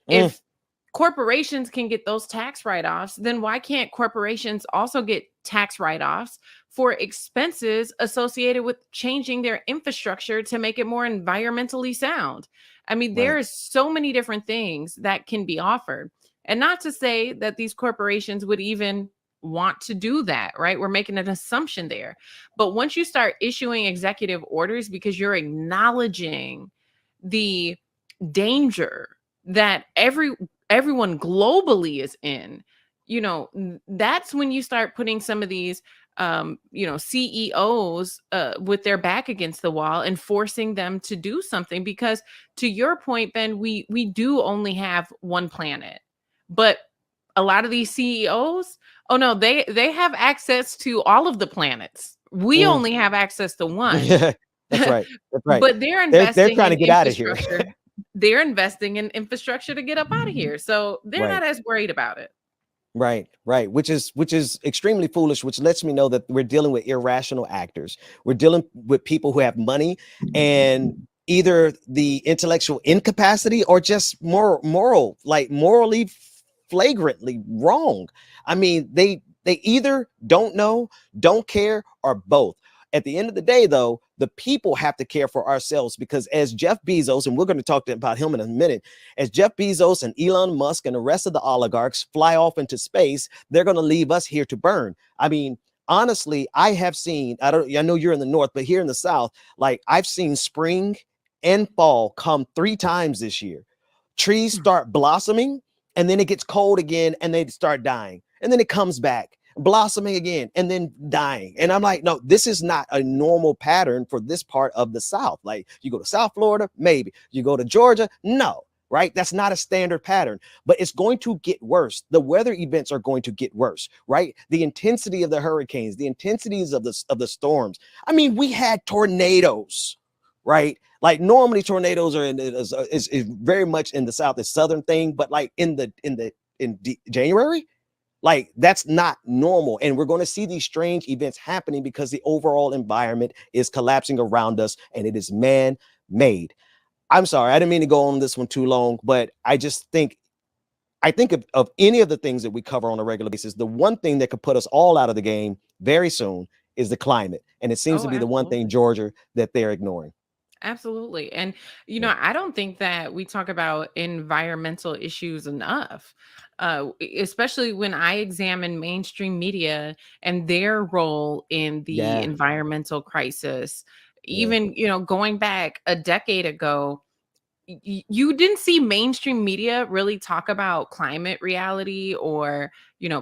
corporations can get those tax write-offs, then why can't corporations also get tax write-offs for expenses associated with changing their infrastructure to make it more environmentally sound? I mean, there's so many different things that can be offered. And not to say that these corporations would even want to do that, right? We're making an assumption there. But once you start issuing executive orders because you're acknowledging the danger that everyone globally is in, that's when you start putting some of these CEOs with their back against the wall and forcing them to do something. Because to your point, Ben, we do only have one planet, but a lot of these CEOs, oh no, they have access to all of the planets. We only have access to one. Yeah, that's right. That's right. But they're They're investing trying to in get out of here. infrastructure. They're investing in infrastructure to get up out of here. So they're Right. not as worried about it. Right, right. Which is extremely foolish, which lets me know that we're dealing with irrational actors. We're dealing with people who have money and either the intellectual incapacity or just morally flagrantly wrong. I mean, they either don't know, don't care, or both. At the end of the day, though, the people have to care for ourselves, because as Jeff Bezos, and we're going to talk about him in a minute, as Jeff Bezos and Elon Musk and the rest of the oligarchs fly off into space, they're going to leave us here to burn. I mean, honestly, I have seen, I know you're in the north, but here in the south, like I've seen spring and fall come 3 times this year. Trees start blossoming, and then it gets cold again, and they start dying, and then it comes back, blossoming again, and then dying. And I'm like, no, this is not a normal pattern for this part of the South. Like, you go to South Florida, maybe. You go to Georgia, no, right? That's not a standard pattern, but it's going to get worse. The weather events are going to get worse, right? The intensity of the hurricanes, the intensities of the storms. I mean, we had tornadoes, right? Like normally tornadoes are is very much in the South, a Southern thing, but like in January, like that's not normal. And we're going to see these strange events happening because the overall environment is collapsing around us, and it is man-made. I'm sorry, I didn't mean to go on this one too long, but I just think of any of the things that we cover on a regular basis, the one thing that could put us all out of the game very soon is the climate. And it seems to be the one thing, Georgia, that they're ignoring. Absolutely. And, I don't think that we talk about environmental issues enough, especially when I examine mainstream media and their role in the environmental crisis. Even, going back a decade ago, you didn't see mainstream media really talk about climate reality or,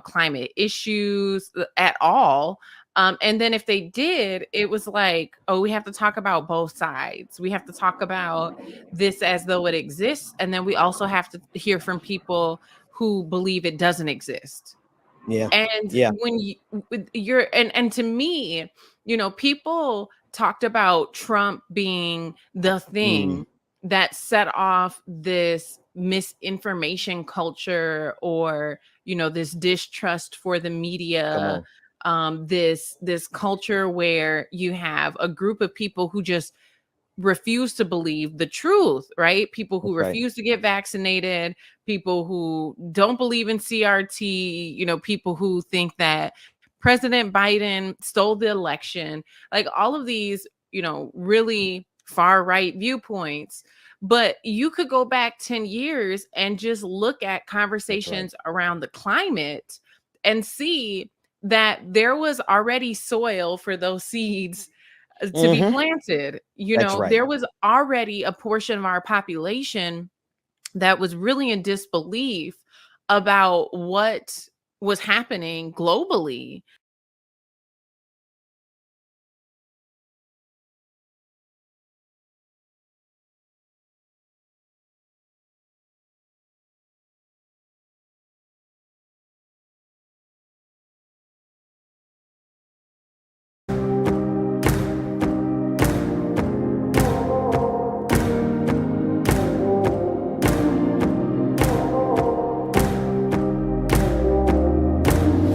climate issues at all. And then if they did, it was like, oh, we have to talk about both sides. We have to talk about this as though it exists. And then we also have to hear from people who believe it doesn't exist. Yeah. And when you're and to me, people talked about Trump being the thing that set off this misinformation culture or, this distrust for the media. This culture where you have a group of people who just refuse to believe the truth, right? People who refuse to get vaccinated, people who don't believe in CRT, people who think that President Biden stole the election, like all of these, really far right viewpoints. But you could go back 10 years and just look at conversations around the climate and see that there was already soil for those seeds to be planted. There was already a portion of our population that was really in disbelief about what was happening globally.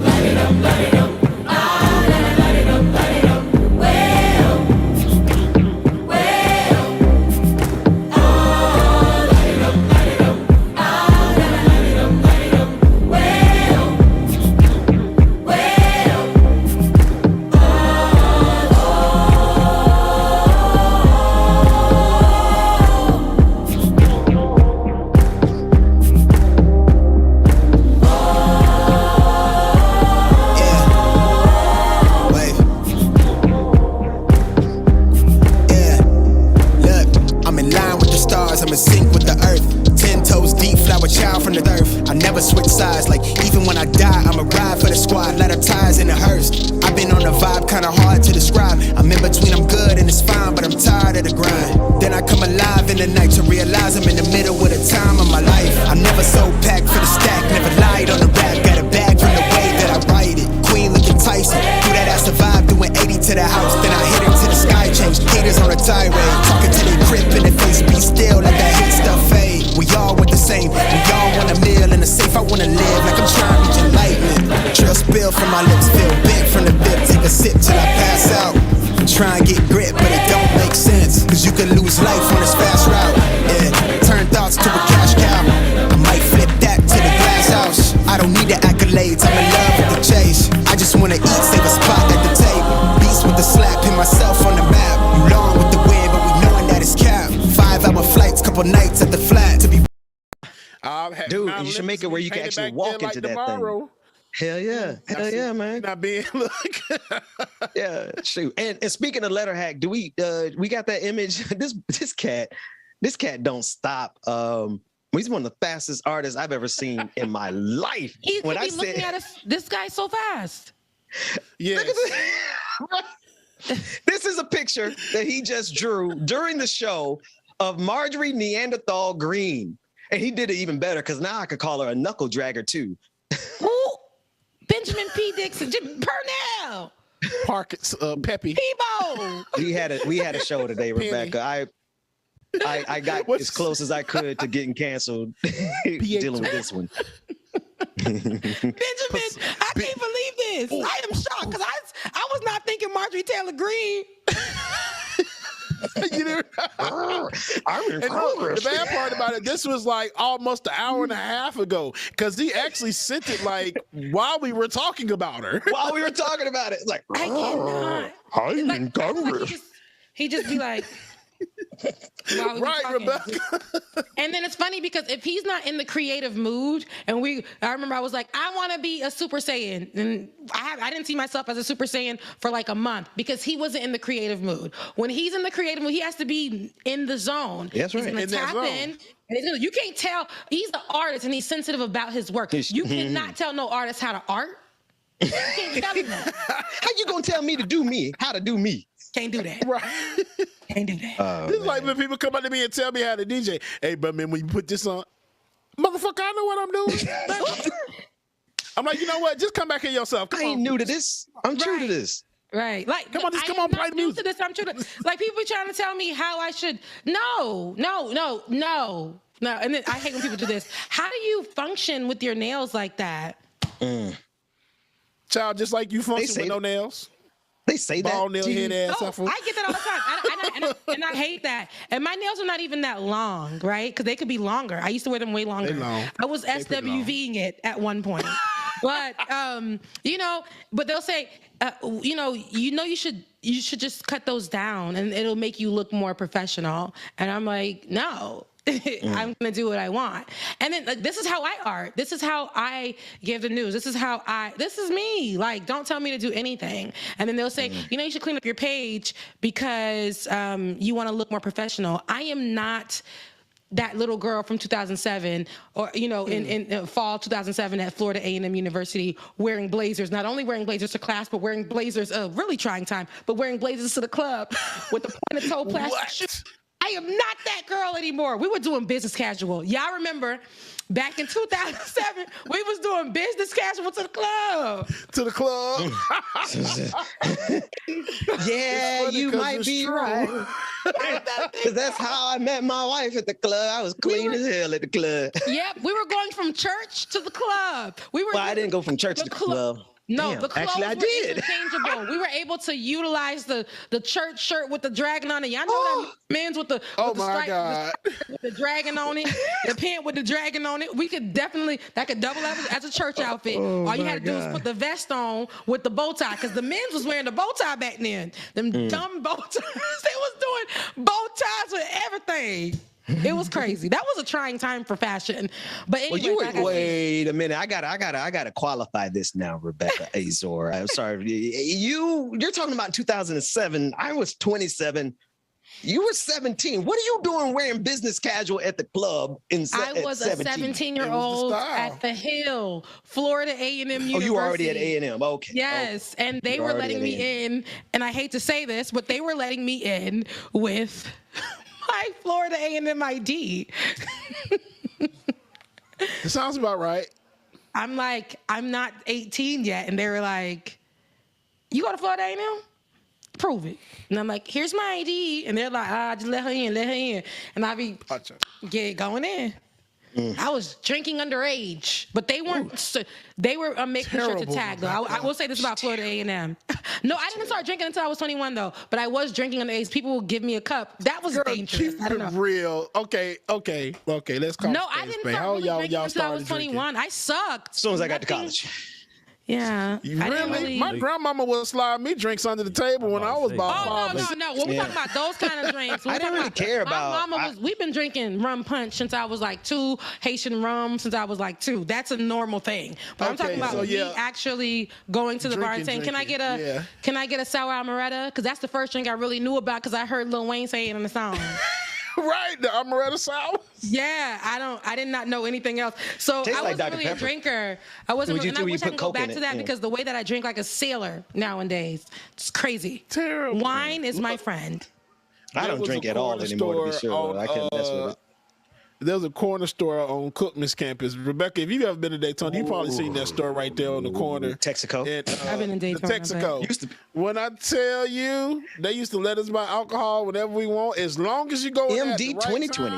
Light it up, light it up. in a hearse. I've been on a vibe, kinda hard to describe. I'm in between, I'm good and it's fine, but I'm tired of the grind. Then I come alive in the night to realize I'm in the middle of the time of my life. I'm never so packed for the stack, never lied on the rap. Got a bag from the way that I write it. Queen looking Tyson, through that I survived, doing 80 to the house. Then I hit her to the sky, change haters on a tirade. Talking to their crib in the face, be still, let that hit stuff fade. We all want the same, we all want a meal in the safe. I wanna live like I'm trying to reach enlightenment. Trail spill from my lips, feel big from the bib. Take a sip till I pass out. Try and get grip, but it don't make sense. Cause you can lose life on this fast route. Yeah, turn thoughts to a cash cow. I might flip that to the glass house. I don't need the accolades, I'm in love with the chase. I just wanna eat, save a spot at the table. Beast with the slap, pin myself on the map. You long with the wind, but we knowing that it's capped. 5-hour flights, couple nights at the flat to be. Dude, you should make it where you can actually walk into that thing. Hell yeah. Hell yeah, man. Not being look. Yeah, shoot. And speaking of letter hack, do we got that image? This cat don't stop. He's one of the fastest artists I've ever seen in my life. He's when I looking at us, this guy so fast. Yes. This is a picture that he just drew during the show of Marjorie Neanderthal Green. And he did it even better because now I could call her a knuckle dragger too. Who? Benjamin P. Dixon, Purnell, Parkins, Peppy, Peebo. We had a show today, Rebecca. I got as close as I could to getting canceled dealing with this one. Benjamin, I can't believe this. I am shocked because I was not thinking Marjorie Taylor Greene. You know, the bad part about it, this was like almost an hour and a half ago because he actually sent it like while we were talking about her. While we were talking about it, like I cannot. I'm in Congress. He just be like, right, Rebecca. And then it's funny because if he's not in the creative mood, and I remember I was like, I want to be a Super Saiyan, and I didn't see myself as a Super Saiyan for like a month because he wasn't in the creative mood. When he's in the creative mood, he has to be in the zone. That's right. He's gonna tap in. And you can't tell. He's an artist and he's sensitive about his work. You cannot tell no artist how to art. You can't tell him that. How you gonna tell me to do me? How to do me? Can't do that. Right. Can't do that. It's like when people come up to me and tell me how to DJ. Hey, but man, when you put this on, motherfucker, I know what I'm doing. I'm like, you know what? Just come back here yourself. I ain't new to this. I'm true to this. Right. Like, come on, just come on, play the music. To this. I'm true to like people trying to tell me how I should. No. And then I hate when people do this. How do you function with your nails like that? Child, just like you function with no nails. They say that. Ball nail head ass. I get that all the time. And I hate that. And my nails are not even that long, right? Because they could be longer. I used to wear them way longer. I was SWVing it at one point. But but they'll say, you should just cut those down and it'll make you look more professional. And I'm like, no. I'm gonna do what I want. And then this is how I art. This is how I give the news. This is me. Like, don't tell me to do anything. And then they'll say, you should clean up your page because you want to look more professional. I am not that little girl from 2007 or, in fall 2007 at Florida A&M University wearing blazers, not only wearing blazers to class, but wearing blazers, a really trying time, but wearing blazers to the club with the pointed toe plastic shoes. I am not that girl anymore. We were doing business casual. Y'all remember back in 2007, we was doing business casual to the club. To the club. Yeah, you might be right. Because that's how I met my wife at the club. I was clean as hell at the club. Yep, we were going from church to the club. I didn't go from church to the club. No, damn, the clothes actually, I were did. interchangeable. We were able to utilize the church shirt with the dragon on it. Y'all know that men's with the stripe, with the dragon on it, the pant with the dragon on it. We could definitely that could double as a church outfit. All you had to do was put the vest on with the bow tie, because the men's was wearing the bow tie back then. Them dumb bow ties. They was doing bow ties with everything. It was crazy. That was a trying time for fashion. But anyway, wait a minute. I gotta qualify this now, Rebecca Azor. I'm sorry. You're talking about 2007. I was 27. You were 17. What are you doing wearing business casual at the club? I was a 17-year-old at the Hill, Florida A&M University. Oh, you were already at A&M. Okay. Yes, okay. And they were letting me in, and I hate to say this, but they were letting me in with my Florida A&M ID. It sounds about right. I'm like, I'm not 18 yet, and they were like, "You go to Florida A&M? Prove it." And I'm like, "Here's my ID," and they're like, "Just let her in," and I be going in. I was drinking underage, but they weren't. They were making sure to tag though. I will say this about Florida A&M. No, I didn't start drinking until I was 21 though. But I was drinking underage. People would give me a cup. That was dangerous. Keep it real. Okay. Let's call. No, I didn't start really drinking until I was 21. I sucked. As soon as I got to college. Yeah. My grandmama would slide me drinks under the table when I was about 5. No. When we talking about those kind of drinks, I didn't really care about. My mama we've been drinking rum punch since I was like 2, Haitian rum since I was like 2. That's a normal thing. But I'm talking about me actually going to the bar and saying, "Can I get a sour amaretto?" Because that's the first drink I really knew about because I heard Lil Wayne say it in the song. Right, the amaretto sour. Yeah, I did not know anything else. So I wasn't really a drinker. I wasn't. And I wish I could go back to that because the way that I drink like a sailor nowadays, it's crazy. Terrible. Wine is my friend. I don't drink at all anymore. To be sure, I can't mess with it. There's a corner store on Cookman's campus. Rebecca, if you've ever been to Daytona, you've probably seen that store right there on the corner. Texaco. I've been in Daytona. Texaco. When I tell you, they used to let us buy alcohol whenever we want, as long as you go in MD 2020.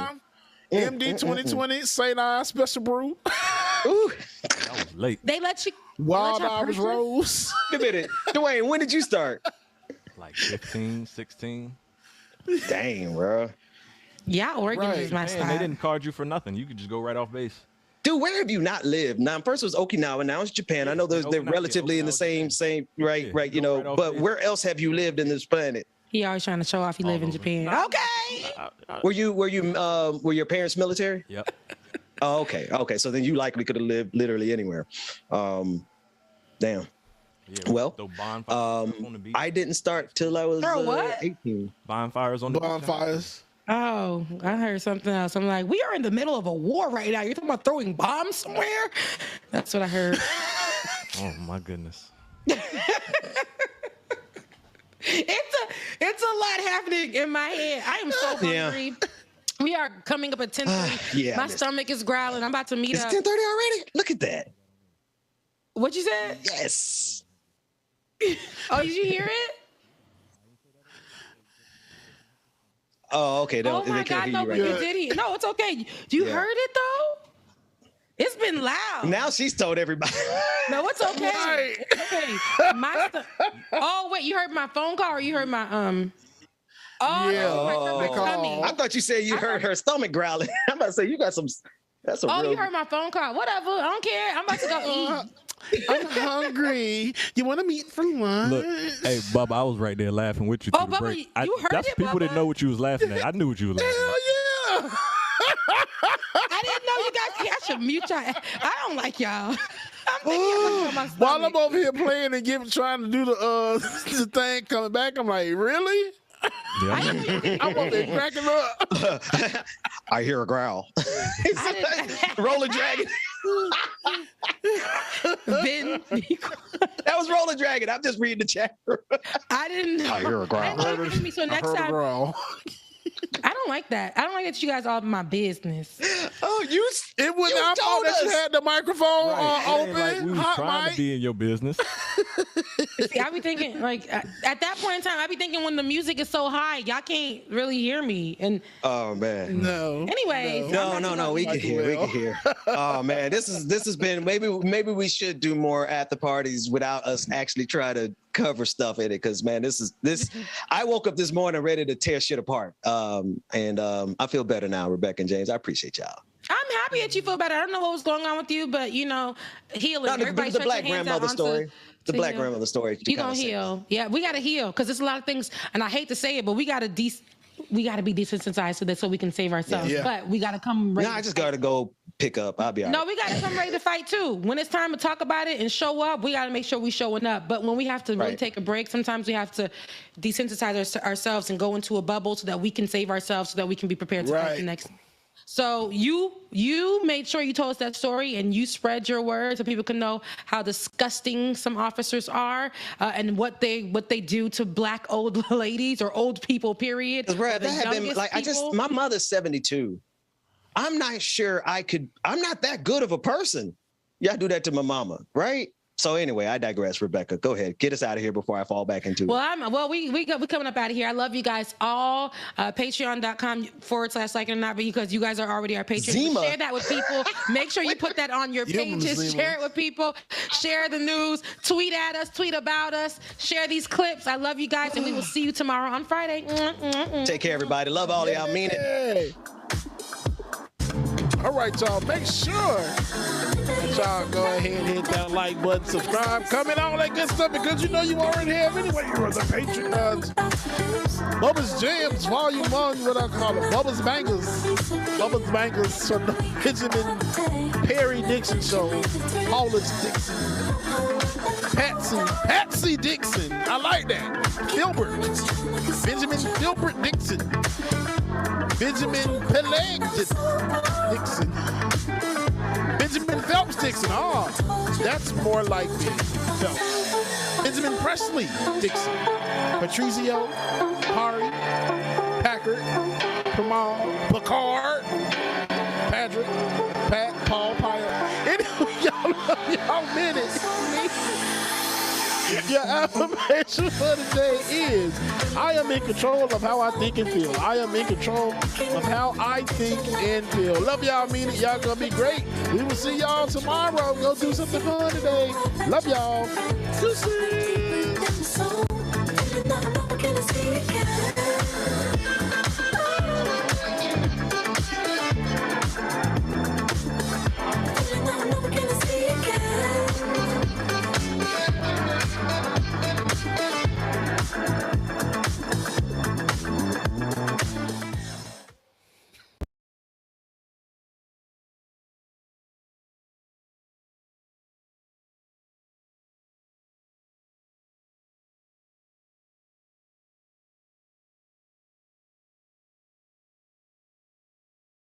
MD 2020, St. Ives Special Brew. That was late. They let you. Wild Irish Rose. Wait a minute. Dwayne, when did you start? Like 15, 16. Dang, bro. Yeah, Oregon is my style. They didn't card you for nothing. You could just go right off base. Dude, where have you not lived? Now, first it was Okinawa, now it's Japan. I know they're relatively in the same, right, you know, but where else have you lived in this planet? He always trying to show off he live in Japan. Okay. Were your parents military? Yep. Oh, okay. So then you likely could have lived literally anywhere. Damn. Yeah, well, I didn't start till I was 18. Bonfires on the bonfires. Oh, I heard something else. I'm like, we are in the middle of a war right now. You're talking about throwing bombs somewhere? That's what I heard. Oh my goodness. It's a lot happening in my head. I am so hungry. Yeah. We are coming up at 10:30. My stomach is growling. I'm about to meet up. It's 10:30 already? Look at that. What you said? Yes. Oh, did you hear it? Oh, okay. Oh my God, no, but you did hear. No, it's okay. You heard it though? It's been loud. Now she's told everybody. No, it's okay. Right. It's okay. Oh, wait, you heard my phone call or you heard my Oh, yeah. No, you heard my tummy. I thought you said you heard her stomach growling. I'm about to say you got some. That's a you heard my phone call. Whatever. I don't care. I'm about to go eat. I'm hungry. You want to meet for lunch? Look, hey, Bubba, I was right there laughing with you. Oh, Bubba, you heard that's it, people Bubba? didn't know what you was laughing at. I knew what you was laughing Hell at. yeah. I didn't know you guys. I should mute y'all. I don't like y'all. I'm While I'm over here playing and trying to do the thing, coming back, I'm like, really? Yeah. I'm over there cracking up. I hear a growl. Roller Dragon. That was Roller Dragon. I'm just reading the chat. I didn't know. I hear a growl. So next time, I don't like that. I don't like that you guys all in my business. Oh, it was our fault that you had the microphone open. Like we was trying to be in your business. See, I be thinking like at that point in time, I be thinking when the music is so high, y'all can't really hear me. And oh man, no. Anyways, no, we can hear. We can hear. Oh man, this has been maybe we should do more after parties without us actually try to cover stuff in it, because man, this I woke up this morning ready to tear shit apart. I feel better now, Rebecca and James. I appreciate y'all. I'm happy that you feel better. I don't know what was going on with you, but you know, healing. No, the black grandmother story. The black grandmother story. You gonna heal? Yeah, we gotta heal because there's a lot of things, and I hate to say it, but we gotta be desensitized to this so we can save ourselves. Yeah. But we gotta come. No, I just gotta go pick up. I'll be all right. No, we got to come ready to fight too. When it's time to talk about it and show up, we got to make sure we showing up. But when we have to really take a break, sometimes we have to desensitize ourselves and go into a bubble so that we can save ourselves, so that we can be prepared to fight the next. So you made sure you told us that story, and you spread your word so people can know how disgusting some officers are, and what they do to black old ladies or old people. Period. Bruh, that had been like my mother's 72. I'm not sure I'm not that good of a person. Y'all do that to my mama, right? So anyway, I digress. Rebecca, go ahead. Get us out of here before I fall back into it. We coming up out of here. I love you guys all. Patreon.com/like it or not, because you guys are already our patrons. Share that with people. Make sure you put that on your pages. Share it with people. Share the news. Tweet at us. Tweet about us. Share these clips. I love you guys, and we will see you tomorrow on Friday. Take care, everybody. Love all of y'all. Mean it. All right, y'all. Make sure that y'all go ahead and hit that like button, subscribe, comment, all that good stuff, because you know you already have anyway. You are the Patreons. Bubba's Jams, Volume 1, what I call it. Bubba's Bangers. Bubba's Bangers from the Benjamin Perry Dixon Show. Paulus Dixon. Patsy Dixon. I like that. Filbert. Benjamin Filbert Dixon. Benjamin Peleg Dixon. Benjamin Phelps Dixon. Oh, that's more like me. Phelps. Benjamin Presley Dixon. Patrizio. Hari. Packard. Kamal. Picard. Patrick. Pat. Paul. Pyle. Anyway, y'all minutes. Your affirmation for the day is, I am in control of how I think and feel. I am in control of how I think and feel. Love y'all, mean it. Y'all gonna be great. We will see y'all tomorrow. Go do something fun today. Love y'all. Deuces.